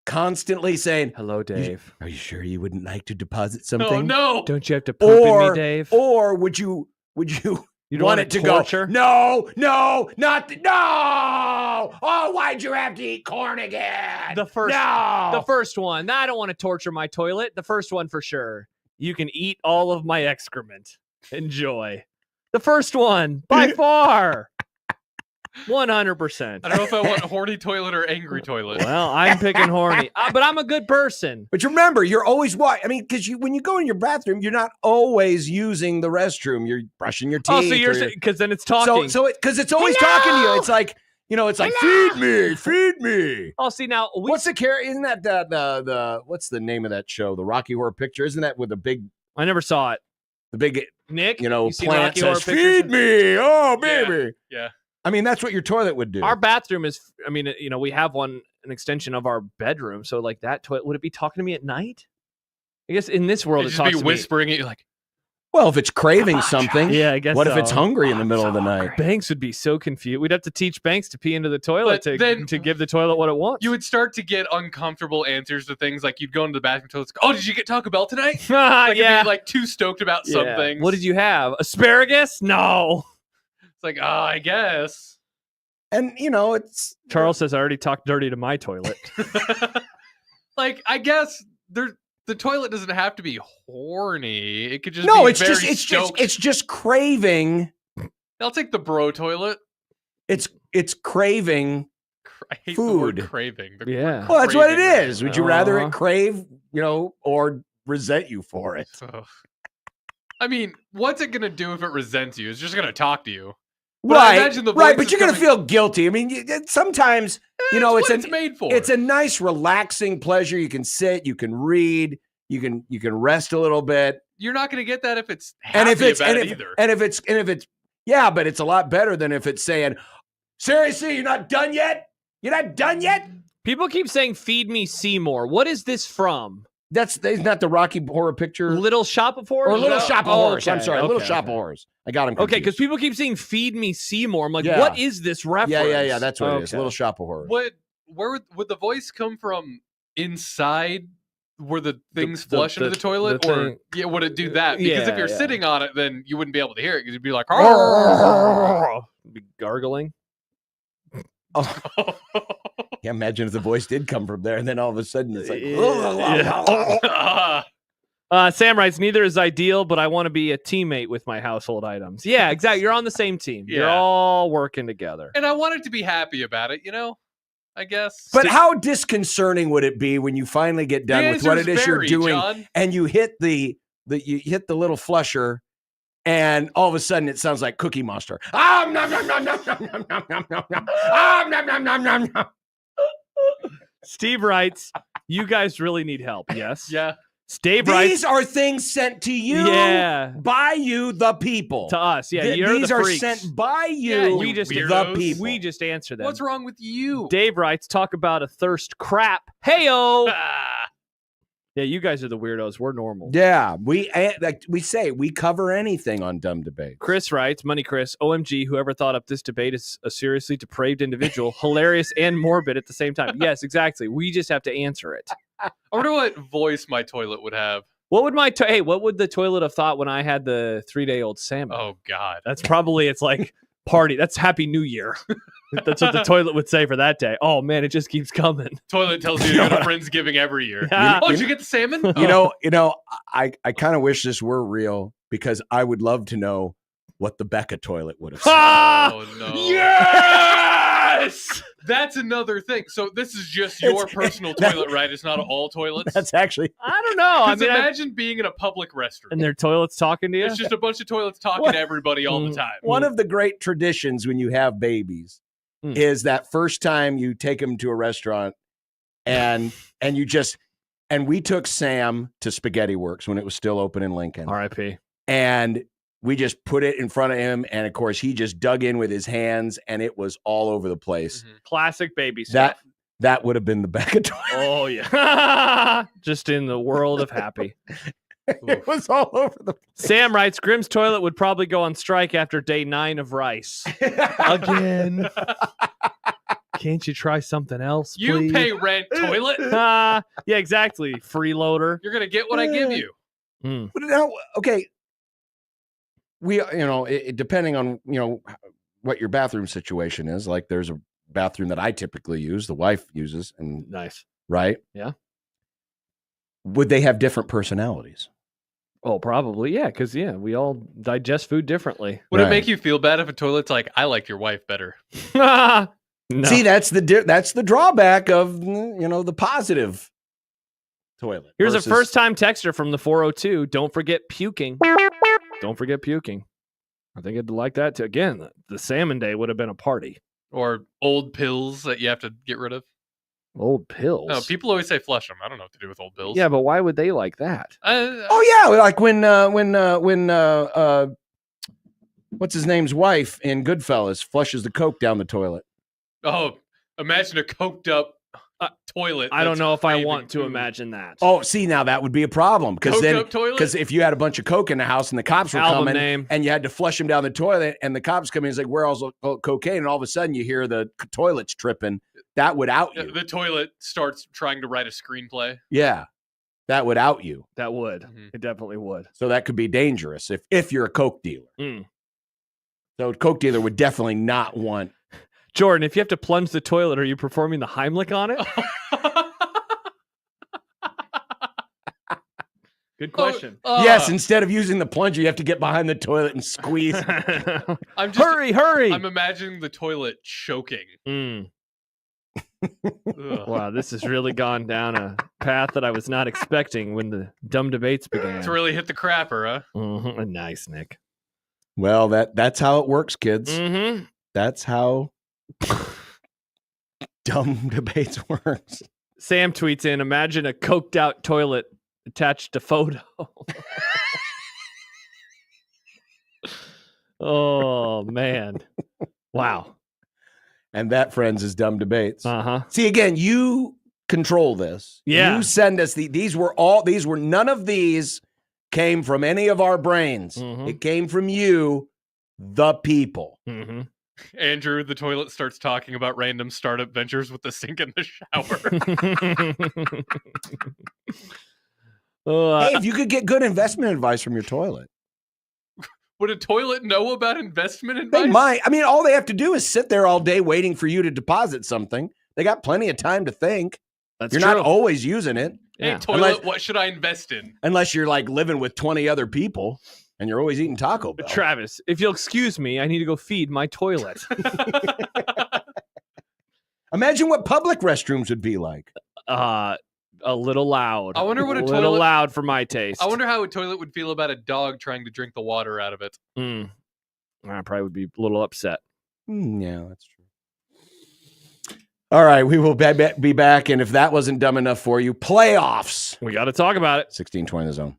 constantly saying, "Hello, Dave. Are you sure you wouldn't like to deposit something?" Oh, no. Don't you have to poop in me, Dave? Or would you don't want wanna it to torture? go, no, oh, why'd you have to eat corn again? The first one. I don't want to torture my toilet. The first one for sure. You can eat all of my excrement. Enjoy. The first one, by far. 100%. I don't know if I want horny toilet or angry toilet. Well, I'm picking horny, but I'm a good person. But remember, you're always because when you go in your bathroom, you're not always using the restroom. You're brushing your teeth. Oh, so you're because then it's talking. So because it's always talking to you. It's like feed me. Oh, see now, what's the care? Isn't that the what's the name of that show? The Rocky Horror Picture. Isn't that with the big? I never saw it. The big Nick. Plant says, "Feed me, oh baby." Yeah. I mean, that's what your toilet would do. Our bathroom is, we have an extension of our bedroom. So like that toilet, would it be talking to me at night? I guess in this world, it's just be whispering at you like, Well, if it's craving something, Yeah, I guess what if so. it's hungry in the middle of the night? Banks would be so confused. We'd have to teach Banks to pee into the toilet to give the toilet what it wants. You would start to get uncomfortable answers to things like you'd go into the bathroom toilet. Oh, did you get Taco Bell tonight? Like, Yeah. you'd be like too stoked about some Yeah. things. What did you have? Asparagus? No. It's like, I guess. And it's Charles says I already talked dirty to my toilet. Like, I guess the toilet doesn't have to be horny. It could just no, be it's very just stoked. it's just craving. I'll take the bro toilet. It's craving I hate food. the word craving. The Yeah. word Well, that's what it craving, is. Would you rather Uh-huh. it crave, or resent you for it? Ugh. I mean, what's it gonna do if it resents you? It's just gonna talk to you. But I Right, imagine the right, voice but is you're gonna coming- feel guilty. I mean, sometimes It's what it's made for. It's a nice, relaxing pleasure. You can sit, you can read, you can rest a little bit. You're not gonna get that if it's happy And if it's about and it if, either. and if it's yeah, but it's a lot better than if it's saying, seriously, you're not done yet? You're not done yet? People keep saying "Feed me Seymour." What is this from? That's not the Rocky Horror Picture Little Shop of Horrors? or Little No. Shop of Oh, Horrors. I'm okay, sorry, Little okay, Shop okay. of Horrors. I got him. Okay, because people keep saying "Feed me Seymour." I'm like, Yeah. what is this reference? Yeah. That's what it is. Okay. Little Shop of Horrors. Where would the voice come from? Inside where the things the- flush into the toilet, the or thing- yeah, would it do that? Because if Yeah, you're yeah. sitting on it, then you wouldn't be able to hear it because you'd be like, Be gargling. Yeah, imagine if the voice did come from there, and then all of a sudden it's like, Sam writes, neither is ideal, but I want to be a teammate with my household items. Yeah, exactly. You're on the same team. You're Yeah. all working together. and I wanted to be happy about it, I guess. But how disconcerting would it be when you finally get done The with what it answer's is you're very, doing, John. and you hit the little flusher, and all of a sudden it sounds like Cookie Monster. Nom, nom, nom, nom, nom, nom, nom, nom, nom, nom, nom. Nom, nom, nom, nom, nom. Steve writes, you guys really need help. Yes. Yeah. Steve writes, These are things sent to you Yeah. by you, the people. to us. Yeah, you're These the are freaks. sent by you, Yeah, we just the weirdos. people. We just answer them. What's wrong with you? Dave writes, talk about a thirst crap. Heyo. Ah, Yeah, you guys are the weirdos. We're normal. Yeah, we say we cover anything on Dumb Debate. Chris writes, Money Chris, OMG, whoever thought up this debate is a seriously depraved individual, hilarious and morbid at the same time. Yes, exactly. We just have to answer it. I wonder what voice my toilet would have. What would what would the toilet have thought when I had the 3-day-old salmon? Oh God. That's probably, it's like party. That's Happy New Year. That's what the toilet would say for that day. Oh man, it just keeps coming. Toilet tells you to go to Friendsgiving every year. Yeah. Oh, did you get the salmon? You know, I kind of wish this were real because I would love to know what the Becca toilet would have said. Oh no. Yes! That's another thing. So this is just your personal toilet, right? It's not all toilets. That's actually I don't know. I 'Cause mean, imagine being in a public restroom. and their toilets talking to you. It's just a bunch of toilets talking What? to everybody all the time. one of the great traditions when you have babies Mm. is that first time you take them to a restaurant and we took Sam to Spaghetti Works when it was still open in Lincoln. R.I.P. And we just put it in front of him, and of course he just dug in with his hands, and it was all over the place. Classic baby stuff. That would have been the Becca toilet. Oh yeah. Just in the world of happy. It was all over the place. Sam writes, Grimm's toilet would probably go on strike after day 9 of rice. Again. Can't you try something else, You please? pay rent, toilet. Yeah, exactly. Freeloader. You're gonna get what I give you. But now, okay, depending on what your bathroom situation is. Like, there's a bathroom that I typically use, the wife uses, and Nice. right? Yeah. Would they have different personalities? Oh, probably. Yeah, because we all digest food differently. Would it Right. make you feel bad if a toilet's like, I like your wife better? No. See, that's the drawback of the positive toilet. Here's versus- a first-time texter from the 402. Don't forget puking. Don't forget puking. I think I'd like that too. Again, the salmon day would have been a party. Or old pills that you have to get rid of? Old pills. No, people always say flush them. I don't know what to do with old pills. Yeah, but why would they like that? Oh yeah, like when what's his name's wife in Goodfellas flushes the Coke down the toilet. Oh, imagine a coked up toilet. I don't that's know if I craving want to food. imagine that. Oh, see, now that would be a problem Coked up toilet? because if you had a bunch of coke in the house and the cops were Album coming name. and you had to flush them down the toilet and the cops come in, it's like, where else cocaine? And all of a sudden you hear the toilets tripping. That would out you. The toilet starts trying to write a screenplay. Yeah, that would out you. That would. Mhm. It definitely would. So that could be dangerous if you're a coke dealer. Mm. So a coke dealer would definitely not want. Jordan, if you have to plunge the toilet, are you performing the Heimlich on it? Good question. Yes, instead of using the plunger, you have to get behind the toilet and squeeze. Hurry! I'm imagining the toilet choking. Mm. Ugh. Wow, this has really gone down a path that I was not expecting when the dumb debates began. It's really hit the crapper, huh? Mhm. Nice, Nick. Well, that's how it works, kids. Mm-hmm. That's how dumb debates works. Sam tweets in, imagine a coked out toilet attached to photo. Oh, man. Wow. And that, friends, is dumb debates. Uh-huh. See, again, you control this. Yeah. You send us these were none of these came from any of our brains. Mhm. It came from you, the people. Mm-hmm. Andrew, the toilet starts talking about random startup ventures with the sink in the shower. Hey, if you could get good investment advice from your toilet. Would a toilet know about investment advice? They might. I mean, all they have to do is sit there all day waiting for you to deposit something. They got plenty of time to think. That's You're true. not always using it. Hey, Yeah. toilet, what should I invest in? Unless you're like living with 20 other people and you're always eating Taco Bell. Travis, if you'll excuse me, I need to go feed my toilet. Imagine what public restrooms would be like. A little loud. I wonder what a little toilet- loud for my taste. I wonder how a toilet would feel about a dog trying to drink the water out of it. I probably would be a little upset. Yeah, that's true. All right, we will be back. And if that wasn't dumb enough for you, playoffs. We got to talk about it. 1620 The Zone.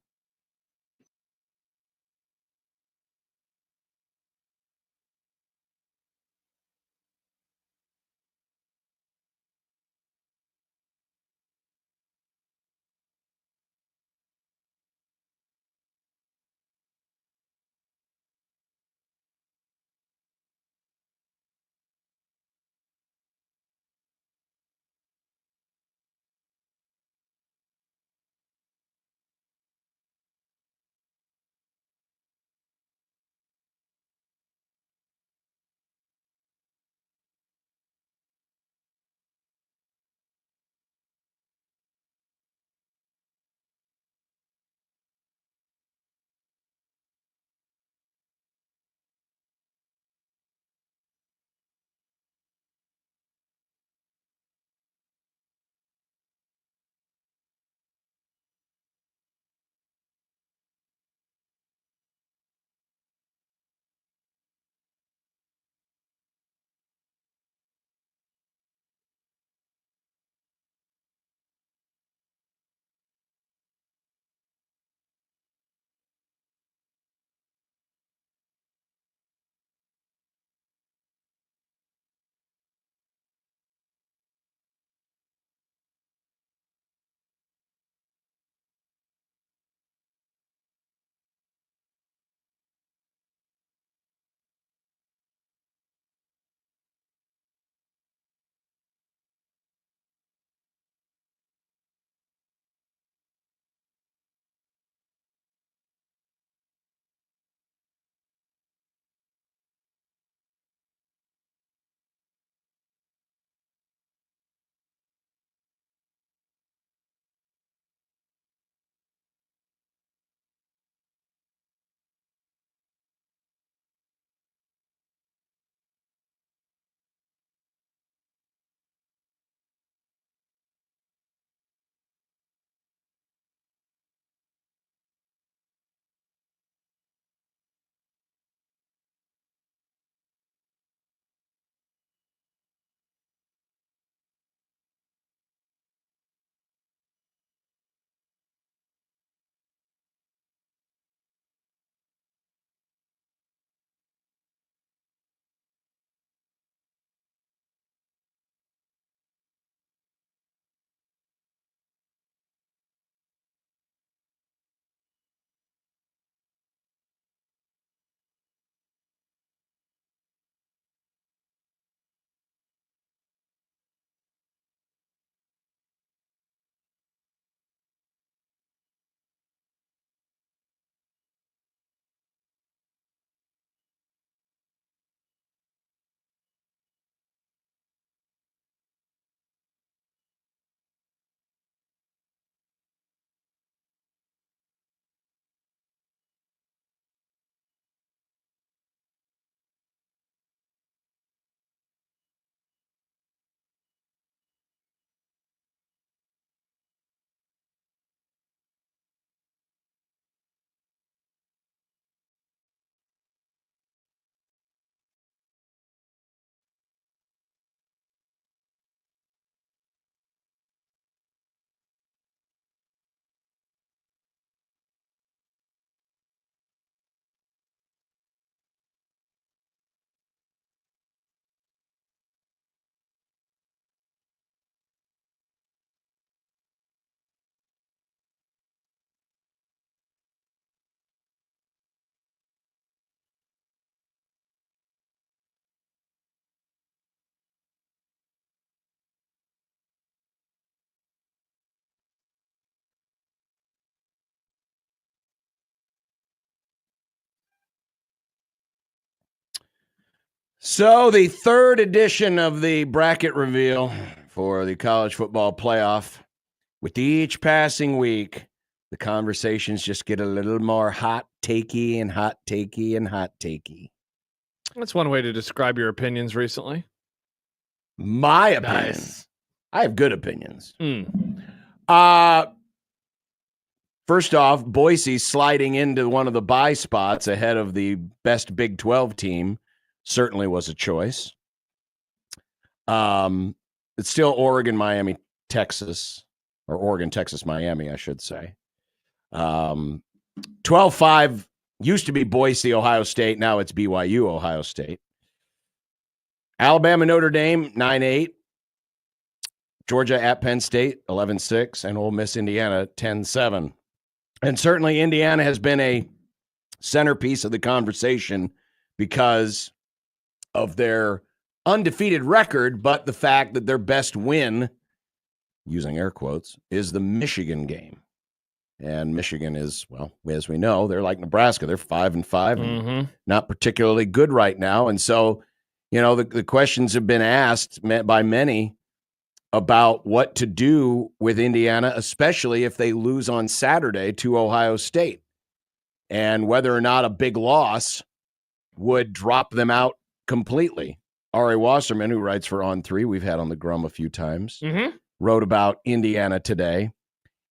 So the third edition of the bracket reveal for the college football playoff. With each passing week, the conversations just get a little more hot takey and hot takey and hot takey. That's one way to describe your opinions recently. My opinion. Nice. I have good opinions. First off, Boise sliding into one of the bye spots ahead of the best Big 12 team certainly was a choice. It's still Oregon, Miami, Texas, or Oregon, Texas, Miami, I should say. 12-5 used to be Boise, Ohio State. Now it's BYU, Ohio State. Alabama, Notre Dame, 9-8. Georgia at Penn State, 11-6. And Ole Miss, Indiana, 10-7. And certainly Indiana has been a centerpiece of the conversation because of their undefeated record, but the fact that their best win, using air quotes, is the Michigan game. And Michigan is, well, as we know, they're like Nebraska. They're 5-5 and not particularly good right now. And so, you know, the questions have been asked by many about what to do with Indiana, especially if they lose on Saturday to Ohio State, and whether or not a big loss would drop them out completely. Ari Wasserman, who writes for On3, we've had on the Grum a few times, wrote about Indiana today.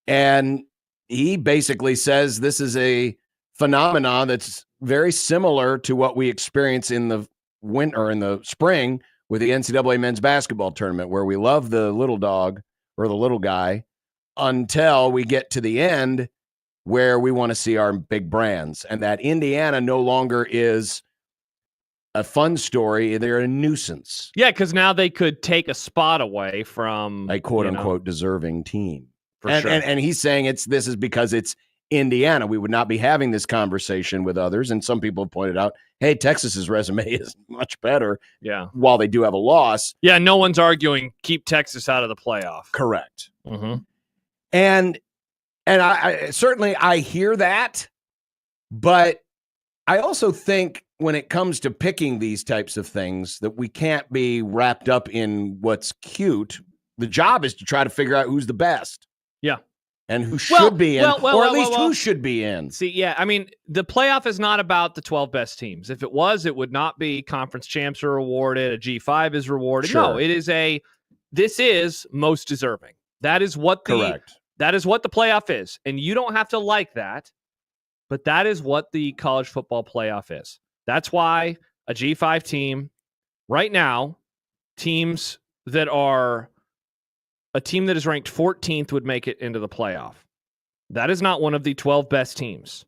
And he basically says this is a phenomenon that's very similar to what we experience in the winter or in the spring with the NCAA men's basketball tournament, where we love the little dog or the little guy until we get to the end where we want to see our big brands. And that Indiana no longer is a fun story. They're a nuisance. Yeah, because now they could take a spot away from a quote-unquote deserving team. For sure. And he's saying this is because it's Indiana. We would not be having this conversation with others. And some people have pointed out, hey, Texas's resume is much better. Yeah. While they do have a loss. Yeah, no one's arguing keep Texas out of the playoff. Correct. And I certainly I hear that, but I also think when it comes to picking these types of things that we can't be wrapped up in what's cute. The job is to try to figure out who's the best. Yeah. And who should be in, or at least who should be in. See, yeah, I mean, the playoff is not about the 12 best teams. If it was, it would not be conference champs are rewarded, a G5 is rewarded. Sure. No, this is most deserving. That is what the playoff is. And you don't have to like that, but that is what the college football playoff is. That's why a G5 team right now, teams that are a team that is ranked 14th would make it into the playoff. That is not one of the 12 best teams.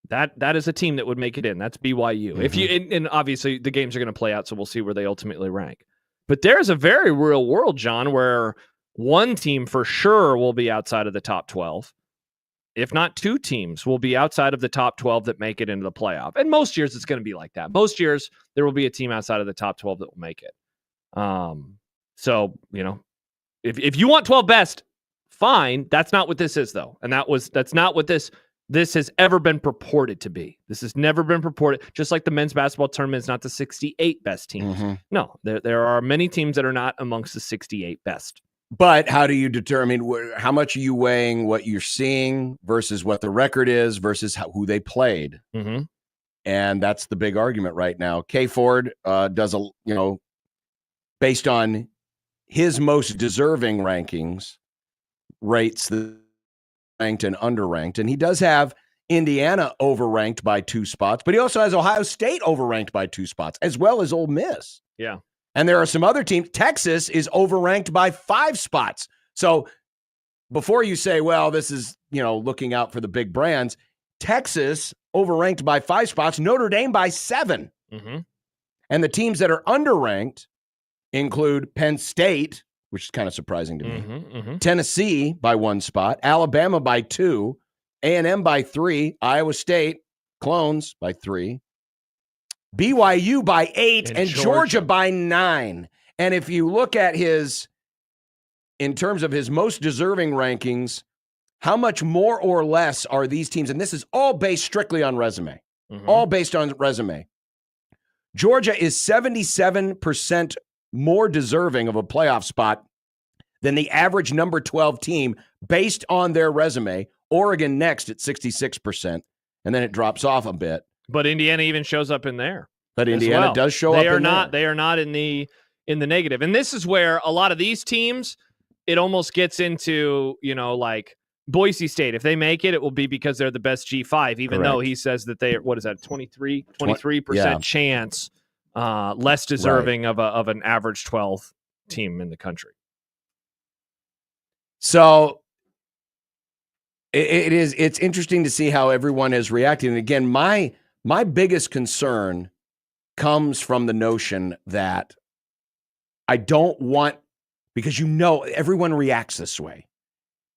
That is a team that would make it in. That's BYU. If you and obviously the games are going to play out, so we'll see where they ultimately rank. But there's a very real world, John, where one team for sure will be outside of the top 12. If not two teams will be outside of the top 12 that make it into the playoff. And most years it's going to be like that. Most years there will be a team outside of the top 12 that will make it. So, you know, if you want 12 best, fine. That's not what this is, though. And that's not what this has ever been purported to be. This has never been purported. Just like the men's basketball tournament is not the 68 best teams. No, there are many teams that are not amongst the 68 best. But how do you determine how much are you weighing what you're seeing versus what the record is versus who they played? And that's the big argument right now. K Ford does based on his most deserving rankings, rates the ranked and underranked. And he does have Indiana overranked by 2 spots, but he also has Ohio State overranked by 2 spots, as well as Ole Miss. Yeah. And there are some other teams. Texas is overranked by 5 spots. So before you say, well, this is, looking out for the big brands, Texas overranked by 5 spots, Notre Dame by 7. And the teams that are underranked include Penn State, which is kind of surprising to me, Tennessee by 1 spot, Alabama by 2, A&M by 3, Iowa State, clones by 3, BYU by 8, and Georgia by 9. And if you look at in terms of his most deserving rankings, how much more or less are these teams? And this is all based strictly on resume, all based on resume. Georgia is 77% more deserving of a playoff spot than the average number 12 team based on their resume. Oregon next at 66%, and then it drops off a bit. But Indiana even shows up in there. But Indiana does show up in there. They are not in the negative. And this is where a lot of these teams, it almost gets into, like Boise State. If they make it, it will be because they're the best G5, even though he says that they are, 23% chance less deserving of an average 12 team in the country. So it's interesting to see how everyone is reacting. And again, my biggest concern comes from the notion that I don't want, because everyone reacts this way.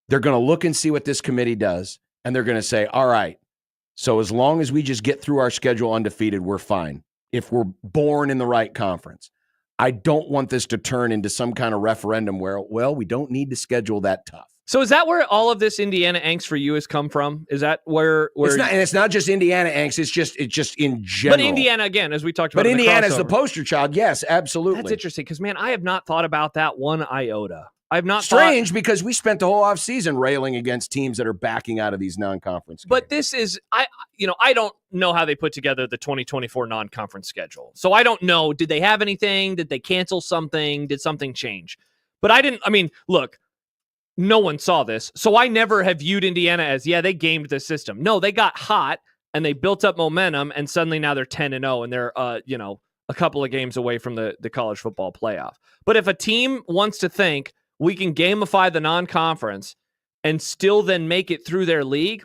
They're going to look and see what this committee does, and they're going to say, all right, so as long as we just get through our schedule undefeated, we're fine. If we're born in the right conference. I don't want this to turn into some kind of referendum where, we don't need to schedule that tough. So is that where all of this Indiana angst for you has come from? Is that where it's not, and it's not just Indiana angst, it's just in general. But Indiana, again, as we talked about. But Indiana's the poster child, yes, absolutely. That's interesting, because man, I have not thought about that one iota. I've not strange because we spent the whole offseason railing against teams that are backing out of these non-conference games. But this is I don't know how they put together the 2024 non-conference schedule. So I don't know, did they have anything? Did they cancel something? Did something change? But look, no one saw this. So I never have viewed Indiana as, they gamed the system. No, they got hot and they built up momentum, and suddenly now they're 10-0 and they're a couple of games away from the college football playoff. But if a team wants to think we can gamify the non-conference and still then make it through their league,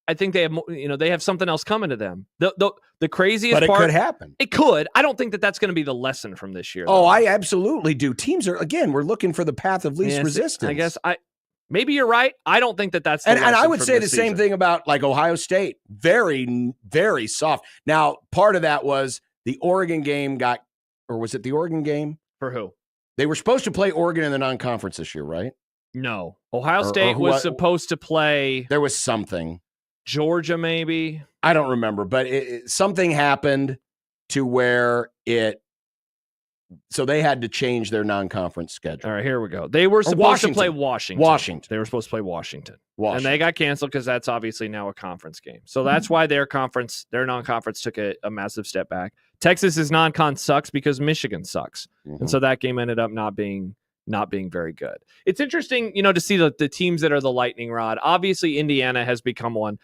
I think they have, they have something else coming to them. The craziest part, but it could happen. It could. I don't think that's going to be the lesson from this year. Oh, I absolutely do. Teams are, again, we're looking for the path of least resistance. I guess maybe you're right. I don't think that's the and lesson I would from say this the same season. thing about like Ohio State. Very, very soft. Now, part of that was the Oregon game was it the Oregon game? For who? They were supposed to play Oregon in the non-conference this year, right? No. Ohio State was supposed to play. There was something. Georgia, maybe. I don't remember, but something happened to where so they had to change their non-conference schedule. All right, here we go. They were supposed to play Washington. They were supposed to play Washington. And they got canceled because that's obviously now a conference game. So that's why their non-conference took a massive step back. Texas's non-con sucks because Michigan sucks. And so that game ended up not being very good. It's interesting, to see the teams that are the lightning rod. Obviously, Indiana has become one.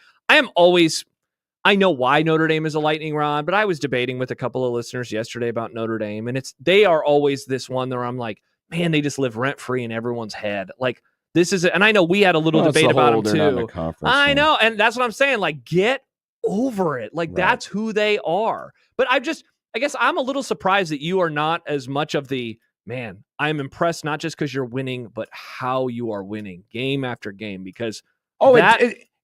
I know why Notre Dame is a lightning rod, but I was debating with a couple of listeners yesterday about Notre Dame, and they are always this one where I'm like, man, they just live rent-free in everyone's head. Like, this is and I know we had a little debate about them too. I know, and that's what I'm saying. Like, get over it. Like, that's who they are. But I guess I'm a little surprised that you are not as much of the, man, I'm impressed not just because you're winning, but how you are winning game after game, because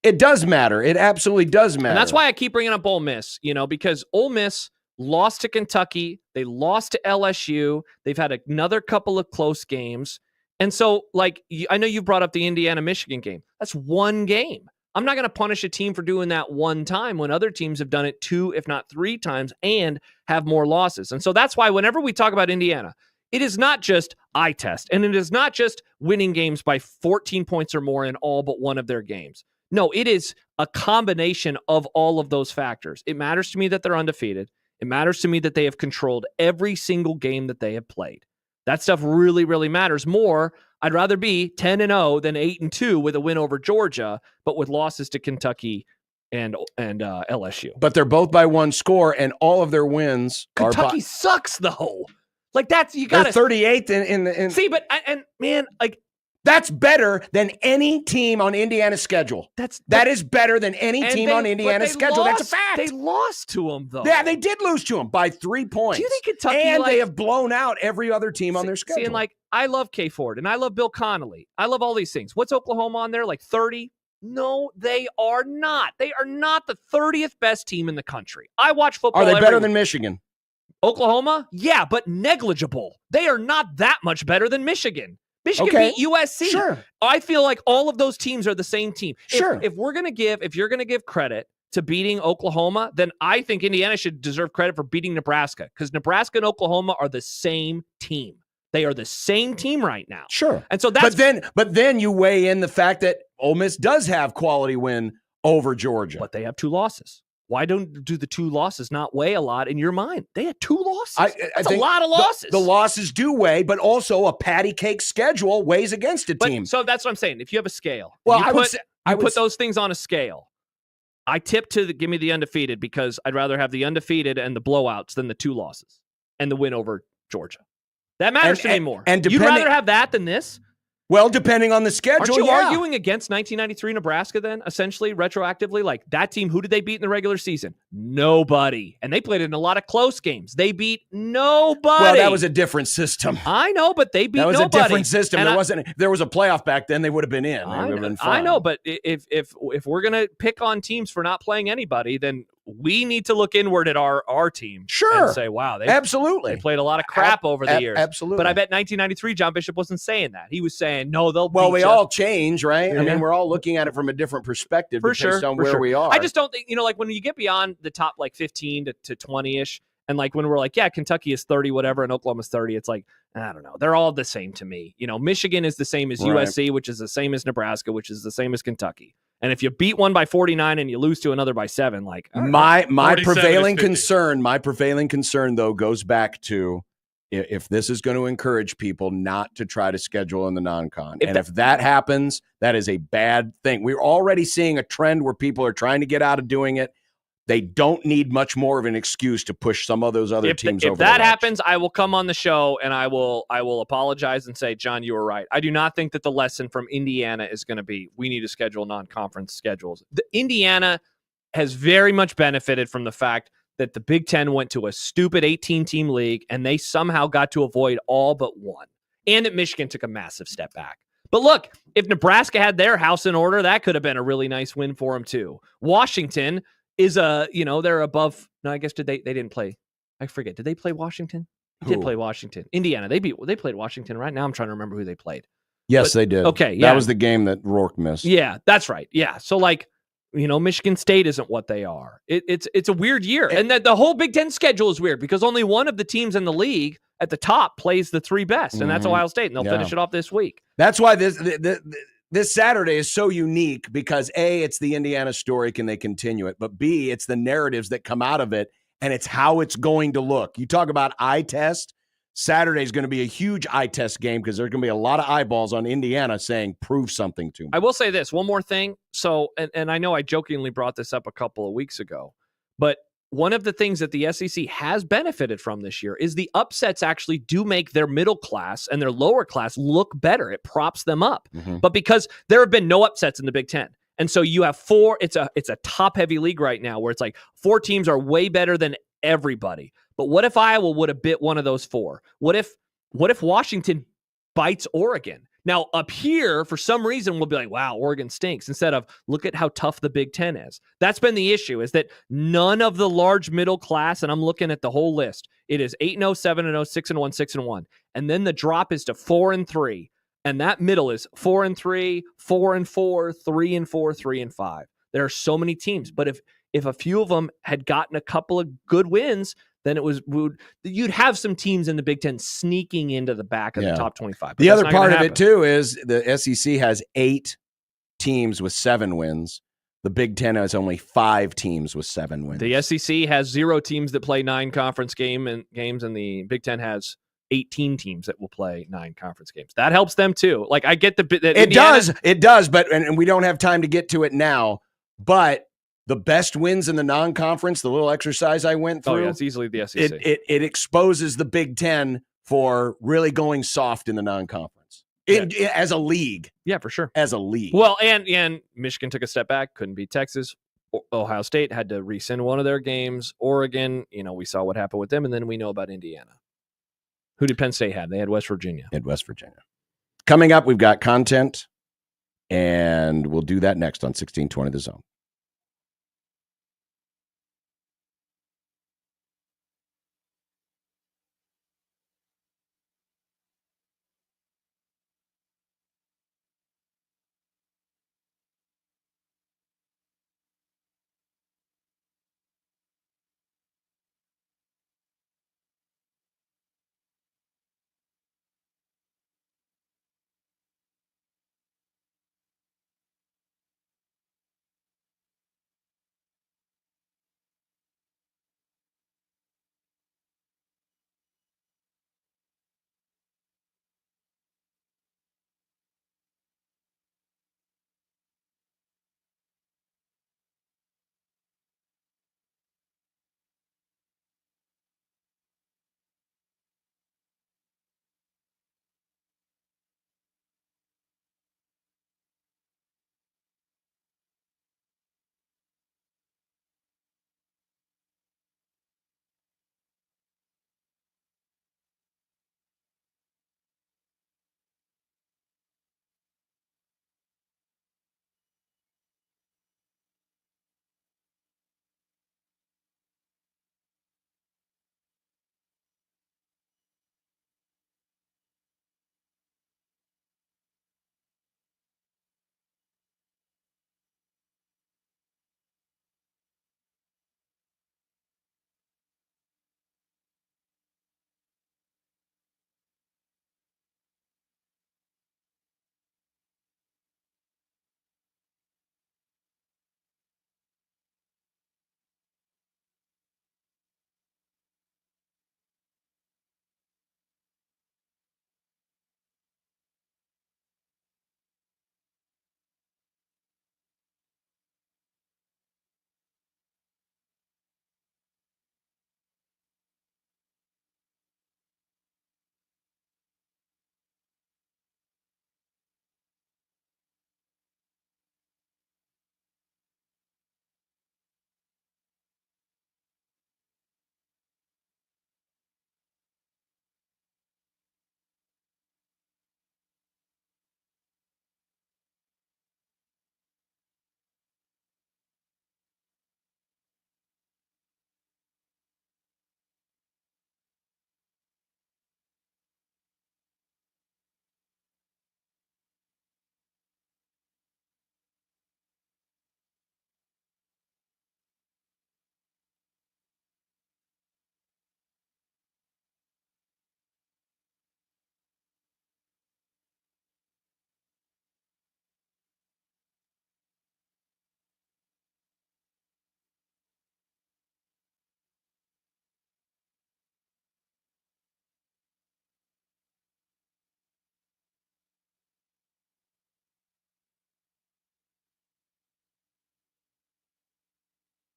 it does matter. It absolutely does matter. And that's why I keep bringing up Ole Miss, because Ole Miss lost to Kentucky. They lost to LSU. They've had another couple of close games. And so, like, I know you brought up the Indiana-Michigan game. That's one game. I'm not going to punish a team for doing that one time when other teams have done it 2, if not 3 times and have more losses. And so that's why whenever we talk about Indiana, it is not just eye test, and it is not just winning games by 14 points or more in all but one of their games. No, it is a combination of all of those factors. It matters to me that they're undefeated. It matters to me that they have controlled every single game that they have played. That stuff really, really matters more. I'd rather be 10-0 than 8-2 with a win over Georgia, but with losses to Kentucky and LSU. But they're both by 1 score, and all of their wins Kentucky sucks, though. Like, that's, you got to 38th in the see, but and man, like, that's better than any team on Indiana's schedule. That is better than any team on Indiana's schedule. That's a fact. They lost to them, though. Yeah, they did lose to them by 3 points. Do you think Kentucky? And they have blown out every other team on their schedule. See, and like, I love Kay Ford, and I love Bill Connolly. I love all these things. What's Oklahoma on there? Like 30? No, they are not. They are not the 30th best team in the country. I watch football. Are they better than Michigan? Oklahoma? Yeah, but negligible. They are not that much better than Michigan. Michigan beat USC. Sure. I feel like all of those teams are the same team. Sure. If you're going to give credit to beating Oklahoma, then I think Indiana should deserve credit for beating Nebraska, because Nebraska and Oklahoma are the same team. They are the same team right now. Sure. And so that's but then you weigh in the fact that Ole Miss does have quality win over Georgia. But they have 2 losses. Why do the 2 losses not weigh a lot in your mind? They had 2 losses. That's a lot of losses. The losses do weigh, but also a patty cake schedule weighs against a team. So that's what I'm saying. If you have a scale, well, you put those things on a scale. I tip to give me the undefeated, because I'd rather have the undefeated and the blowouts than the 2 losses and the win over Georgia. That matters to me more. And you'd rather have that than this? Well, depending on the schedule, Aren't you arguing against 1993 Nebraska then, essentially, retroactively? Like, that team, who did they beat in the regular season? Nobody. And they played in a lot of close games. They beat nobody. Well, that was a different system. I know, but they beat nobody. That was a different system. There was a playoff back then, they would have been in. They would have been fine. I know, but if we're going to pick on teams for not playing anybody, then we need to look inward at our team. Sure. And say, wow, absolutely. They played a lot of crap over the years. Absolutely. But I bet 1993, John Bishop wasn't saying that. He was saying, no, they'll Well, beat we you. all change, right? Yeah. I mean, we're all looking at it from a different perspective For based sure, on for where sure. we are. I just don't think, like when you get beyond the top like 15 to 20-ish, and like when we're like, yeah, Kentucky is 30, whatever, and Oklahoma's 30, it's like, I don't know. They're all the same to me. Michigan is the same as USC, which is the same as Nebraska, which is the same as Kentucky. And if you beat one by 49 and you lose to another by 7, like my prevailing concern though goes back to if this is going to encourage people not to try to schedule in the non-con. If that happens, that is a bad thing. We're already seeing a trend where people are trying to get out of doing it. They don't need much more of an excuse to push some of those other teams over. If that happens, I will come on the show and I will apologize and say, John, you were right. I do not think that the lesson from Indiana is going to be we need to schedule non-conference schedules. Indiana has very much benefited from the fact that the Big Ten went to a stupid 18-team league and they somehow got to avoid all but one. And that Michigan took a massive step back. But look, if Nebraska had their house in order, that could have been a really nice win for them too. Washington is they're above. No, I guess they didn't play. I forget. Did they play Washington? They did play Washington. Indiana. They played Washington, right? Now I'm trying to remember who they played. Yes, they did. Okay, yeah. That was the game that Rourke missed. Yeah, that's right. Yeah. So Michigan State isn't what they are. It's a weird year. And the whole Big Ten schedule is weird because only one of the teams in the league at the top plays the 3 best, and that's Ohio State, and they'll finish it off this week. That's why this Saturday is so unique because A, it's the Indiana story. Can they continue it? But B, it's the narratives that come out of it and it's how it's going to look. You talk about eye test. Saturday is going to be a huge eye test game because there's going to be a lot of eyeballs on Indiana saying, prove something to me. I will say this, one more thing. So, and I know I jokingly brought this up a couple of weeks ago, but one of the things that the SEC has benefited from this year is the upsets actually do make their middle class and their lower class look better. It props them up. Mm-hmm. But because there have been no upsets in the Big Ten, and so you have 4, it's a top-heavy league right now where it's like 4 teams are way better than everybody. But what if Iowa would have bit one of those 4? What if Washington bites Oregon? Now, up here, for some reason, we'll be like, wow, Oregon stinks, instead of look at how tough the Big Ten is. That's been the issue, is that none of the large middle class, and I'm looking at the whole list, it is 8-0, 7-0, 6-1, 6-1. And then the drop is to 4-3. And that middle is 4-3, 4-4, 3-4, 3-5. There are so many teams. But if a few of them had gotten a couple of good wins, then you'd have some teams in the Big Ten sneaking into the back of the top 25. But the other part of it, too, is the SEC has 8 teams with 7 wins. The Big Ten has only 5 teams with 7 wins. The SEC has 0 teams that play 9 conference games, and the Big Ten has 18 teams that will play 9 conference games. That helps them, too. Like, I get It does, but and we don't have time to get to it now, but the best wins in the non-conference, the little exercise I went through. Oh, yeah, it's easily the SEC. It exposes the Big Ten for really going soft in the non-conference as a league. Yeah, for sure. As a league. Well, and Michigan took a step back, couldn't beat Texas. Ohio State had to rescind one of their games. Oregon, we saw what happened with them, and then we know about Indiana. Who did Penn State have? They had West Virginia. Coming up, we've got content, and we'll do that next on 1620 The Zone.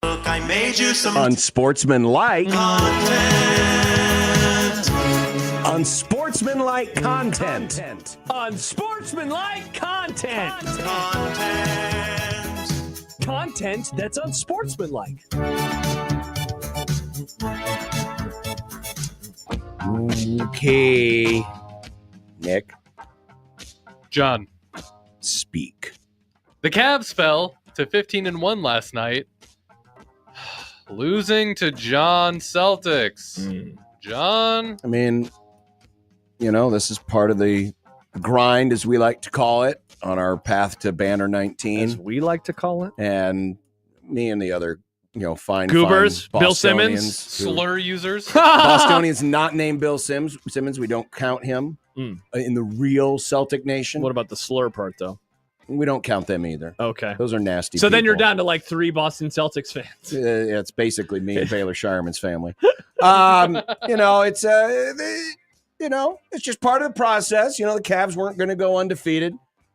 Look, I made you some Unsportsmanlike content. Unsportsmanlike content. Unsportsmanlike content. Content that's unsportsmanlike. Okay. Nick, John, speak. the Cavs fell to 15-1 last night, losing to John Celtics. John, I mean, this is part of the grind, as we like to call it, on our path to Banner 19. As we like to call it. And me and the other, fine Goobers, fine Bill Simmons, Bostonians slur users. Bostonians not named Bill Simmons. We don't count him in the real Celtic nation. What about the slur part, though? We don't count them either. Okay. Those are nasty So then you're people. down to like 3 Boston Celtics fans. Yeah, it's basically me and Baylor Shireman's family. It's just part of the process. The Cavs weren't going to go undefeated.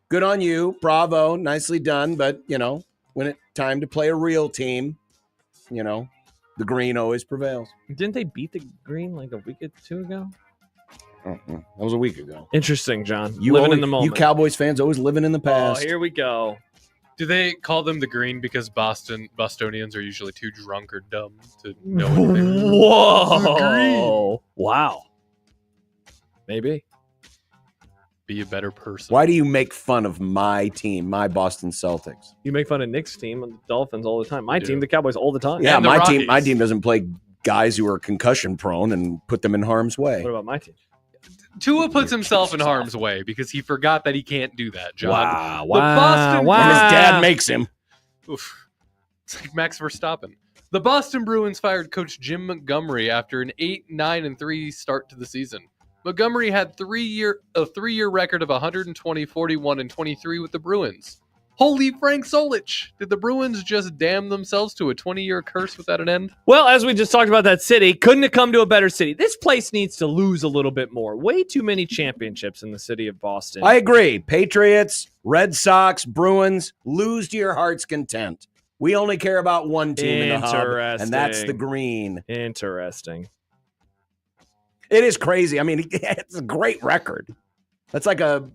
Good on you. Bravo. Nicely done. But, when it's time to play a real team, the green always prevails. Didn't they beat the green like a week or 2 ago? That was a week ago. Interesting, John. You living always, in the moment. You Cowboys fans always living in the past. Oh, here we go. Do they call them the green because Bostonians are usually too drunk or dumb to know anything? Whoa. Wow. Maybe. Be a better person. Why do you make fun of my team, my Boston Celtics? You make fun of Nick's team and the Dolphins all the time. My team, the Cowboys, all the time. Yeah, And the my Rockies. team doesn't play guys who are concussion prone and put them in harm's way. What about my team? Tua puts himself in harm's way because he forgot that he can't do that, John. Wow. The Boston And his dad makes him. Oof. It's like Max Verstappen. The Boston Bruins fired coach Jim Montgomery after an 8-9-3 start to the season. Montgomery had a three-year record of 120, 41, and 23 with the Bruins. Holy Frank Solich! Did the Bruins just damn themselves to a 20-year curse without an end? Well, as we just talked about that city, couldn't have come to a better city. This place needs to lose a little bit more. Way too many championships in the city of Boston. I agree. Patriots, Red Sox, Bruins, lose to your heart's content. We only care about one team in the hub, and that's the green. Interesting. It is crazy. I mean, it's a great record. That's like over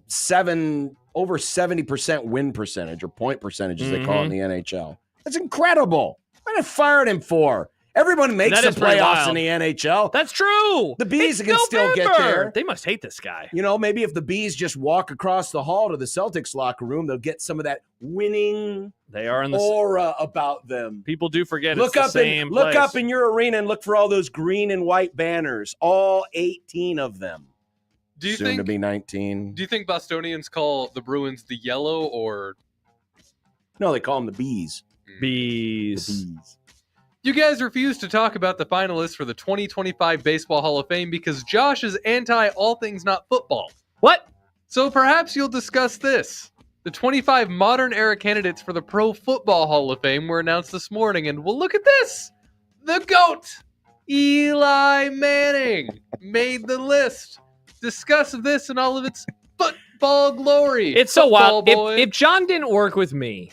70% win percentage or point percentage, as they call it in the NHL. That's incredible. What did I fired him for? Everyone makes the playoffs in the NHL. That's true. The Bees can still get there. They must hate this guy. Maybe if the Bees just walk across the hall to the Celtics locker room, they'll get some of that winning aura about them. People do forget Look it's the same place. Look up in your arena and look for all those green and white banners, all 18 of them. Soon to be 19. Do you think Bostonians call the Bruins the yellow or? No, they call them the Bees. Bees. The Bees. You guys refuse to talk about the finalists for the 2025 Baseball Hall of Fame because Josh is anti all things not football. What? So perhaps you'll discuss this. The 25 modern era candidates for the Pro Football Hall of Fame were announced this morning, and well, look at this. The GOAT, Eli Manning, made the list. Discuss this in all of its football glory. It's so wild. Boy. If John didn't work with me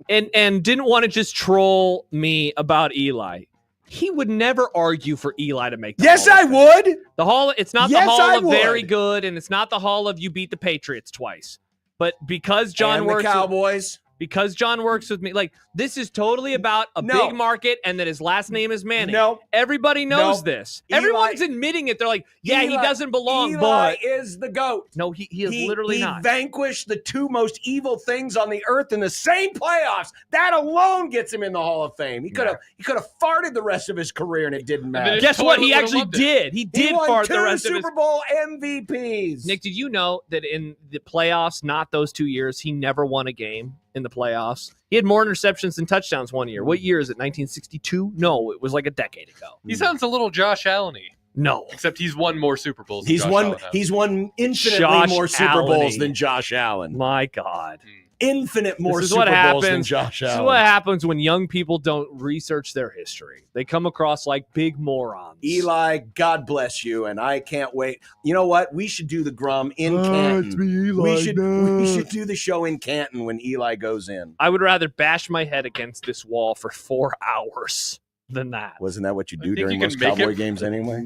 and didn't want to just troll me about Eli, he would never argue for Eli to make the Yes, Hall I of Fame. would. The Hall, it's not Yes, the Hall I of very would. good, and it's not the Hall of you beat the Patriots twice. But because John And works the Cowboys. because John works with me, like this is totally about a No. big market and that his last name is Manning. No. Everybody knows No. this. Eli- Everyone's admitting it. They're like, yeah, he Eli- doesn't belong, Eli but is the GOAT. no, he is literally he not. vanquished the two most evil things on the earth in the same playoffs. That alone gets him in the Hall of Fame. He could have farted the rest of his career and it didn't then matter. his Guess what? toilet He would've actually loved it. did. He did He won fart two the rest of his. Super Bowl MVPs. Nick, did you know that in the playoffs, not those 2 years, he never won a game in the playoffs? He had more interceptions than touchdowns one year. What year is it? 1962? No, it was like a decade ago. He sounds a little Josh Allen-y, No. except he's won more Super Bowls. He's than Josh won. Allen has. He's won infinitely Josh more Super Allen-y. Bowls than Josh Allen. My God. infinite more This is Super what Bowls than happens. Josh This is Allen. what happens when young people don't research their history. They come across like big morons. Eli, God bless you, and I can't wait. You know what? We should do the Grum in Canton. It's me, Eli, we should no. do the show in Canton when Eli goes in. I would rather bash my head against this wall for 4 hours than that. Wasn't that what you do think during you can most make Cowboy it- games anyway?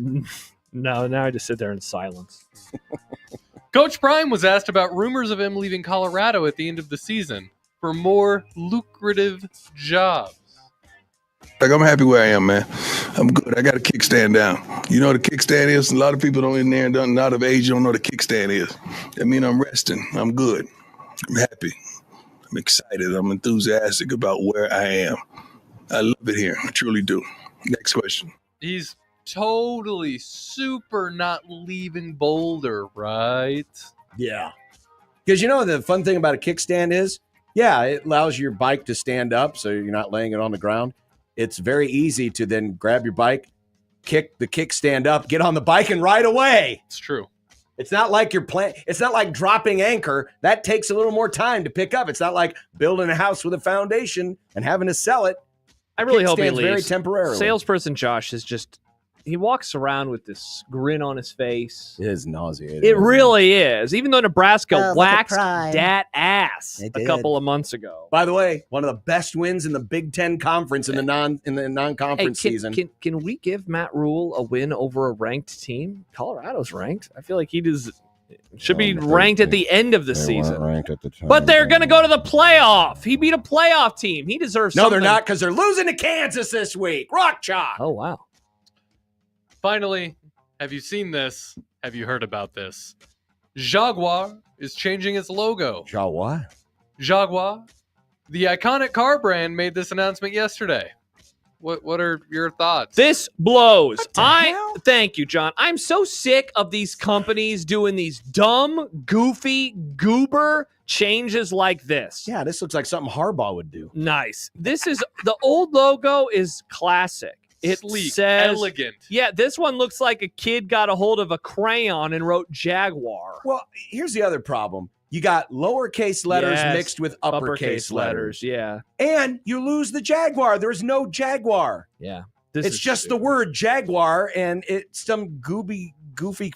No, now I just sit there in silence. Coach Prime was asked about rumors of him leaving Colorado at the end of the season for more lucrative jobs. Like, I'm happy where I am, man. I'm good. I got a kickstand down. You know what a kickstand is? A lot of people don't in there and done out of age don't know what a kickstand is. That means I'm resting. I'm good. I'm happy. I'm excited. I'm enthusiastic about where I am. I love it here. I truly do. Next question. He's totally super not leaving Boulder, right? Yeah. Because you know the fun thing about a kickstand is, yeah, it allows your bike to stand up so you're not laying it on the ground. It's very easy to then grab your bike, kick the kickstand up, get on the bike, and ride away. It's true. It's not like it's not like dropping anchor. That takes a little more time to pick up. It's not like building a house with a foundation and having to sell it. I really hope he Kickstand's leaves. very temporarily. Salesperson Josh is just, he walks around with this grin on his face. It is nauseating. It really is. Even though Nebraska Oh, look at waxed Prime. that ass They a did. couple of months ago. By the way, one of the best wins in the Big Ten Conference in the non-conference season. Can we give Matt Rule a win over a ranked team? Colorado's ranked. I feel like should be ranked at the end of the season. Ranked at the time. But they're going to go to the playoff. He beat a playoff team. He deserves No, something. they're not, because they're losing to Kansas this week. Rock chalk. Oh, wow. Finally, have you seen this? Have you heard about this? Jaguar is changing its logo. Jaguar? Jaguar. The iconic car brand made this announcement yesterday. What are your thoughts? This blows. Thank you, John. I'm so sick of these companies doing these dumb, goofy, goober changes like this. Yeah, this looks like something Harbaugh would do. Nice. This is the old logo is classic. It Sleek, says elegant. Yeah, this one looks like a kid got a hold of a crayon and wrote Jaguar. Well, here's the other problem. You got lowercase letters Yes, mixed with uppercase letters. Yeah. And you lose the Jaguar. There's no Jaguar. Yeah. It's just the word Jaguar, and it's some goofy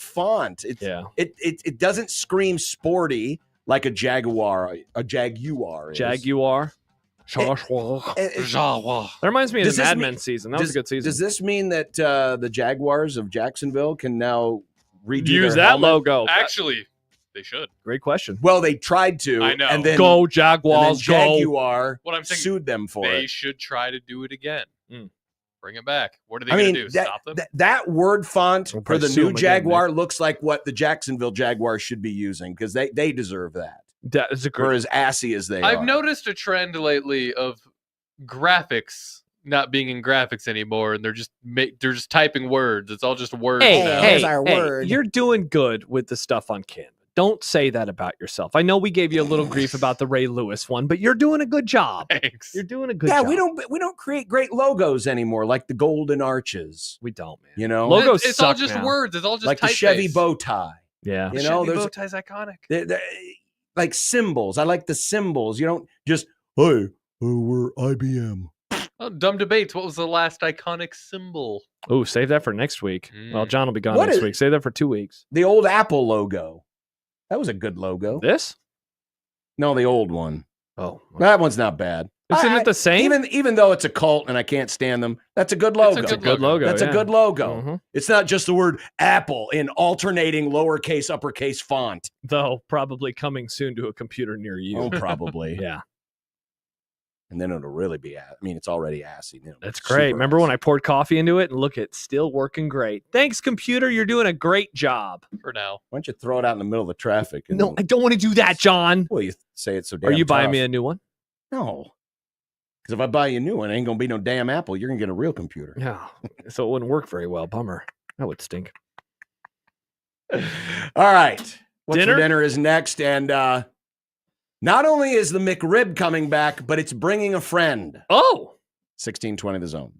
font. It doesn't scream sporty like a Jaguar, a Jaguar is. Jaguar. Jaguar. That reminds me of the Mad Men season. That was a good season. Does this mean that the Jaguars of Jacksonville can now redo Use their that helmet? logo? Actually, they should. Great question. Well, they tried to. I know. And then, Go and then Jaguars, go. Jaguar What I'm saying, sued them for they it. should try to do it again. Mm. Bring it back. What are they I going mean, to do? that, Stop them? that word font We'll for probably the sue new them again, Jaguar looks like what the Jacksonville Jaguars should be using, because they deserve that. That is a For as assy as they I've are. noticed a trend lately of graphics not being in graphics anymore, and they're just typing words. It's all just words now. Hey, you're doing good with the stuff on Canva. Don't say that about yourself. I know we gave you a little grief about the Ray Lewis one, but you're doing a good job. Thanks. You're doing a good Yeah, job. we don't create great logos anymore, like the golden arches. We don't, man. You know, Logos It's all suck just now. words. It's all just like the Chevy typeface. bow tie. Yeah. You The know, Chevy there's bow tie's iconic. they're like symbols. I like the symbols. You don't just hey, we're IBM. Oh, dumb debates. What was the last iconic symbol? Oh, save that for next week. Well, John will be gone What next is- week. Save that for 2 weeks. The old Apple logo. That was a good logo. This? No, the old one. Oh, that one's not bad. Isn't it the same? Even though it's a cult and I can't stand them, that's a good logo. It's a good logo, That's yeah. a good logo. Mhm. It's not just the word Apple in alternating lowercase uppercase font. Though probably coming soon to a computer near you. Oh, probably. Yeah. And then it'll really be. I mean, it's already assy. You know, That's great. Remember when I poured coffee into it and look, it's still working great. Thanks, computer. You're doing a great job. For now. Why don't you throw it out in the middle of the traffic? And, No, I don't want to do that, John. Well, you say it's so damn Are you buying tough. me a new one? No. Because if I buy you a new one, it ain't going to be no damn Apple. You're going to get a real computer. Yeah. So it wouldn't work very well. Bummer. That would stink. All right. What's Dinner? for dinner is next. And not only is the McRib coming back, but it's bringing a friend. Oh. 1620 The Zone.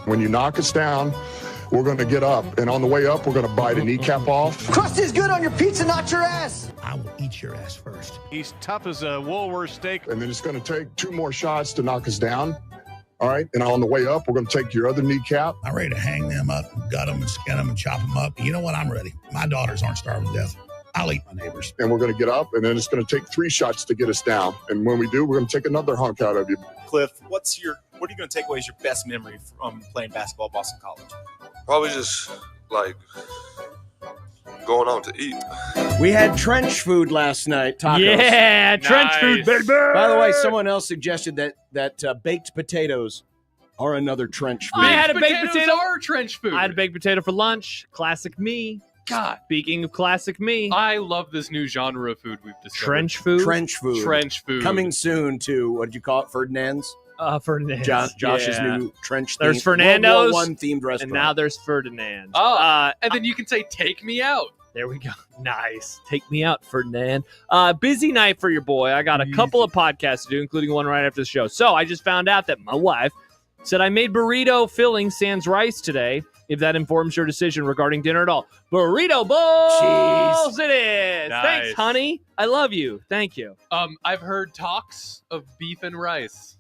When you knock us down, we're going to get up. And on the way up, we're going to bite a kneecap off. Crust is good on your pizza, not your ass. I will eat your ass first. He's tough as a Woolworth steak. And then it's going to take 2 more shots to knock us down. All right. And on the way up, we're going to take your other kneecap. I'm ready to hang them up, gut them, and skin them, and chop them up. You know what? I'm ready. My daughters aren't starving to death. I'll eat my neighbors. And we're going to get up, and then it's going to take 3 shots to get us down. And when we do, we're going to take another hunk out of you. Cliff, what are you going to take away as your best memory from playing basketball at Boston College? Probably just, like, going out to eat. We had trench food last night, tacos. Yeah, trench food, baby. By the way, someone else suggested that baked potatoes are another trench food. I had a baked potato. Are trench food. I had a baked potato for lunch. Classic me. God. Speaking of classic me. I love this new genre of food we've discovered. Trench food. Trench food. Trench food. Coming soon to, what did you call it, Ferdinand's? Ferdinand's. Josh's new trench theme. There's Fernando's. World War I themed restaurant. And now there's Ferdinand's. Oh, and then you can say, take me out. There we go. Nice. Take me out, Ferdinand. Busy night for your boy. I got a couple of podcasts to do, including one right after the show. So I just found out that my wife said I made burrito filling sans rice today, if that informs your decision regarding dinner at all. Burrito bowls it is. Nice. Thanks, honey. I love you. Thank you. I've heard talks of beef and rice.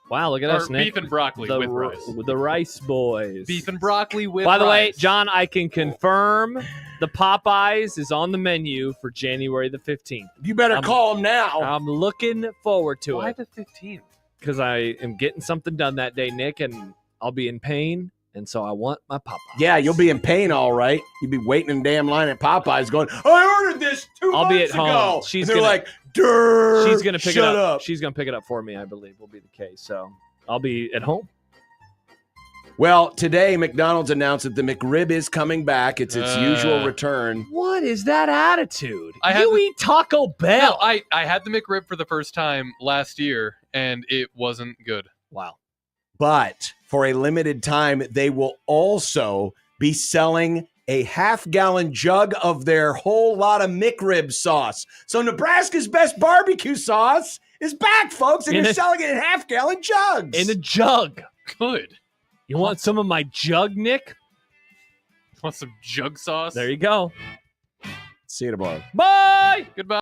Wow, look at Or us, Nick. beef and broccoli with rice. The Rice Boys. Beef and broccoli with By the way, rice. John, I can confirm the Popeyes is on the menu for January the 15th. You better call them now. I'm looking forward to Why it. the 15th? Because I am getting something done that day, Nick, and I'll be in pain, and so I want my Popeyes. Yeah, you'll be in pain, all right. You'll be waiting in damn line at Popeyes going, I ordered this 2 I'll months be at ago. home. She's and they're gonna- like, Durr, She's gonna pick shut it up. up. She's gonna pick it up for me, I believe, will be the case. So I'll be at home. Well, today McDonald's announced that the McRib is coming back. It's its usual return. What is that attitude? I You eat Taco Bell. No, I had the McRib for the first time last year, and it wasn't good. Wow. But for a limited time, they will also be selling a half-gallon jug of their whole lot of McRib sauce. So Nebraska's best barbecue sauce is back, folks, and they're selling it in half-gallon jugs. In a jug. Good. You want some of my jug, Nick? Want some jug sauce? There you go. See you tomorrow. Bye. Goodbye.